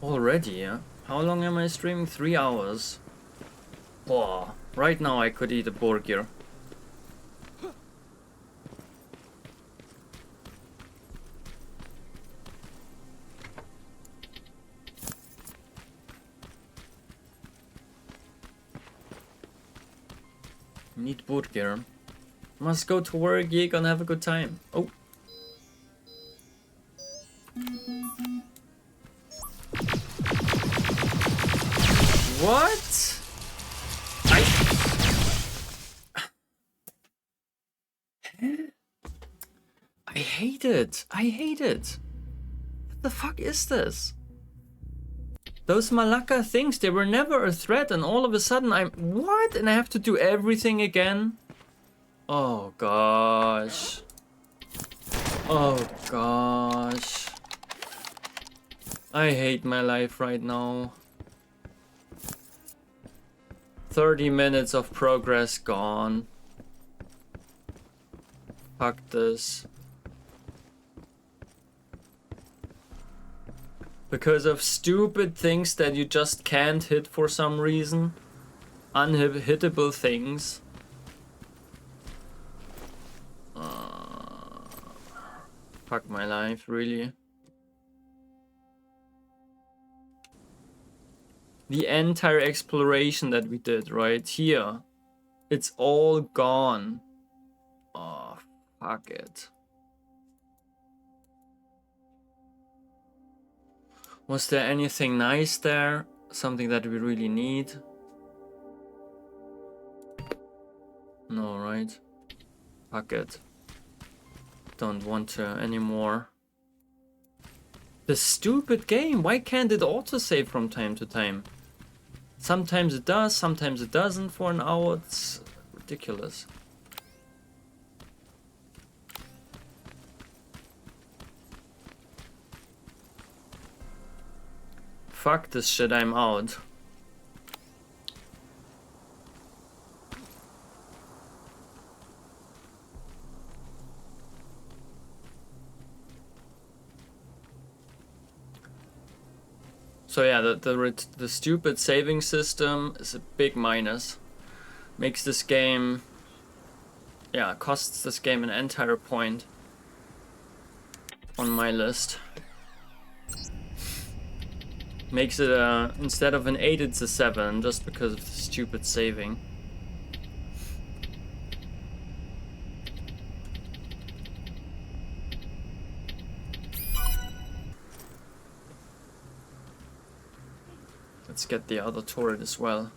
S1: Already, yeah? How long am I streaming? 3 hours. Oh, right now I could eat a burger. Need burger. Must go to work, yeah, gonna have a good time. Oh. What? I hate it. I hate it. What the fuck is this? Those Malacca things, they were never a threat, and all of a sudden I'm... What? And I have to do everything again? Oh gosh. Oh gosh. I hate my life right now. 30 minutes of progress gone. Fuck this. Because of stupid things that you just can't hit for some reason. Unhittable things. Fuck my life, really. The entire exploration that we did right here. It's all gone. Oh, fuck it. Was there anything nice there? Something that we really need? No, right? Fuck it. Don't want to anymore. The stupid game! Why can't it autosave from time to time? Sometimes it does, sometimes it doesn't for an hour. It's ridiculous. Fuck this shit, I'm out. So yeah, the stupid saving system is a big minus. Makes this game... Yeah, costs this game an entire point on my list. Makes it instead of an 8, it's a 7, just because of the stupid saving. Let's get the other turret as well.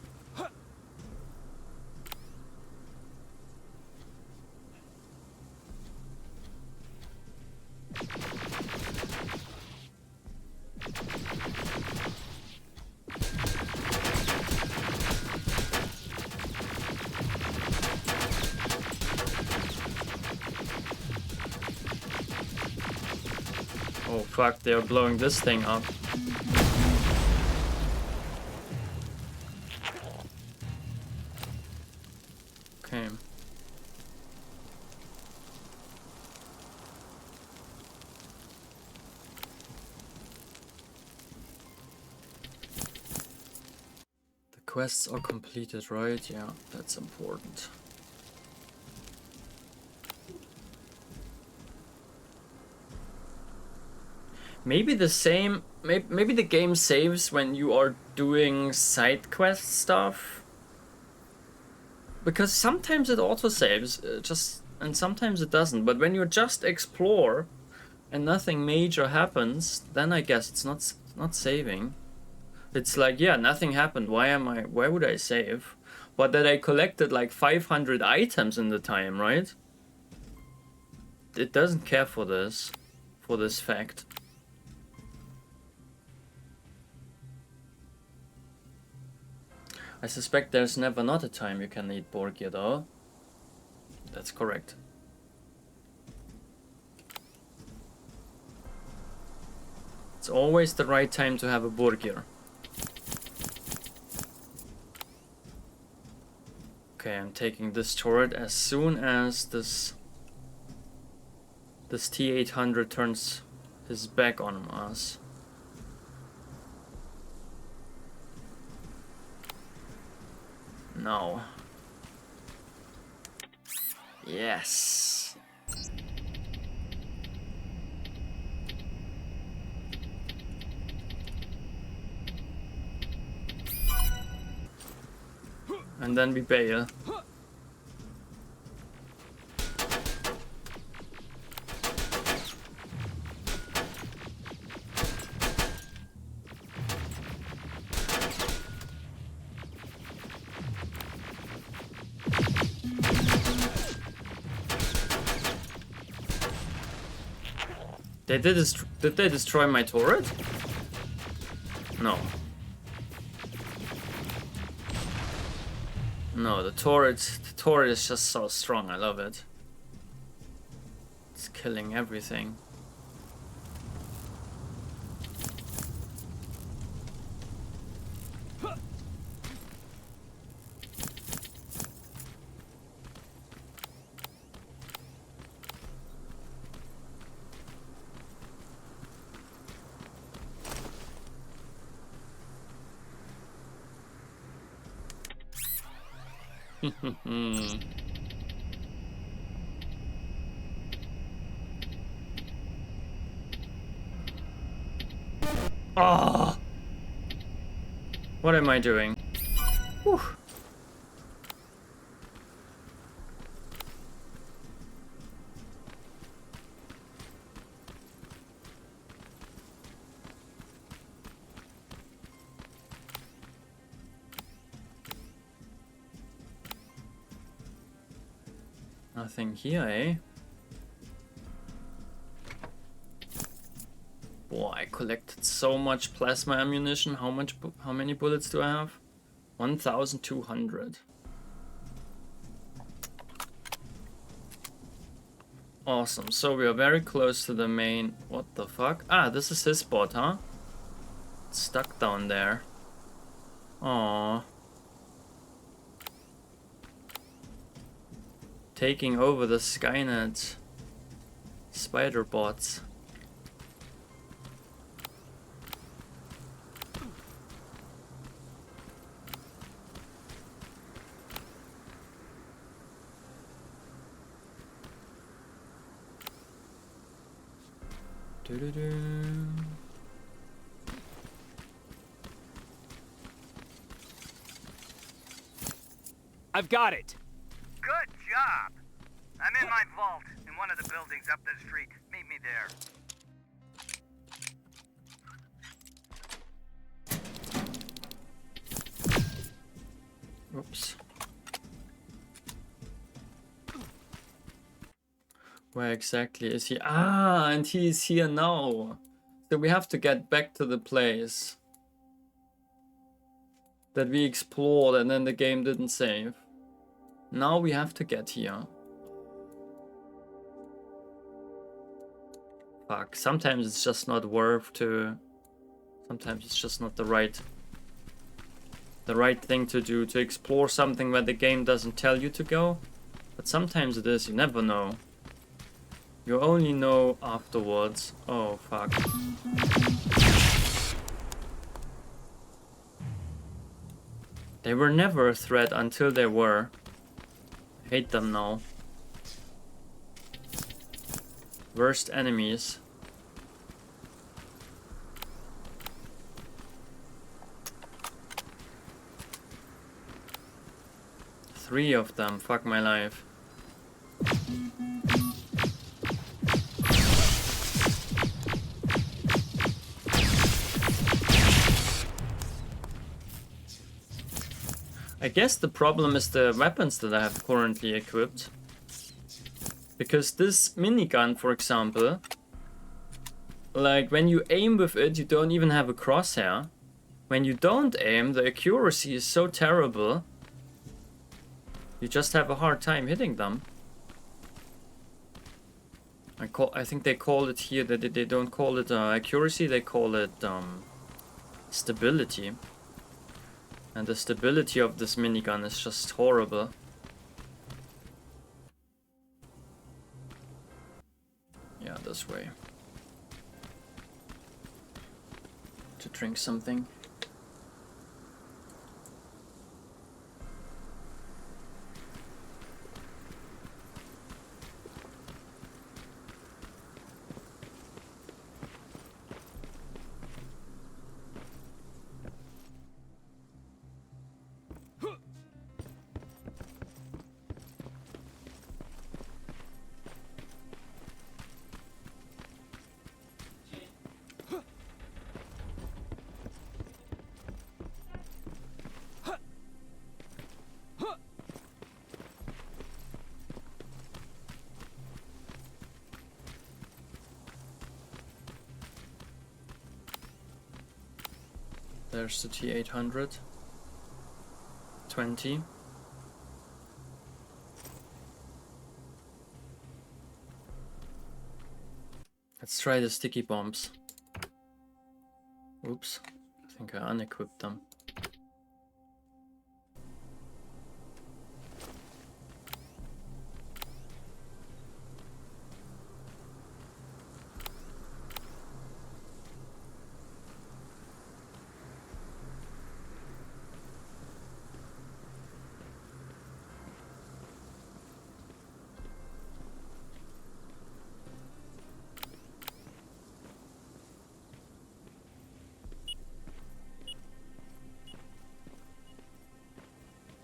S1: Oh fuck, they are blowing this thing up. Okay. The quests are completed, right? Yeah, that's important. Maybe the same, maybe the game saves when you are doing side quest stuff. Because sometimes it auto-saves, and sometimes it doesn't. But when you just explore and nothing major happens, then I guess it's not saving. It's like, yeah, nothing happened. Why would I save? But that I collected like 500 items in the time, right? It doesn't care for this fact. I suspect there's never not a time you can eat Borgia though. That's correct. It's always the right time to have a Borgia. Okay, I'm taking this turret as soon as this T-800 turns his back on us. No. Yes. And then we bail. Did they destroy my turret? No. No, the turret is just so strong. I love it. It's killing everything. Oh! What am I doing? Whew. Nothing here, eh? Boy, I collected so much plasma ammunition. How many bullets do I have? 1,200. Awesome. So we are very close to the main. What the fuck? Ah, this is his spot, huh? It's stuck down there. Aww. Taking over the Skynet spider bots.
S3: I've got it.
S10: Good job. I'm in my vault in one of the buildings up the street. Meet me there.
S1: Oops. Where exactly is he? Ah, and he is here now. So we have to get back to the place that we explored and then the game didn't save. Now we have to get here. Fuck, sometimes it's just not worth to... Sometimes it's just not the right thing to do, to explore something where the game doesn't tell you to go. But sometimes it is, you never know. You only know afterwards. Oh, fuck. They were never a threat until they were. I hate them now. Worst enemies. Three of them, fuck my life. I guess the problem is the weapons that I have currently equipped. Because this minigun, for example, like when you aim with it, you don't even have a crosshair. When you don't aim, the accuracy is so terrible. You just have a hard time hitting them. I think they call it here, that they don't call it accuracy, they call it stability. And the stability of this minigun is just horrible. Yeah, this way. To drink something. There's the T800. 20. Let's try the sticky bombs. Oops, I think I unequipped them.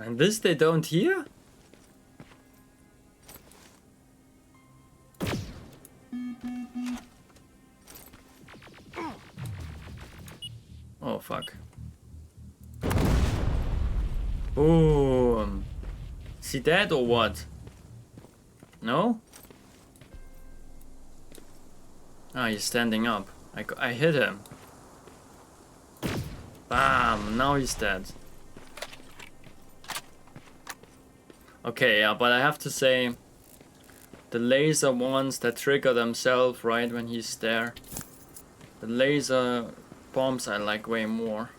S1: And this they don't hear? Oh fuck. Boom. Is he dead or what? No? Ah, he's standing up. I hit him. Bam! Now he's dead. Okay, yeah, but I have to say, the laser ones that trigger themselves right when he's there, the laser bombs I like way more.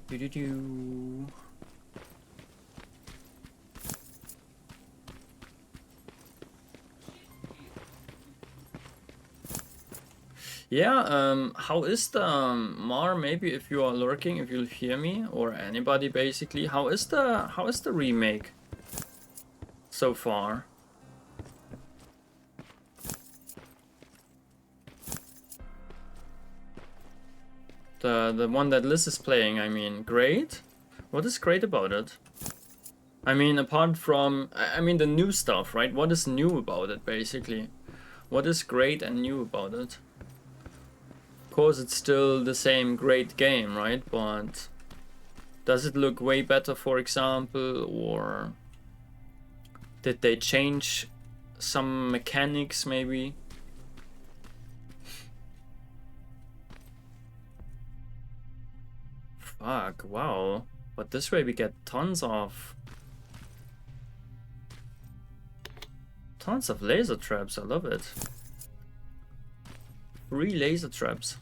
S1: Do-do-do. Yeah, how is the Mar? Maybe if you are lurking, if you'll hear me or anybody, basically, how is the remake so far? The one that Liz is playing, I mean, great. What is great about it? I mean, apart from, I mean, the new stuff, right? What is new about it, basically? What is great and new about it? Of course, it's still the same great game, right? But does it look way better, for example? Or did they change some mechanics, maybe? Fuck, wow. But this way we get tons of laser traps. I love it. 3 laser traps.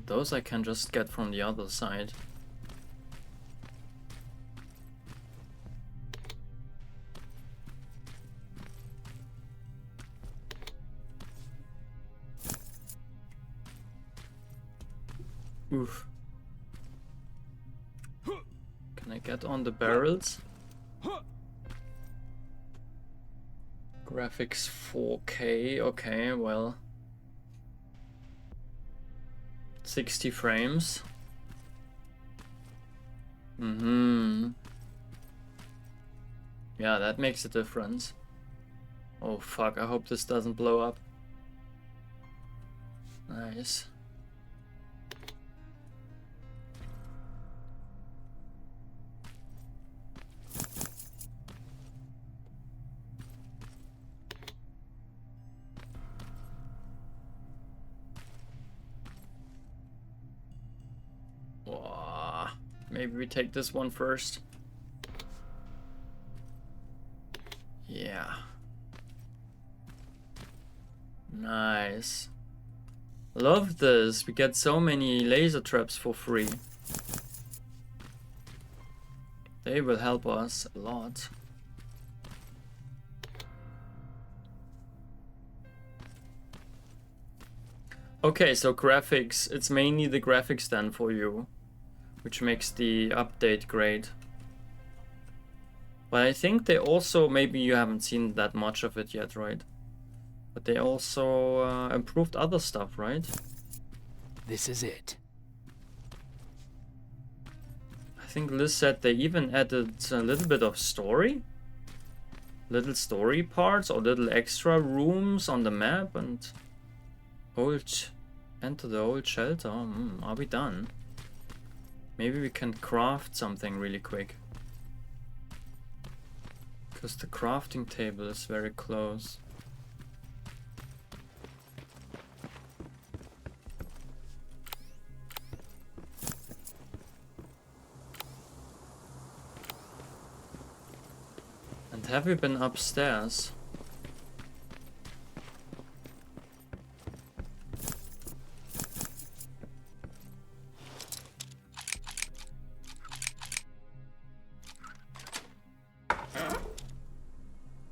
S1: Those I can just get from the other side. Oof. Can I get on the barrels? Graphics 4K, okay, well. 60 frames. Yeah, that makes a difference. Oh fuck, I hope this doesn't blow up. Nice. Whoa. Maybe we take this one first. Yeah. Nice. Love this. We get so many laser traps for free. They will help us a lot. Okay, so graphics. It's mainly the graphics then for you, which makes the update great. But I think they also, maybe you haven't seen that much of it yet, right? But they also improved other stuff, right?
S3: This is it.
S1: I think Liz said they even added a little bit of story. Little story parts or little extra rooms on the map and enter the old shelter. Are we done? Maybe we can craft something really quick. Because the crafting table is very close. And have we been upstairs?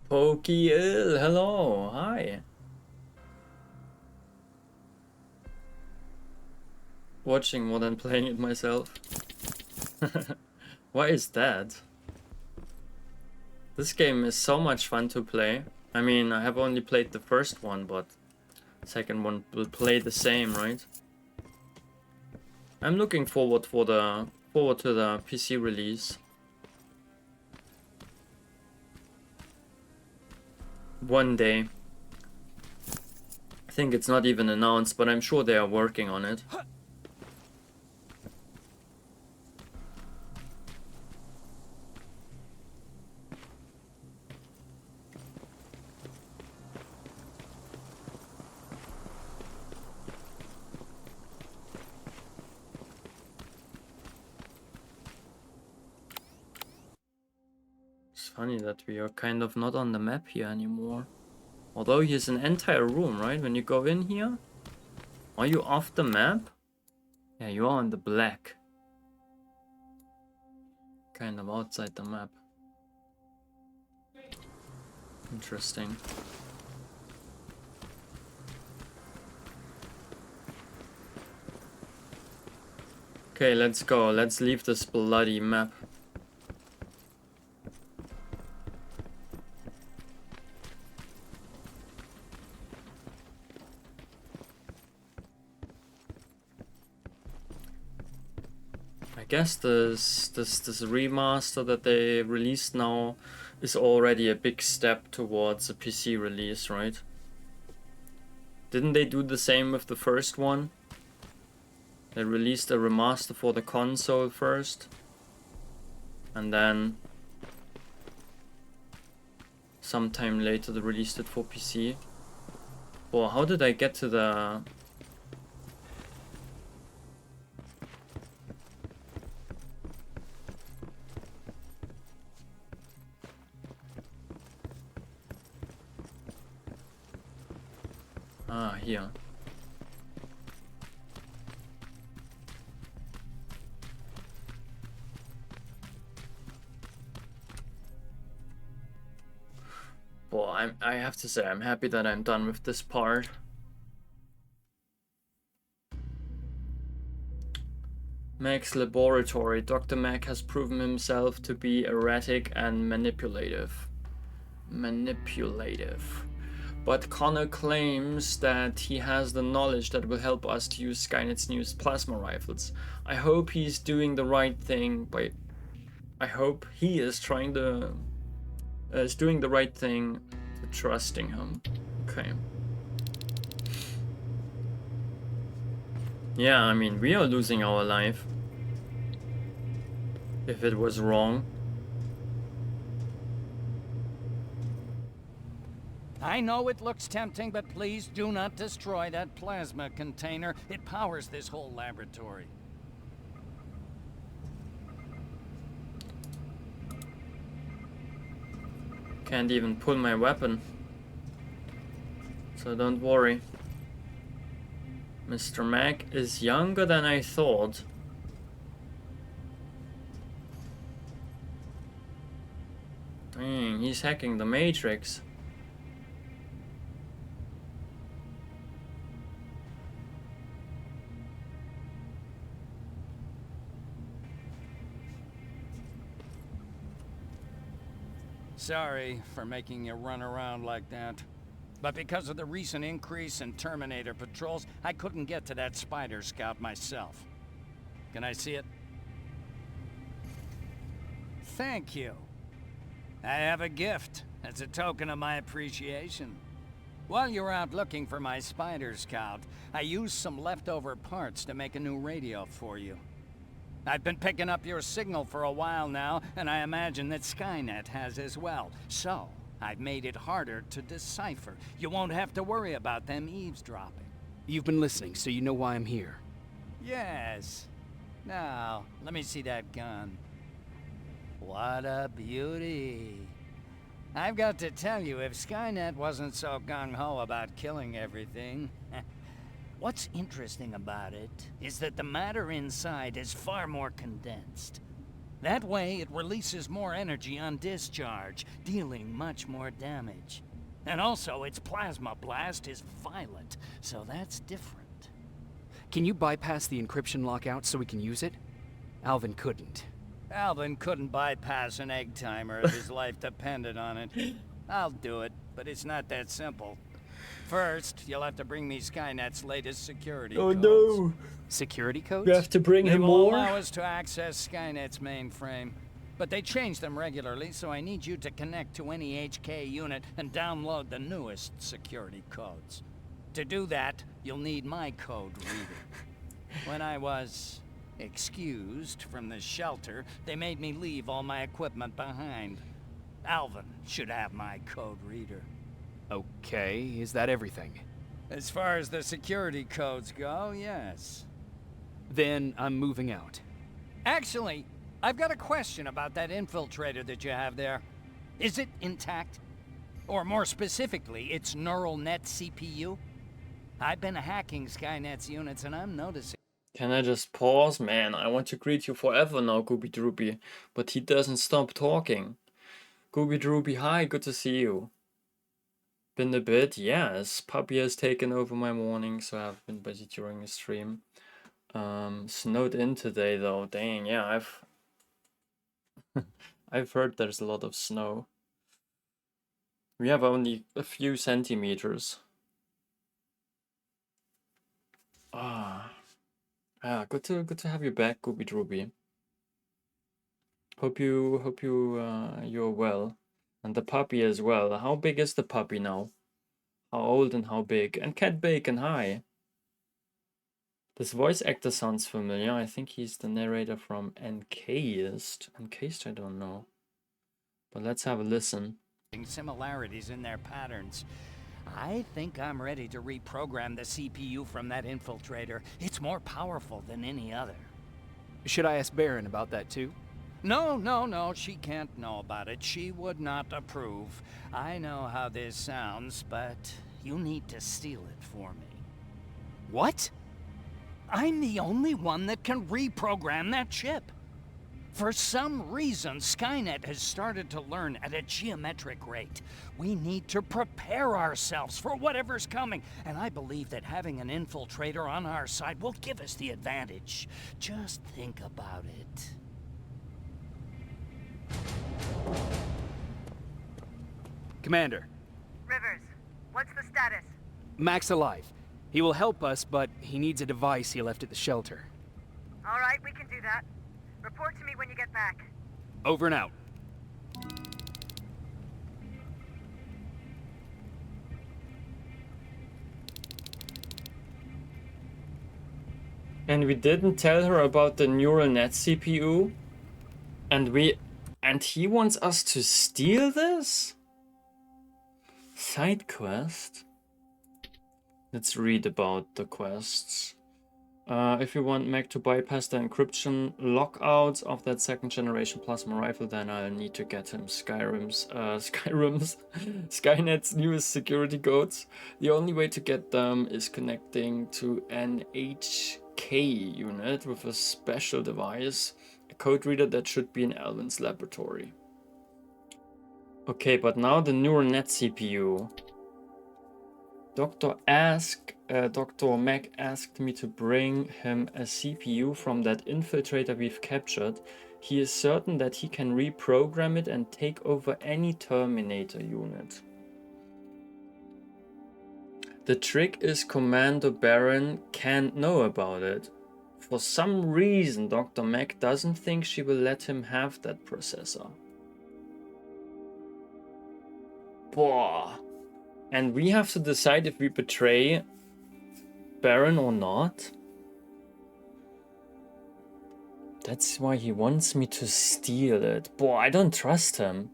S1: Pokey ill, hello, hi. Watching more than playing it myself. Why is that? This game is so much fun to play. I mean, I have only played the first one, but second one will play the same, right? I'm looking forward to the PC release. One day. I think it's not even announced, but I'm sure they are working on it. It's funny that we are kind of not on the map here anymore. Although here's an entire room, right? When you go in here, are you off the map? Yeah, you are on the black. Kind of outside the map. Interesting. Okay, let's go. Let's leave this bloody map. I guess this remaster that they released now is already a big step towards a PC release, right? Didn't they do the same with the first one? They released a remaster for the console first, and then sometime later they released it for PC. Well, how did I get to the... Ah, here. Well, I have to say, I'm happy that I'm done with this part. Mack's laboratory. Dr. Mack has proven himself to be erratic and manipulative. But Connor claims that he has the knowledge that will help us to use Skynet's newest plasma rifles. I hope he's doing the right thing by... I hope he is trying to... is doing the right thing to trusting him. Okay. Yeah, I mean, we are losing our life. If it was wrong.
S14: I know it looks tempting, but please do not destroy that plasma container. It powers this whole laboratory.
S1: Can't even pull my weapon. So don't worry. Mr. Mack is younger than I thought. Dang, he's hacking the Matrix.
S14: Sorry for making you run around like that. But because of the recent increase in Terminator patrols, I couldn't get to that Spider Scout myself. Can I see it? Thank you. I have a gift as a token of my appreciation. While you were out looking for my Spider Scout, I used some leftover parts to make a new radio for you. I've been picking up your signal for a while now, and I imagine that Skynet has as well. So, I've made it harder to decipher. You won't have to worry about them eavesdropping.
S3: You've been listening, so you know why I'm here.
S14: Yes. Now, let me see that gun. What a beauty. I've got to tell you, if Skynet wasn't so gung-ho about killing everything... What's interesting about it is that the matter inside is far more condensed. That way, it releases more energy on discharge, dealing much more damage. And also, its plasma blast is violent, so that's different.
S3: Can you bypass the encryption lockout so we can use it? Alvin couldn't.
S14: Alvin couldn't bypass an egg timer if his life depended on it. I'll do it, but it's not that simple. First, you'll have to bring me Skynet's latest security codes.
S1: No!
S3: Security codes?
S1: You have to bring him
S14: They
S1: more?
S14: will allow us to access Skynet's mainframe. But they change them regularly, so I need you to connect to any HK unit and download the newest security codes. To do that, you'll need my code reader. When I was excused from the shelter, they made me leave all my equipment behind. Alvin should have my code reader.
S3: Okay, is that everything?
S14: As far as the security codes go, yes.
S3: Then I'm moving out.
S14: Actually, I've got a question about that infiltrator that you have there. Is it intact? Or more specifically, its neural net CPU? I've been hacking Skynet's units and I'm noticing...
S1: Can I just pause? Man, I want to greet you forever now, Gooby Droopy. But he doesn't stop talking. Gooby Droopy, hi, good to see you. Been a bit, yes. Puppy has taken over my morning, so I've been busy during the stream. Snowed in today though. Dang, yeah, I've heard there's a lot of snow. We have only a few centimeters. Good to have you back, Gooby Drooby. Hope you're well, and the puppy as well. How big is the puppy now? How old and how big? And Cat Bacon, hi. This voice actor sounds familiar. I think he's the narrator from Encased. Encased, I don't know. But let's have a listen.
S14: Similarities in their patterns. I think I'm ready to reprogram the CPU from that infiltrator. It's more powerful than any other.
S3: Should I ask Baron about that too?
S14: No, she can't know about it. She would not approve. I know how this sounds, but you need to steal it for me.
S3: What?
S14: I'm the only one that can reprogram that chip. For some reason, Skynet has started to learn at a geometric rate. We need to prepare ourselves for whatever's coming, and I believe that having an infiltrator on our side will give us the advantage. Just think about it.
S3: Commander.
S15: Rivers, what's the status?
S3: Mack's alive. He will help us, but he needs a device he left at the shelter.
S15: All right, we can do that. Report to me when you get back.
S3: Over and out.
S1: And we didn't tell her about the neural net CPU? And he wants us to steal this? Side quest? Let's read about the quests. If you want Mack to bypass the encryption lockouts of that second generation plasma rifle, then I'll need to get him Skynet's newest security codes. The only way to get them is connecting to an HK unit with a special device, a code reader that should be in Alvin's laboratory. Okay, but now the neural net CPU. Dr. Mack asked me to bring him a CPU from that infiltrator we've captured. He is certain that he can reprogram it and take over any Terminator unit. The trick is Commander Baron can't know about it. For some reason, Dr. Mack doesn't think she will let him have that processor. Boah. And we have to decide if we betray Baron or not. That's why he wants me to steal it. Boy, I don't trust him.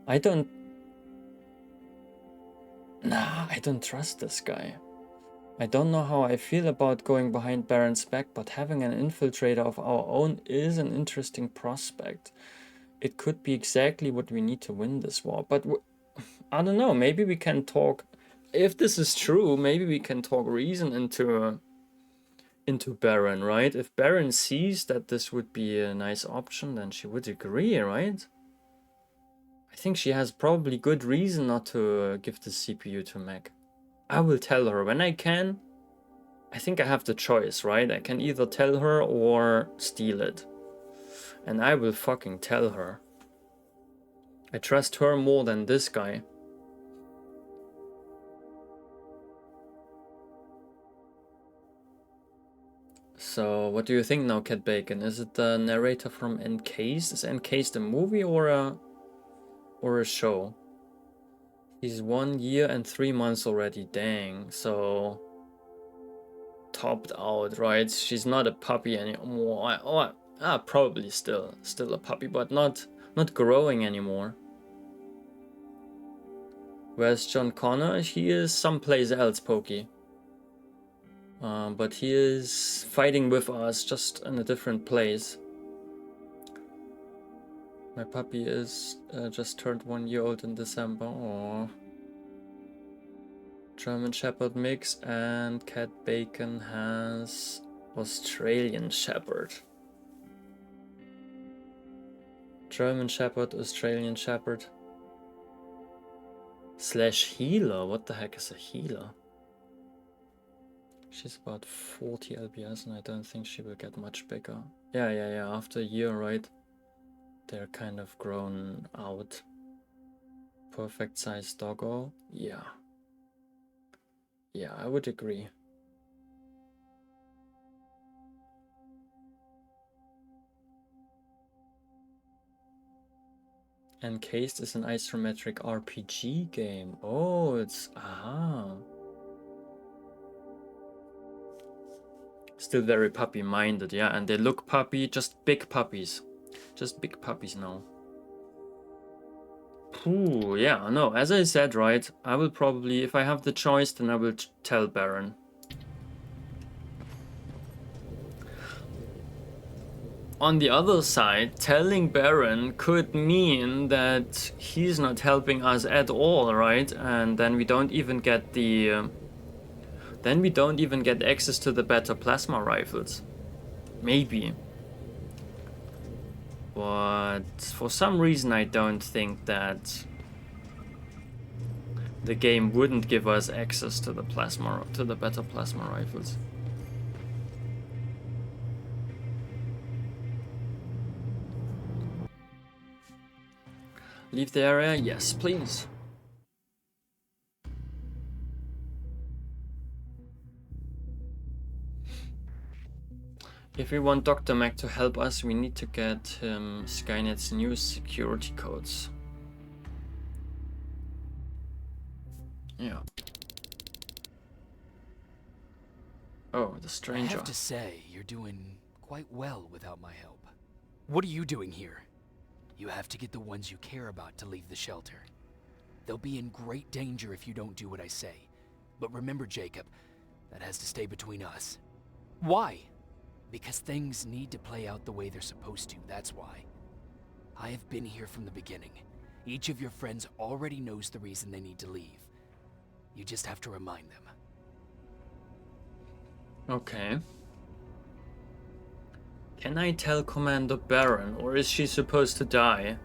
S1: I don't trust this guy. I don't know how I feel about going behind Baron's back, but having an infiltrator of our own is an interesting prospect. It could be exactly what we need to win this war, but I don't know, maybe we can talk, if this is true, maybe we can talk reason into Baron, right? If Baron sees that this would be a nice option, then she would agree, right? I think she has probably good reason not to give the CPU to Mack. I will tell her when I can. I think I have the choice, right? I can either tell her or steal it. And I will fucking tell her. I trust her more than this guy. So, what do you think now, Cat Bacon? Is it the narrator from Encased? Is Encased a movie or a show? He's 1 year and 3 months already, dang. So, topped out, right? She's not a puppy anymore. Probably still a puppy, but not growing anymore. Where's John Connor? He is someplace else, Pokey. But he is fighting with us, just in a different place. My puppy is just turned 1 year old in December. Aww. German Shepherd mix, and Cat Bacon has Australian Shepherd. German Shepherd, Australian Shepherd. / healer. What the heck is a healer? She's about 40 lbs and I don't think she will get much bigger. Yeah, after a year, right? They're kind of grown out. Perfect size doggo. Yeah. Yeah, I would agree. Encased is an isometric RPG game. Oh, it's... aha. Still very puppy-minded, yeah. And they look puppy, just big puppies. Just big puppies now. Ooh, yeah, no, as I said, right, I will probably, if I have the choice, then I will tell Baron. On the other side, telling Baron could mean that he's not helping us at all, right? And then we don't even get the... then we don't even get access to the better plasma rifles. Maybe. But for some reason I don't think that the game wouldn't give us access to the better plasma rifles. Leave the area? Yes, please. If we want Dr. Mack to help us, we need to get him Skynet's new security codes. Yeah. Oh, the stranger.
S3: I have to say, you're doing quite well without my help. What are you doing here? You have to get the ones you care about to leave the shelter. They'll be in great danger if you don't do what I say. But remember, Jacob, that has to stay between us. Why? Because things need to play out the way they're supposed to, that's why. I have been here from the beginning. Each of your friends already knows the reason they need to leave. You just have to remind them.
S1: Okay. Can I tell Commander Baron, or is she supposed to die?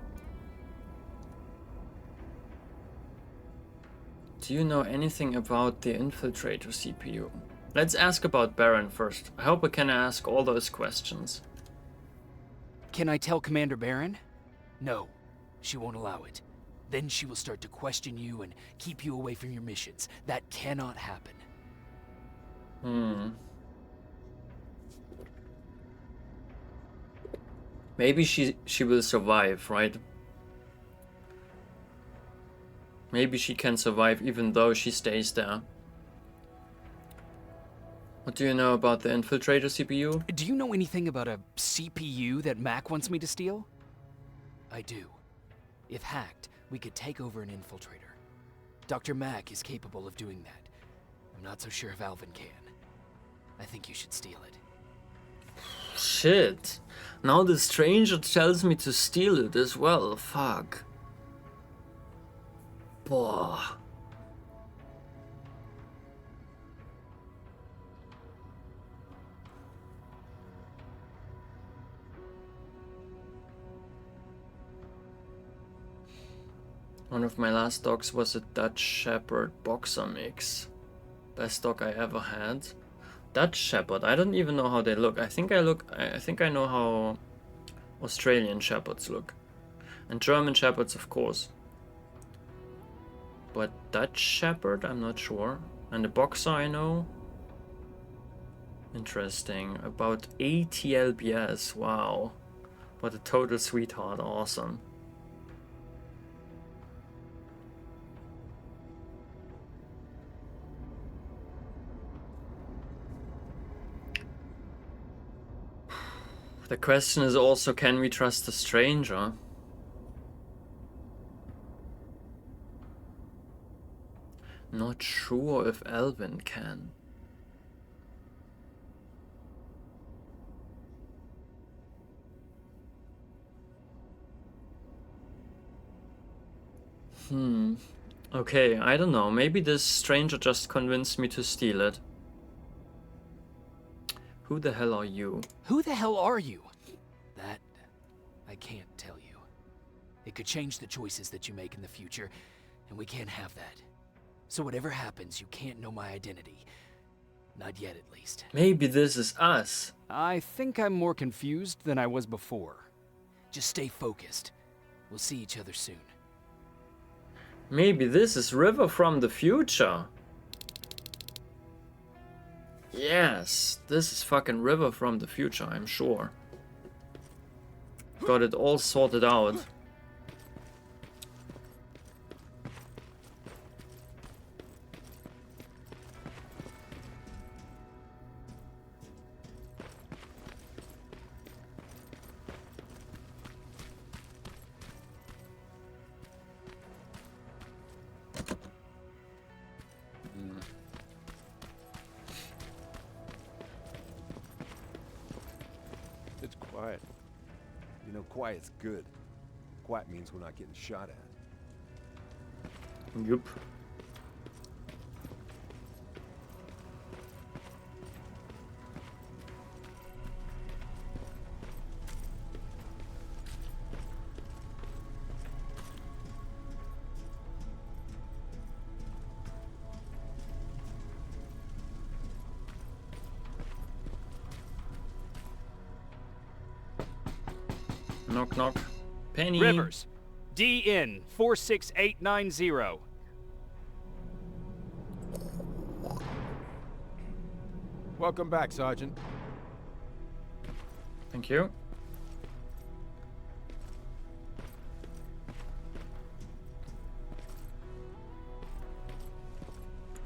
S1: Do you know anything about the Infiltrator CPU? Let's ask about Baron first. I hope I can ask all those questions.
S3: Can I tell Commander Baron? No, she won't allow it. Then she will start to question you and keep you away from your missions. That cannot happen.
S1: Maybe she will survive, right? Maybe she can survive even though she stays there. What do you know about the Infiltrator CPU?
S3: Do you know anything about a CPU that Mack wants me to steal? I do. If hacked, we could take over an Infiltrator. Dr. Mack is capable of doing that. I'm not so sure if Alvin can. I think you should steal it.
S1: Shit. Now the stranger tells me to steal it as well. Fuck. Boah. One of my last dogs was a Dutch Shepherd boxer mix. Best dog I ever had. Dutch Shepherd, I don't even know how they look. I think I know how Australian Shepherds look. And German Shepherds, of course. But Dutch Shepherd, I'm not sure. And the boxer I know. Interesting. About 80 lbs, wow. What a total sweetheart, awesome. The question is also, can we trust a stranger? Not sure if Alvin can. Okay, I don't know. Maybe this stranger just convinced me to steal it. Who the hell are you?
S3: Who the hell are you? That, I can't tell you. It could change the choices that you make in the future, and we can't have that. So whatever happens, you can't know my identity. Not yet, at least.
S1: Maybe this is us.
S3: I think I'm more confused than I was before. Just stay focused. We'll see each other soon.
S1: Maybe this is River from the future. Yes, this is fucking River from the future, I'm sure. Got it all sorted out.
S7: It's quiet. You know, quiet's good. Quiet means we're not getting shot at.
S1: Yup. Knock knock. Penny.
S3: Rivers. DN 46890.
S9: Welcome back, Sergeant.
S1: Thank you.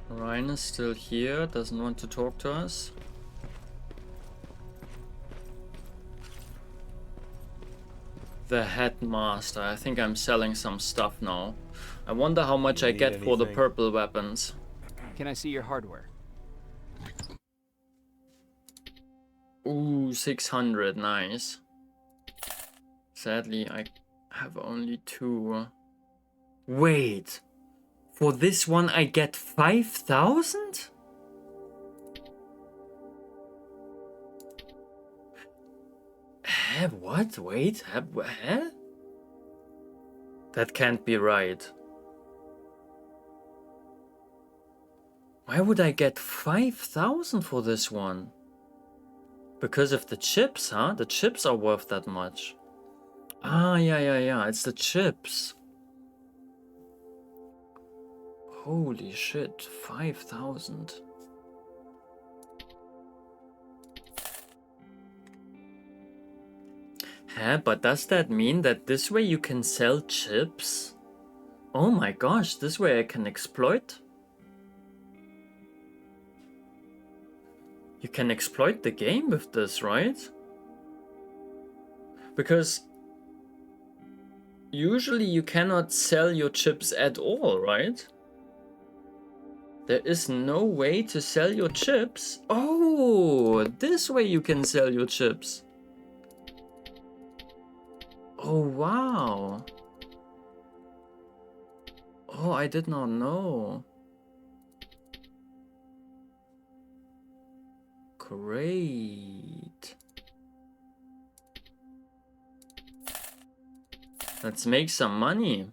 S1: Ryan is still here, doesn't want to talk to us. The headmaster. I think I'm selling some stuff now. I wonder how much I get for the purple weapons.
S3: Can I see your hardware?
S1: Ooh, 600, nice. Sadly, I have only 2. Wait, for this one I get 5,000? What? Wait, huh? That can't be right. Why would I get 5,000 for this one? Because of the chips, huh? The chips are worth that much. Ah, yeah. It's the chips. Holy shit, 5,000. Huh, but does that mean that this way you can sell chips? Oh my gosh, this way I can exploit? You can exploit the game with this, right? Because usually you cannot sell your chips at all, right? There is no way to sell your chips. Oh, this way you can sell your chips. Oh, wow. Oh, I did not know. Great. Let's make some money.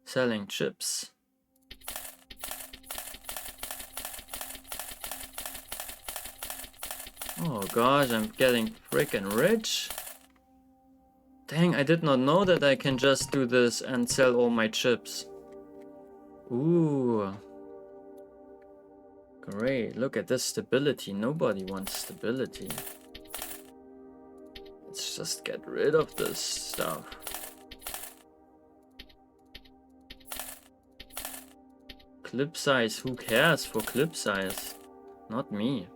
S1: Selling chips. Oh gosh, I'm getting freaking rich. Dang, I did not know that I can just do this and sell all my chips. Ooh. Great, look at this stability. Nobody wants stability. Let's just get rid of this stuff. Clip size, who cares for clip size? Not me.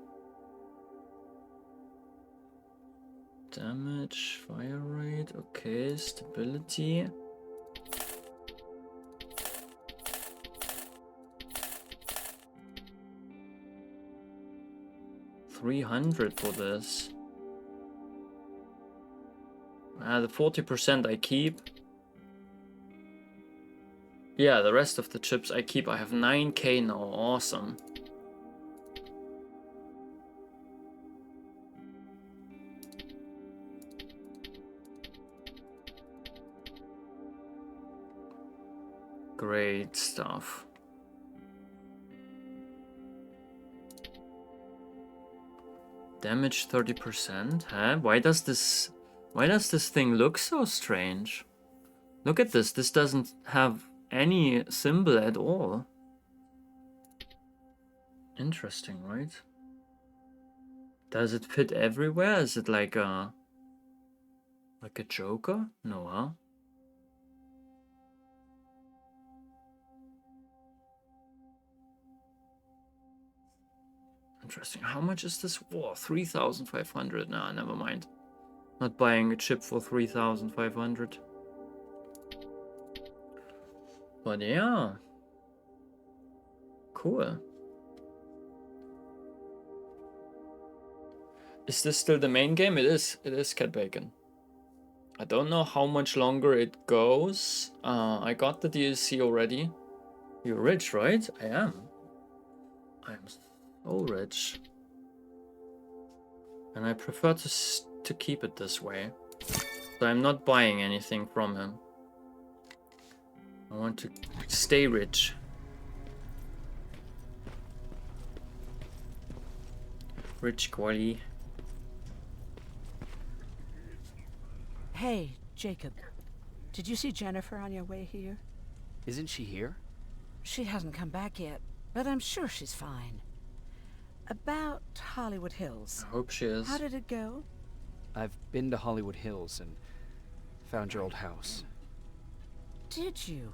S1: Damage, fire rate, okay, stability. $300 for this. The 40% I keep. Yeah, the rest of the chips I keep. I have 9k now, awesome. Great stuff. Damage 30%? Huh? Why does this thing look so strange? Look at this. This doesn't have any symbol at all. Interesting, right? Does it fit everywhere? Is it like a Joker? No, huh? Interesting. How much is this? Whoa, 3,500. Nah, never mind. Not buying a chip for 3,500. But yeah. Cool. Is this still the main game? It is. It is Cat Bacon. I don't know how much longer it goes. I got the DLC already. You're rich, right? I am. I'm so rich. And I prefer to keep it this way. So I'm not buying anything from him. I want to stay rich. Rich quality.
S5: Hey, Jacob. Did you see Jennifer on your way here?
S3: Isn't she here?
S5: She hasn't come back yet, but I'm sure she's fine. About Hollywood Hills.
S1: I hope she is.
S5: How did it go?
S3: I've been to Hollywood Hills and found your old house.
S5: Did you?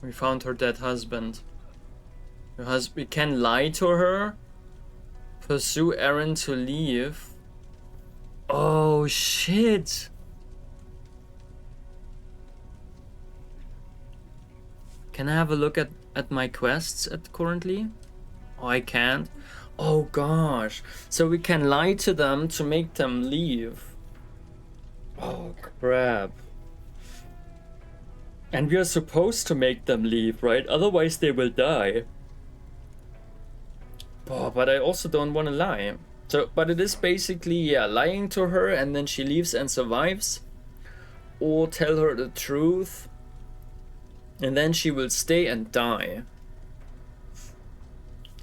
S1: We found her dead husband. We can lie to her. Pursue Aaron to leave. Oh shit. Can I have a look at my quests currently? Oh, I can't. Oh gosh. So we can lie to them to make them leave. Oh crap. And we are supposed to make them leave, right? Otherwise they will die. Oh, but I also don't want to lie. So, but it is basically, yeah, lying to her and then she leaves and survives. Or tell her the truth. And then she will stay and die.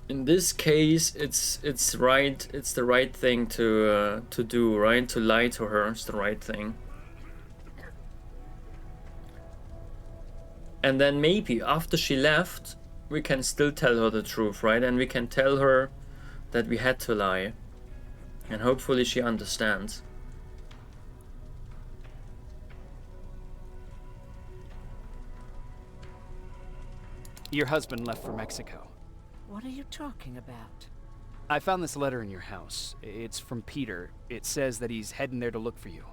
S1: In this case, it's the right thing to do, right? To lie to her is the right thing. And then maybe after she left, we can still tell her the truth, right? And we can tell her that we had to lie. And hopefully she understands.
S3: Your husband left for Mexico.
S5: What are you talking about?
S3: I found this letter in your house. It's from Peter. It says that he's heading there to look for you.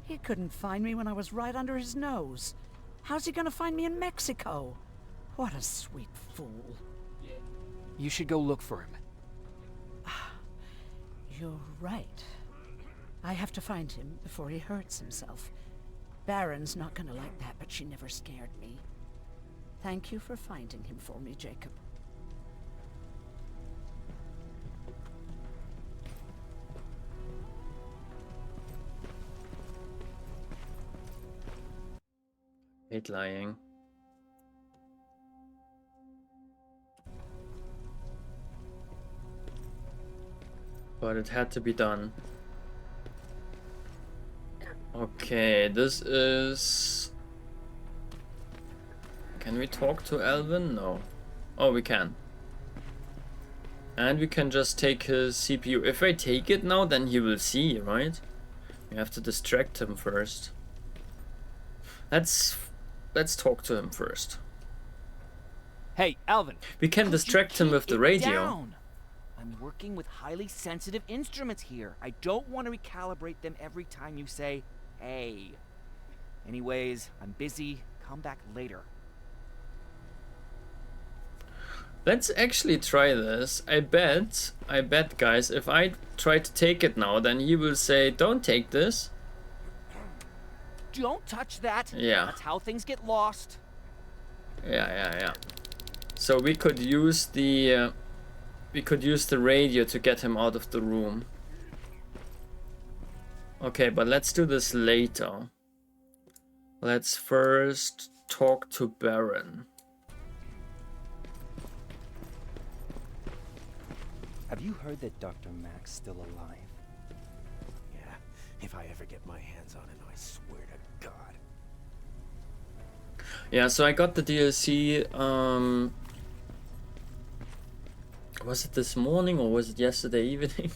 S5: He couldn't find me when I was right under his nose. How's he gonna find me in Mexico? What a sweet fool.
S3: You should go look for him.
S5: You're right. I have to find him before he hurts himself. Baron's not gonna like that, but she never scared me. Thank you for finding him for me, Jacob.
S1: Hate lying. But it had to be done. Okay, this is... Can we talk to Alvin? No. Oh, we can. And we can just take his CPU. If I take it now, then he will see, right? We have to distract him first. Let's talk to him first.
S4: Hey, Alvin.
S1: We can distract him with the radio.
S4: Down? I'm working with highly sensitive instruments here. I don't want to recalibrate them every time you say, hey. Anyways, I'm busy. Come back later.
S1: Let's actually try this. I bet, guys, if I try to take it now, then he will say, don't take this.
S4: Don't touch that.
S1: Yeah.
S4: That's how things get lost.
S1: Yeah. So we could use the radio to get him out of the room. Okay, but let's do this later. Let's first talk to Baron.
S4: Have you heard that Dr. Mack's still alive?
S7: Yeah, if I ever get my hands on him, I swear to God.
S1: Yeah, so I got the DLC, was it this morning or was it yesterday evening?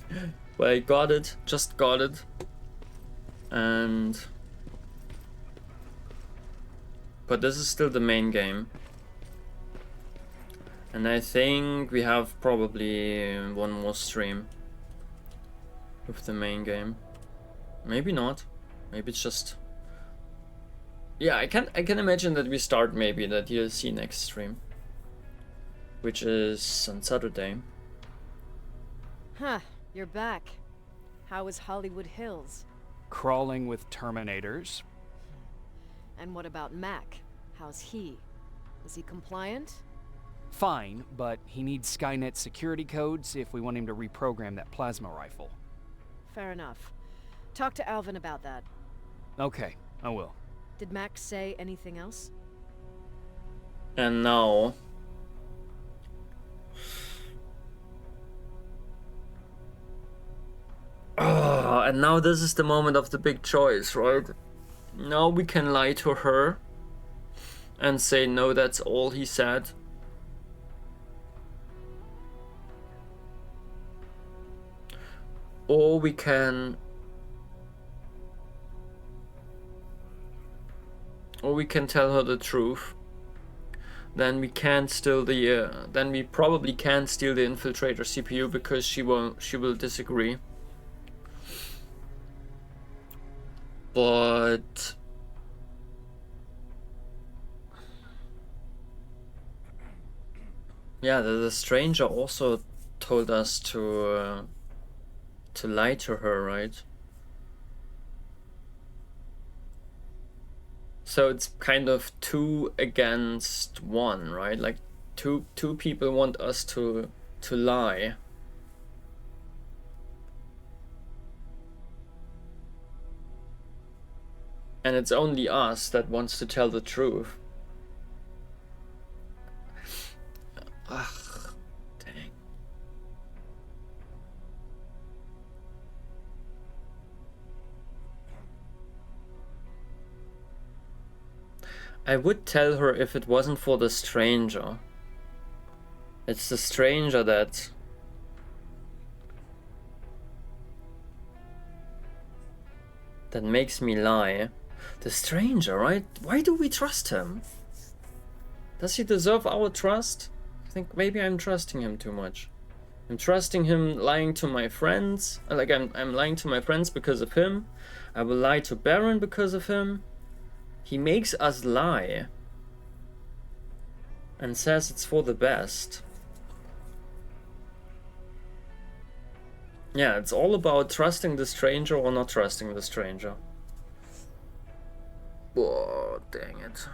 S1: Well, I got it, just got it. But this is still the main game. And I think we have probably one more stream with the main game. Maybe not. Maybe it's just... Yeah, I can imagine that we start maybe the DLC next stream, which is on Saturday.
S2: Huh, you're back. How is Hollywood Hills?
S3: Crawling with Terminators.
S2: And what about Mack? How's he? Is he compliant?
S3: Fine, but he needs Skynet security codes if we want him to reprogram that plasma rifle.
S2: Fair enough. Talk to Alvin about that.
S3: Okay, I will.
S2: Did Mack say anything else?
S1: And now... and now this is the moment of the big choice, right? Now we can lie to her and say, no, that's all he said. Or we can... tell her the truth. Then we can steal the... then we probably can steal the infiltrator CPU because she will disagree. But... yeah, the stranger also told us to lie to her, right? So it's kind of 2 against 1, right? Like two people want us to lie. And it's only us that wants to tell the truth. Ugh, dang. I would tell her if it wasn't for the stranger. It's the stranger that... that makes me lie. The stranger, right? Why do we trust him? Does he deserve our trust? I think maybe I'm trusting him too much. I'm trusting him lying to my friends. Like I'm lying to my friends because of him. I will lie to Baron because of him. He makes us lie. And says it's for the best. Yeah, it's all about trusting the stranger or not trusting the stranger. Oh, dang it.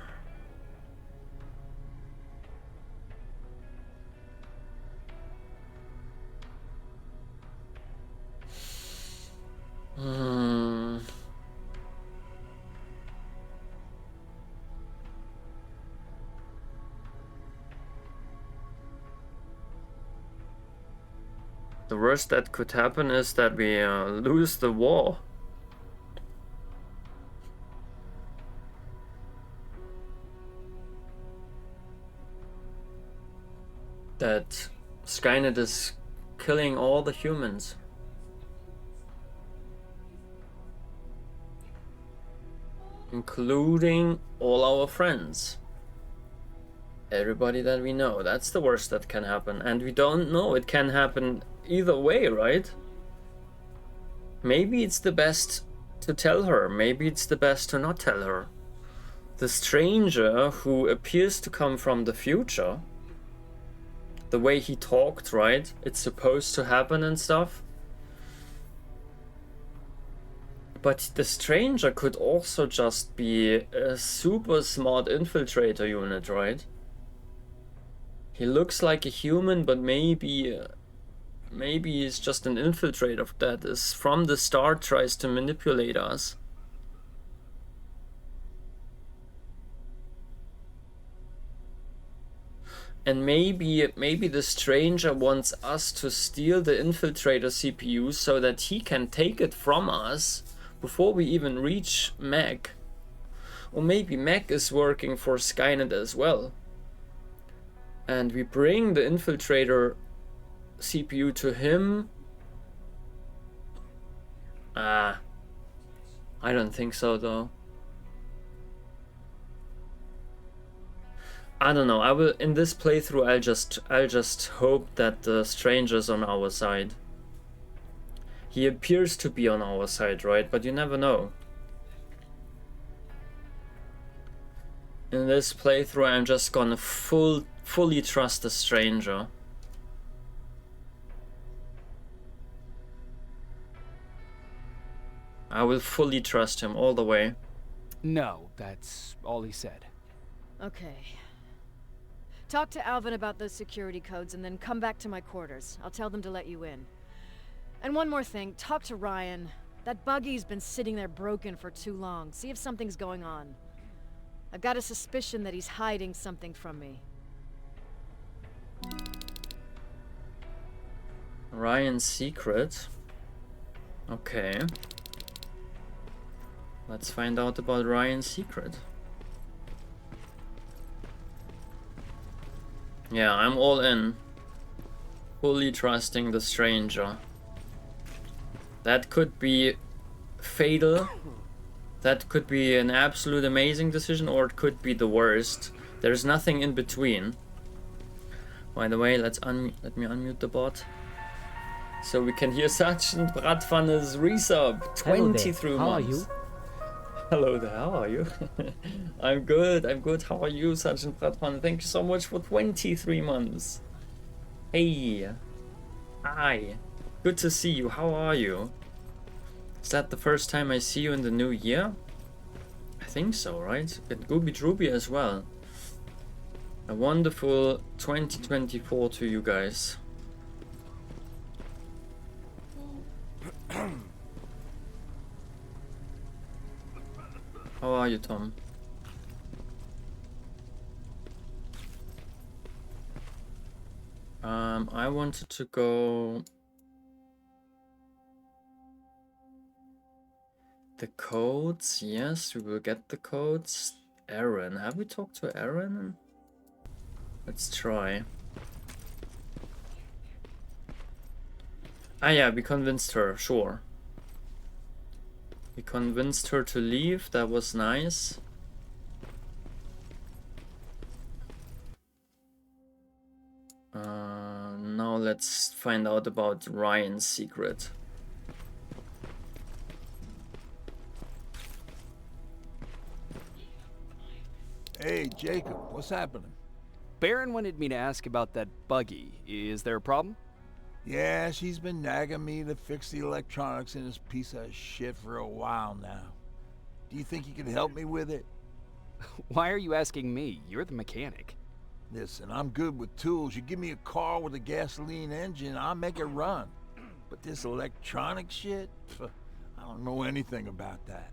S1: The worst that could happen is that we lose the war. That Skynet is killing all the humans. Including all our friends. Everybody that we know. That's the worst that can happen. And we don't know. It can happen either way, right? Maybe it's the best to tell her. Maybe it's the best to not tell her. The stranger who appears to come from the future, the way he talked, right? It's supposed to happen and stuff. But the stranger could also just be a super smart infiltrator unit, right? He looks like a human, but maybe he's just an infiltrator that is from the start tries to manipulate us. And maybe the stranger wants us to steal the infiltrator CPU so that he can take it from us before we even reach Mack. Or maybe Mack is working for Skynet as well. And we bring the infiltrator CPU to him. I don't think so though. I don't know. I will in this playthrough. I'll just hope that the stranger's on our side. He appears to be on our side, right? But you never know. In this playthrough, I'm just gonna fully trust the stranger. I will fully trust him all the way.
S3: No, that's all he said.
S2: Okay. Talk to Alvin about those security codes and then come back to my quarters. I'll tell them to let you in. And one more thing, talk to Ryan. That buggy's been sitting there broken for too long. See if something's going on. I've got a suspicion that he's hiding something from me.
S1: Ryan's secret. Okay. Let's find out about Ryan's secret. Yeah, I'm all in. Fully trusting the stranger. That could be fatal. That could be an absolute amazing decision, or it could be the worst. There's nothing in between. By the way, let me unmute the bot. So we can hear Sergeant Bratpfanne's resub. 23 months.
S16: How are you?
S1: Hello there, how are you? I'm good. How are you, Sergeant Bratpfanne? Thank you so much for 23 months. Hey. Hi. Good to see you. How are you? Is that the first time I see you in the new year? I think so, right? And Gooby Drooby as well. A wonderful 2024 to you guys. How are you, Tom? I wanted to go... The codes, yes, we will get the codes. Aaron, have we talked to Aaron? Let's try. Ah yeah, we convinced her, sure. We convinced her to leave, that was nice. Now let's find out about Ryan's secret.
S8: Hey, Jacob, what's happening?
S3: Baron wanted me to ask about that buggy. Is there a problem?
S8: Yeah, she's been nagging me to fix the electronics in this piece of shit for a while now. Do you think you can help me with it?
S3: Why are you asking me? You're the mechanic.
S8: Listen, I'm good with tools. You give me a car with a gasoline engine, I'll make it run. But this electronic shit? I don't know anything about that.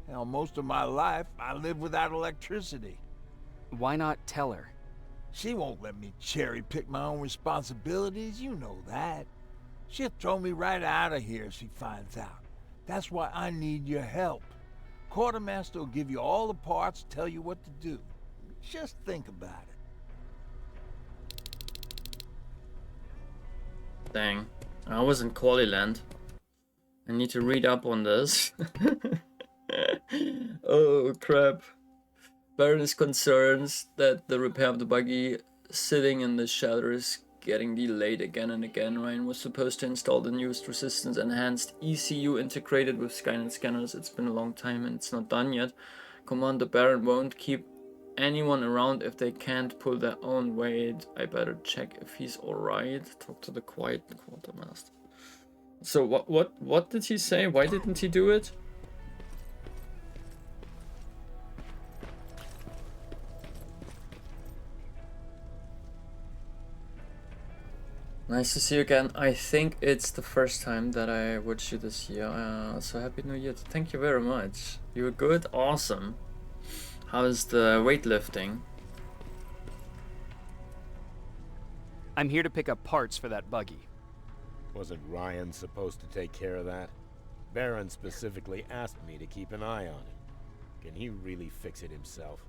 S8: Hell, most of my life, I live without electricity.
S3: Why not tell her?
S8: She won't let me cherry-pick my own responsibilities, you know that. She'll throw me right out of here if she finds out. That's why I need your help. Quartermaster will give you all the parts, tell you what to do. Just think about it.
S1: Dang, I was in Qualiland. I need to read up on this. Oh crap. Baron is concerned that the repair of the buggy sitting in the shelter is getting delayed again and again. Ryan was supposed to install the newest resistance enhanced ECU integrated with Skynet scanners. It's been a long time and it's not done yet. Commander Baron won't keep anyone around if they can't pull their own weight. I better check if he's alright. Talk to the quiet quartermaster. So what did he say? Why didn't he do it? Nice to see you again. I think it's the first time that I watched you this year. So happy new year. Thank you very much. You were good? Awesome. How's the weightlifting?
S3: I'm here to pick up parts for that buggy.
S16: Wasn't Ryan supposed to take care of that? Baron specifically asked me to keep an eye on him. Can he really fix it himself?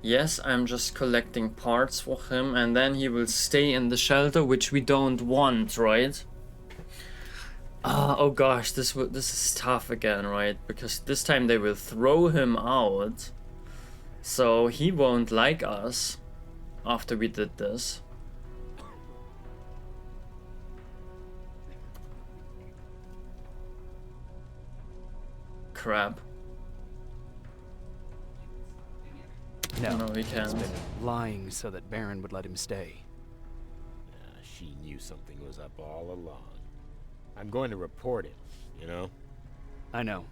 S1: Yes, I'm just collecting parts for him, and then he will stay in the shelter, which we don't want, right? Oh gosh, this is tough again, right? Because this time they will throw him out, so he won't like us after we did this. Crap. No, he can't.
S3: He's been lying so that Baron would let him stay.
S16: She knew something was up all along. I'm going to report it, you know?
S3: I know.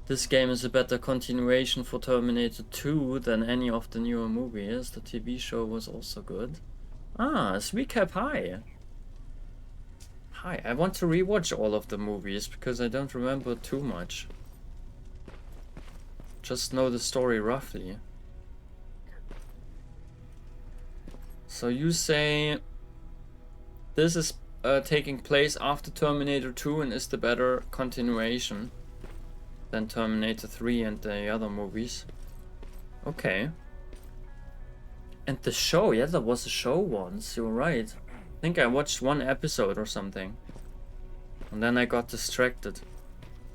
S1: This game is a better continuation for Terminator 2 than any of the newer movies. The TV show was also good. Ah, it's recap. Hi. Hi, I want to rewatch all of the movies because I don't remember too much. Just know the story roughly. So you say this is taking place after Terminator 2 and is the better continuation than Terminator 3 and the other movies. Okay. And the show, yeah, there was a show once, you're right. I think I watched one episode or something. And then I got distracted,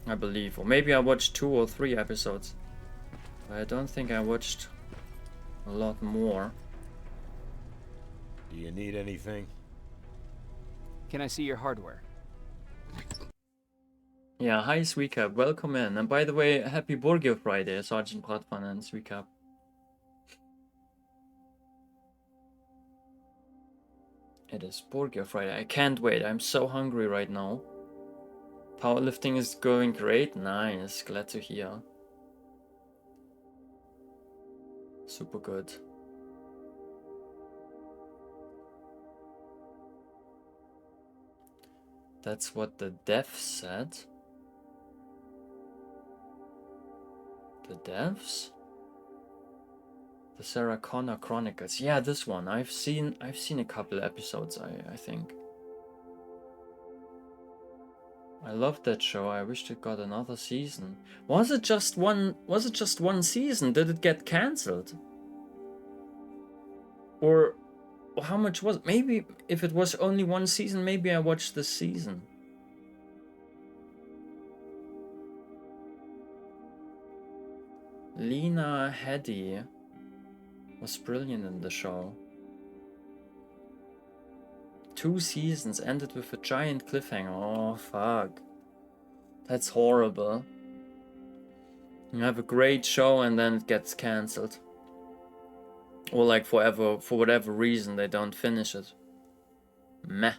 S1: I believe. Or maybe I watched 2 or 3 episodes. I don't think I watched a lot more.
S16: Do you need anything?
S3: Can I see your hardware?
S1: Yeah, hi Sweetcap, welcome in. And by the way, happy Borgio Friday, Sergeant Bratvan and Sweetcap. It is Borgio Friday, I can't wait, I'm so hungry right now. Powerlifting is going great, nice, glad to hear. Super good. That's what the devs said. The devs? The Sarah Connor Chronicles. Yeah, this one. I've seen a couple episodes, I think. I loved that show. I wished it got another season. Was it just one season? Did it get cancelled? Or how much was it? Maybe if it was only one season, maybe I watched this season. Lena Headey was brilliant in the show. 2 seasons ended with a giant cliffhanger. Oh fuck. That's horrible. You have a great show and then it gets cancelled. Or like forever, for whatever reason they don't finish it. Meh.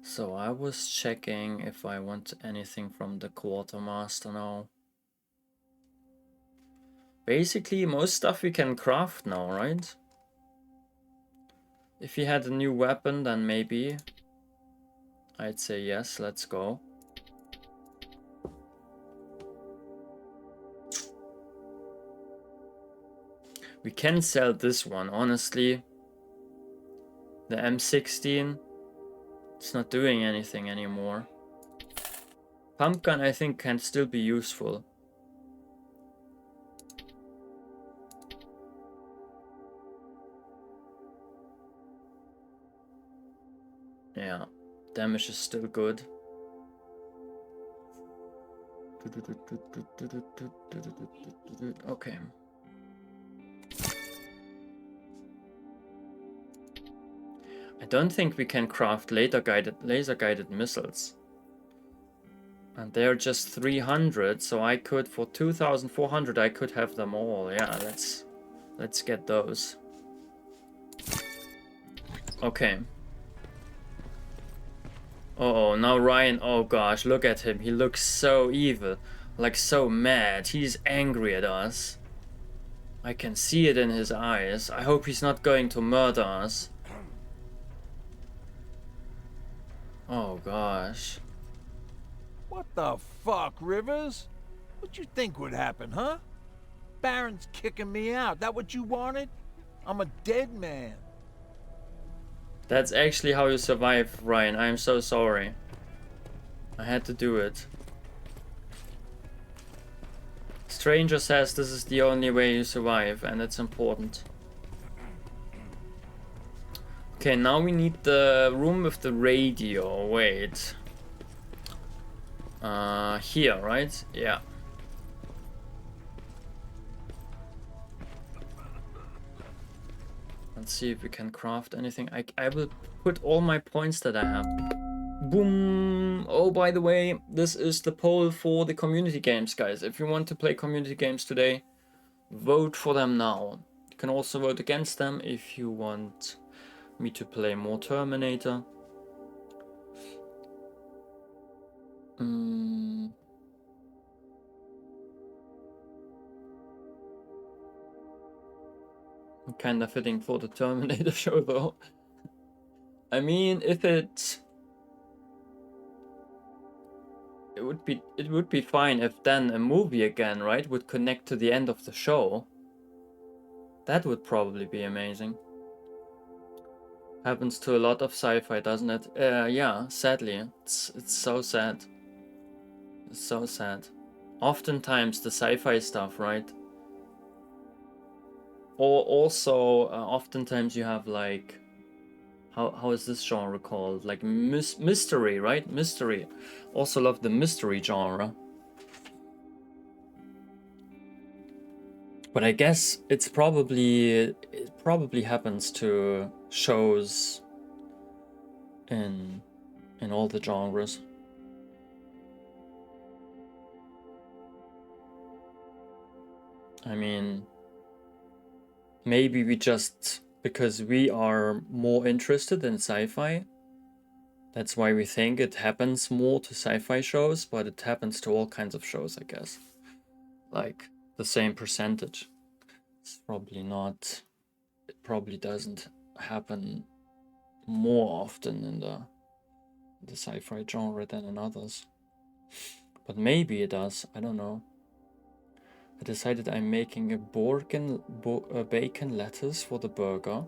S1: So I was checking if I want anything from the quartermaster now. Basically most stuff we can craft now, right? If he had a new weapon, then maybe I'd say yes, let's go. We can sell this one, honestly. The M16, it's not doing anything anymore. Pump gun I think can still be useful. Yeah, damage is still good. Okay. I don't think we can craft laser guided missiles. And they're just 300, so I could, for 2,400 I could have them all. Yeah, let's get those. Okay. Oh, now Ryan, oh gosh, look at him. He looks so evil, like so mad. He's angry at us. I can see it in his eyes. I hope he's not going to murder us. Oh gosh.
S8: What the fuck, Rivers? What you think would happen, huh? Baron's kicking me out. That what you wanted? I'm a dead man.
S1: That's actually how you survive, Ryan. I'm so sorry. I had to do it. Stranger says this is the only way you survive, and it's important. Okay, now we need the room with the radio. Wait. Here, right? Yeah. Let's see if we can craft anything. I will put all my points that I have. Boom! Oh, by the way, this is the poll for the community games, guys. If you want to play community games today, vote for them now. You can also vote against them if you want me to play more Terminator. Kinda fitting for the Terminator show, though. I mean, if it would be fine if then a movie again, right, would connect to the end of the show. That would probably be amazing. Happens to a lot of sci-fi, doesn't it? Yeah, sadly. It's so sad. It's so sad. Oftentimes the sci-fi stuff, right? Or also, oftentimes you have like, how is this genre called? Like mystery, right? Mystery. Also love the mystery genre. But I guess it probably happens to shows in all the genres. I mean, maybe we just, because we are more interested in sci-fi, that's why we think it happens more to sci-fi shows, but it happens to all kinds of shows, I guess. Like the same percentage. It's probably not, it probably doesn't happen more often in the sci-fi genre than in others. But maybe it does, I don't know. I decided I'm making a bacon lettuce for the burger.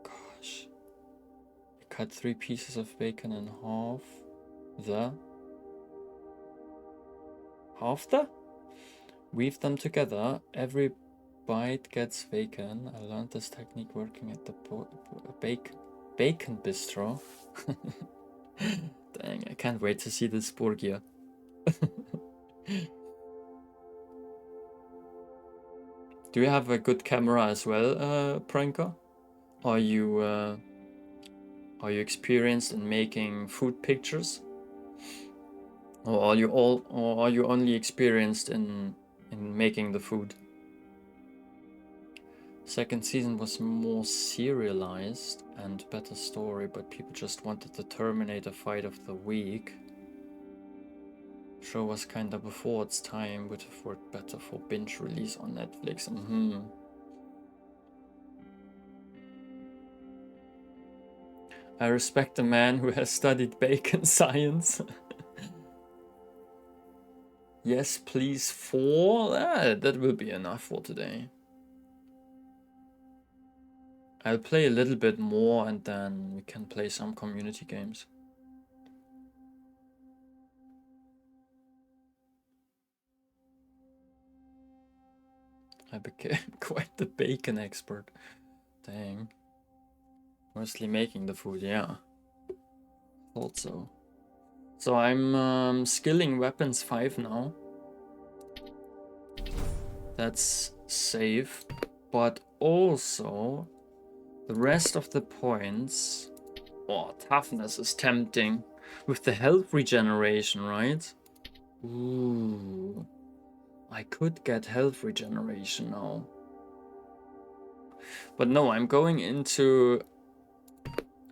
S1: Gosh. I cut 3 pieces of bacon in half. Weave them together. Every bite gets bacon. I learned this technique working at the bacon bistro. Dang, I can't wait to see this burger. Do you have a good camera as well, Pranka? Are you experienced in making food pictures? Or are you only experienced in making the food? Second season was more serialized and better story, but people just wanted the Terminator fight of the week. Show was kinda before its time, would have worked better for binge release on Netflix. I respect a man who has studied bacon science. Yes, please, 4. That will be enough for today. I'll play a little bit more and then we can play some community games. I became quite the bacon expert. Dang. Mostly making the food, yeah. Thought so. So I'm skilling weapons 5 now. That's safe. But also, the rest of the points... Oh, toughness is tempting. With the health regeneration, right? Ooh. I could get health regeneration now. But no, I'm going into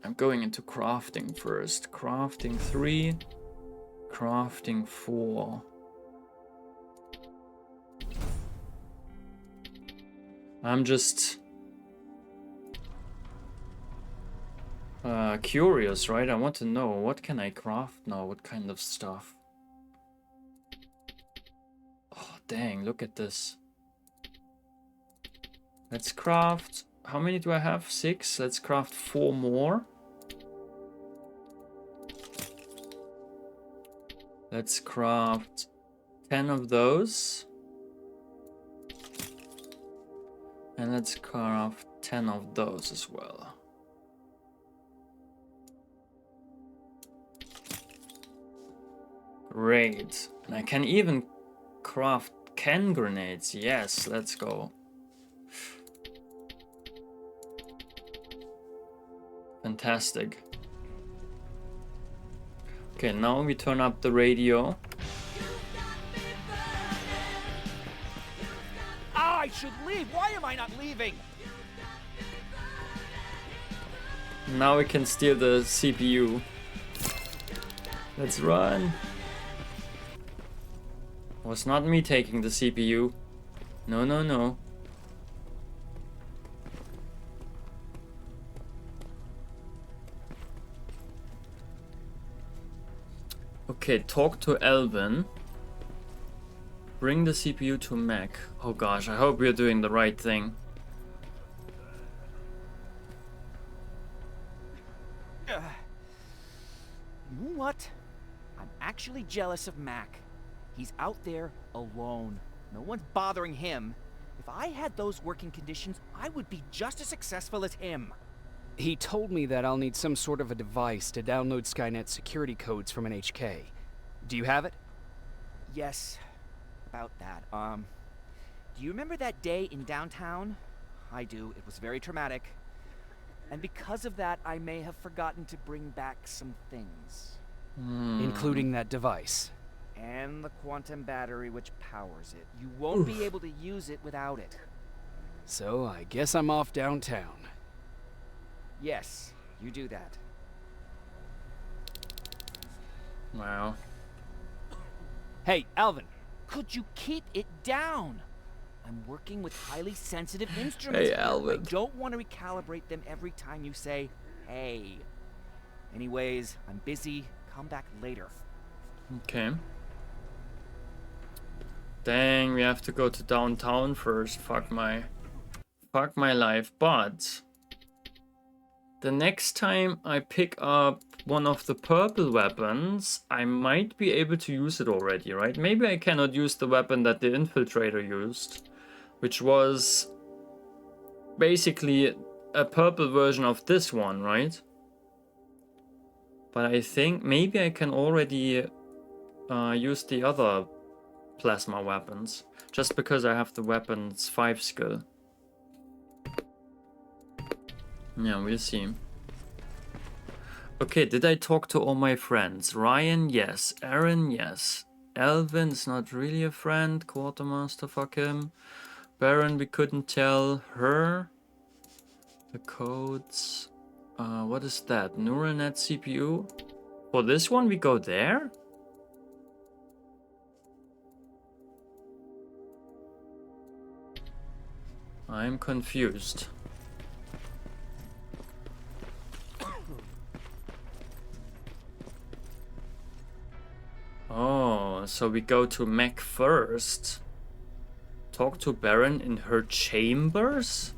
S1: crafting first. Crafting 3. Crafting 4. Curious, right? I want to know, what can I craft now? What kind of stuff? Oh, dang, look at this. Let's craft... How many do I have? 6? Let's craft 4 more. Let's craft 10 of those. And let's craft 10 of those as well. Great. And I can even craft can grenades. Yes, let's go. Fantastic. Okay, now we turn up the radio.
S4: I should leave. Why am I not leaving?
S1: Now we can steal the CPU. Let's run. It was not me taking the CPU. No, no, no. Okay, talk to Elvin. Bring the CPU to Mack. Oh gosh, I hope we're doing the right thing.
S4: You know what? I'm actually jealous of Mack. He's out there alone. No one's bothering him. If I had those working conditions, I would be just as successful as him.
S3: He told me that I'll need some sort of a device to download Skynet's security codes from an HK. Do you have it?
S4: Yes, about that. Do you remember that day in downtown? I do. It was very traumatic. And because of that, I may have forgotten to bring back some things.
S3: Including that device.
S4: And the quantum battery which powers it. You won't be able to use it without it.
S3: So I guess I'm off downtown.
S4: Yes, you do that.
S1: Wow.
S4: Hey, Alvin, could you keep it down? I'm working with highly sensitive instruments.
S1: Hey, Alvin.
S4: I don't want to recalibrate them every time you say, hey. Anyways, I'm busy. Come back later.
S1: Okay. Dang, we have to go to downtown first. Fuck my life. But the next time I pick up one of the purple weapons, I might be able to use it already, right? Maybe I cannot use the weapon that the infiltrator used, which was basically a purple version of this one, right? But I think maybe I can already use the other plasma weapons, just because I have the weapons 5 skill. Yeah, we'll see. Okay, did I talk to all my friends? Ryan, yes. Aaron, yes. Elvin is not really a friend. Quartermaster, fuck him. Baron, we couldn't tell her. The codes. What is that? Neural net CPU? For this one, we go there? I'm confused. Oh, so we go to Mack first. Talk to Baron in her chambers?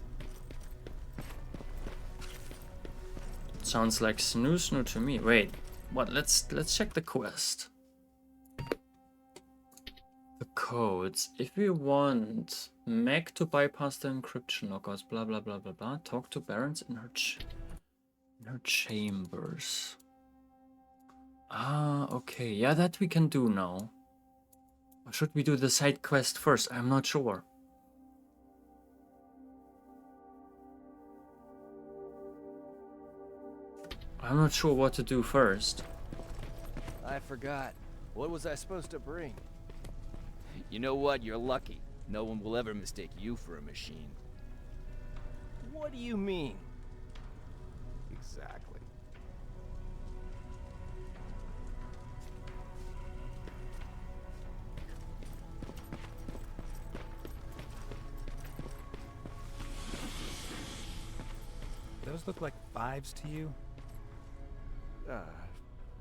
S1: Sounds like snoo to me. Wait, what? Let's check the quest. The codes. If we want Mack to bypass the encryption lockouts, blah blah blah blah blah. Talk to Barons in her chambers. Ah, okay. Yeah, that we can do now. Or should we do the side quest first? I'm not sure. I'm not sure what to do first.
S17: I forgot. What was I supposed to bring?
S4: You know what? You're lucky. No one will ever mistake you for a machine.
S17: What do you mean? Exactly.
S18: Those look like 5s to you?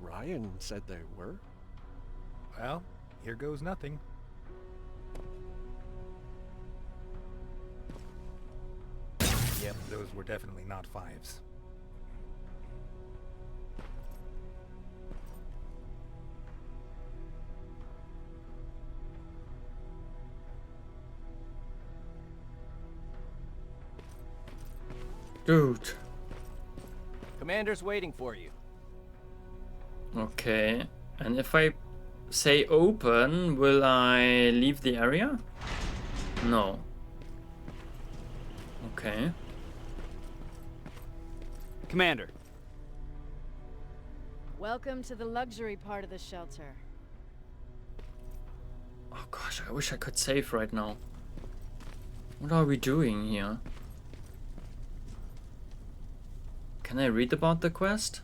S18: Ryan said they were.
S19: Well, here goes nothing. Yep, those were definitely not 5s.
S1: Dude.
S17: Commander's waiting for you.
S1: Okay. And if I say open, will I leave the area? No. Okay.
S4: Commander.
S2: Welcome to the luxury part of the shelter.
S1: Oh gosh, I wish I could save right now. What are we doing here? Can I read about the quest?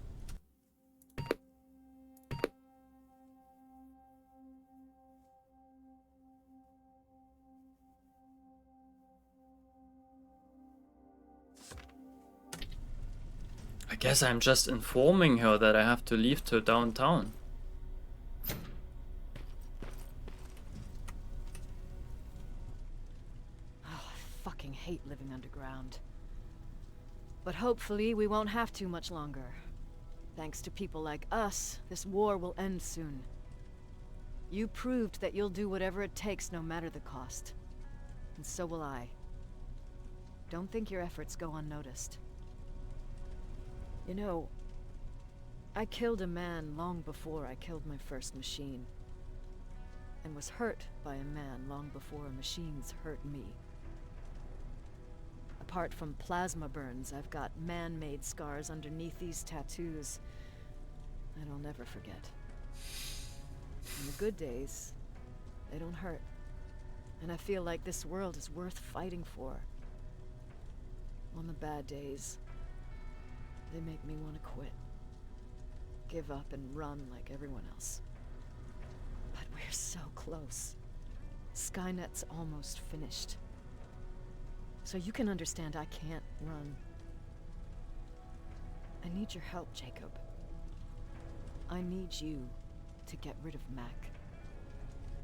S1: I guess I'm just informing her that I have to leave to downtown.
S2: Oh, I fucking hate living underground. But hopefully we won't have to much longer. Thanks to people like us, this war will end soon. You proved that you'll do whatever it takes no matter the cost. And so will I. Don't think your efforts go unnoticed. You know, I killed a man long before I killed my first machine. And was hurt by a man long before machines hurt me. Apart from plasma burns, I've got man-made scars underneath these tattoos that I'll never forget. On the good days, they don't hurt. And I feel like this world is worth fighting for. On the bad days, they make me want to quit. Give up and run like everyone else. But we're so close. Skynet's almost finished. So you can understand I can't run. I need your help, Jacob. I need you to get rid of Mack.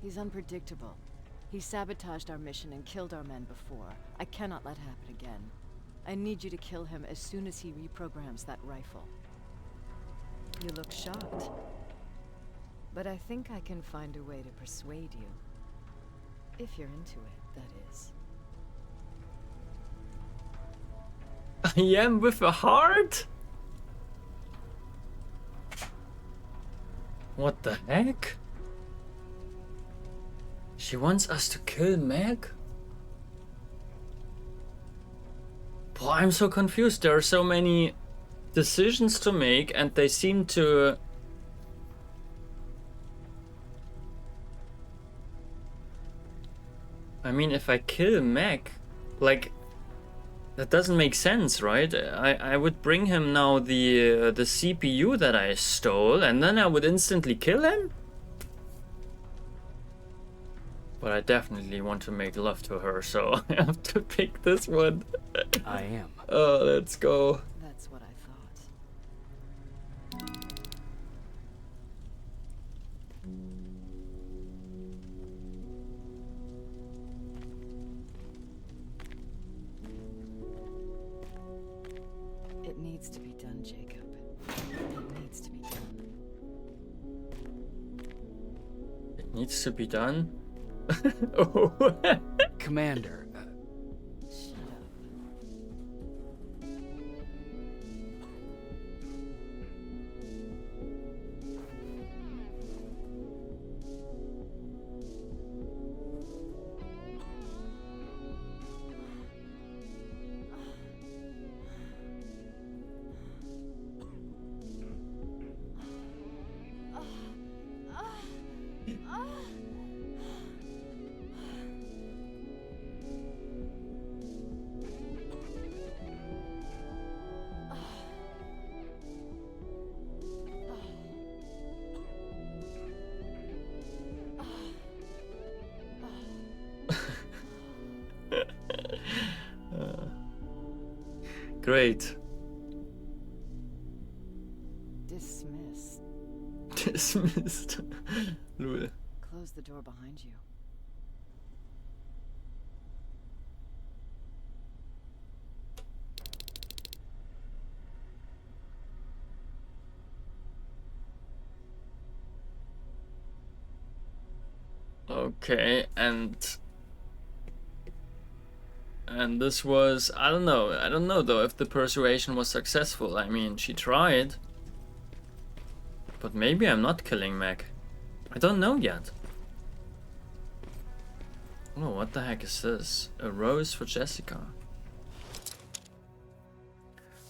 S2: He's unpredictable. He sabotaged our mission and killed our men before. I cannot let it happen again. I need you to kill him as soon as he reprograms that rifle. You look shocked. But I think I can find a way to persuade you. If you're into it, that is.
S1: I am with a heart? What the heck? She wants us to kill Mack? Boy, I'm so confused. There are so many decisions to make and they seem to... I mean, if I kill Mack, like... That doesn't make sense, right? I would bring him now the CPU that I stole, and then I would instantly kill him? But I definitely want to make love to her, so I have to pick this one.
S3: I am.
S1: Oh, let's go.
S2: That's what I thought. It needs to be done, Jacob. It needs to be done.
S1: It needs to be done? Oh.
S3: Commander.
S2: Shut up.
S1: Great.
S2: Dismissed.
S1: Dismissed. Lul.
S2: Close the door behind you.
S1: Okay, and this was, I don't know though if the persuasion was successful. I mean, she tried. But maybe I'm not killing Mack. I don't know yet. Oh, what the heck is this? A rose for Jessica.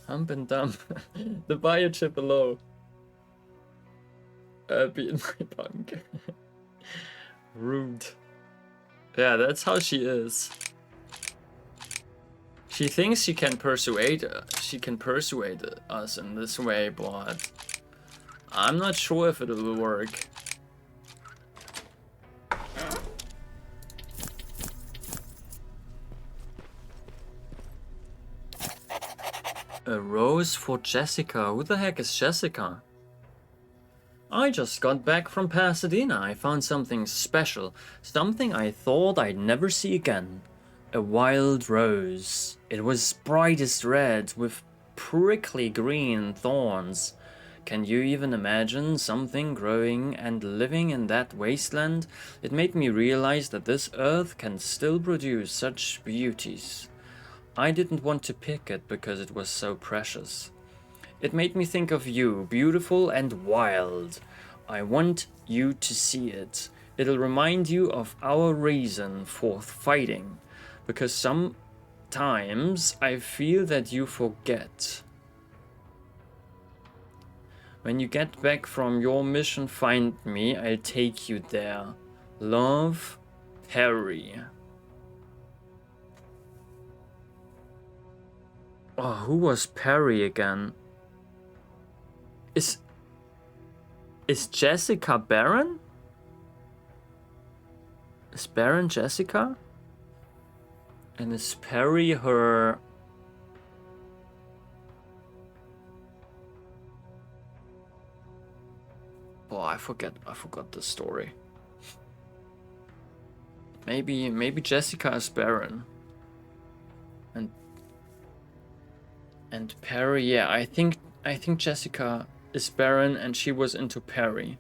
S1: Hump and dump. The biochip below. Be in my bunk. Rude. Yeah, that's how she is. She thinks she can persuade us in this way, but I'm not sure if it will work. A rose for Jessica. Who the heck is Jessica? I just got back from Pasadena. I found something special. Something I thought I'd never see again. A wild rose. It was brightest red with prickly green thorns. Can you even imagine something growing and living in that wasteland? It made me realize that this earth can still produce such beauties. I didn't want to pick it because it was so precious. It made me think of you, beautiful and wild. I want you to see it. It'll remind you of our reason for fighting, because sometimes I feel that you forget. When you get back from your mission, find me. I'll take you there. Love, Harry. Oh, who was Perry again? Is Jessica Baron? Is Baron Jessica? And is Perry her... Oh, I forgot the story. Maybe Jessica is Baron. And Perry, yeah, I think Jessica is Baron and she was into Perry.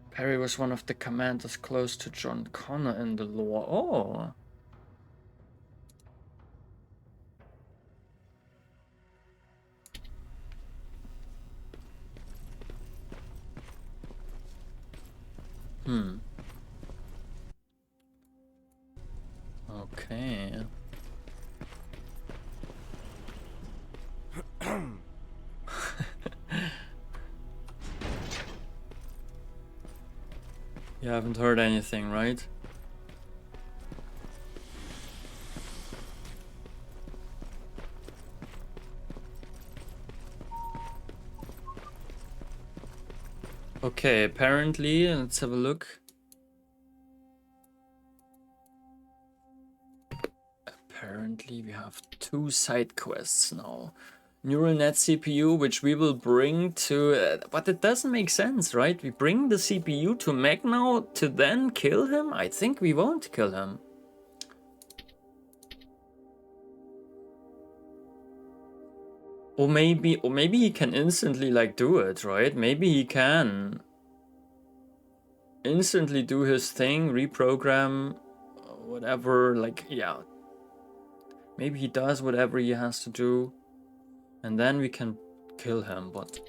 S1: Perry was one of the commanders close to John Connor in the lore. Oh. Okay. You haven't heard anything, right? Okay, apparently, let's have a look. Apparently, we have 2 side quests now. Neural net CPU, which we will bring to... but it doesn't make sense, right? We bring the CPU to Mack now to then kill him? I think we won't kill him. Or maybe he can instantly like do it, right? Maybe he can instantly do his thing, reprogram, whatever, like, yeah. Maybe he does whatever he has to do. And then we can kill him, but...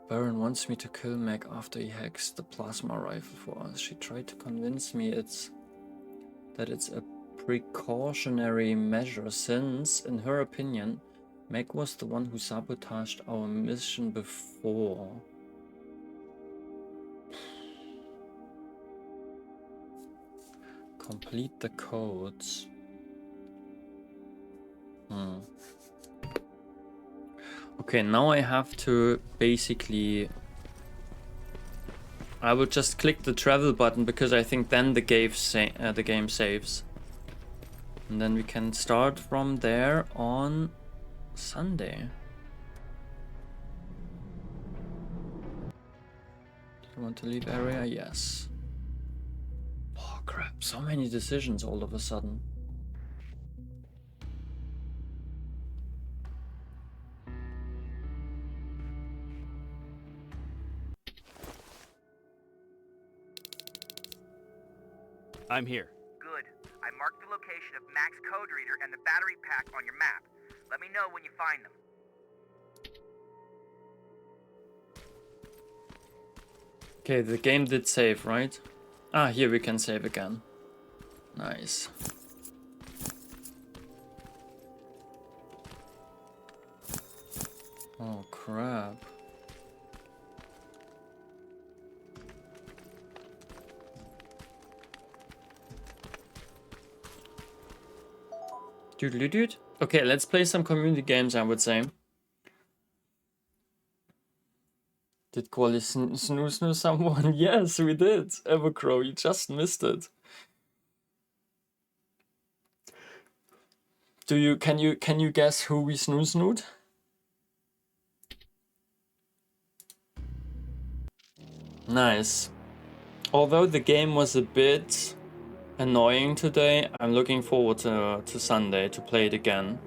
S1: Baron wants me to kill Mack after he hacks the plasma rifle for us. She tried to convince me that it's a precautionary measure since, in her opinion, Mack was the one who sabotaged our mission before. Complete the codes. Okay, now I have to basically... I will just click the travel button because I think then the game saves. And then we can start from there on Sunday. Do you want to leave area? Yes. Oh crap, so many decisions all of a sudden.
S4: I'm here.
S18: Good. I marked the location of Mack's code reader and the battery pack on your map. Let me know when you find them.
S1: Okay, the game did save, right? Ah, here we can save again. Nice. Oh crap. Dude. Okay, let's play some community games, I would say. Did Quali snooze someone? Yes, we did. Evercrow, you just missed it. Can you guess who we snooze-snood? Nice. Although the game was a bit annoying today, I'm looking forward to Sunday to play it again.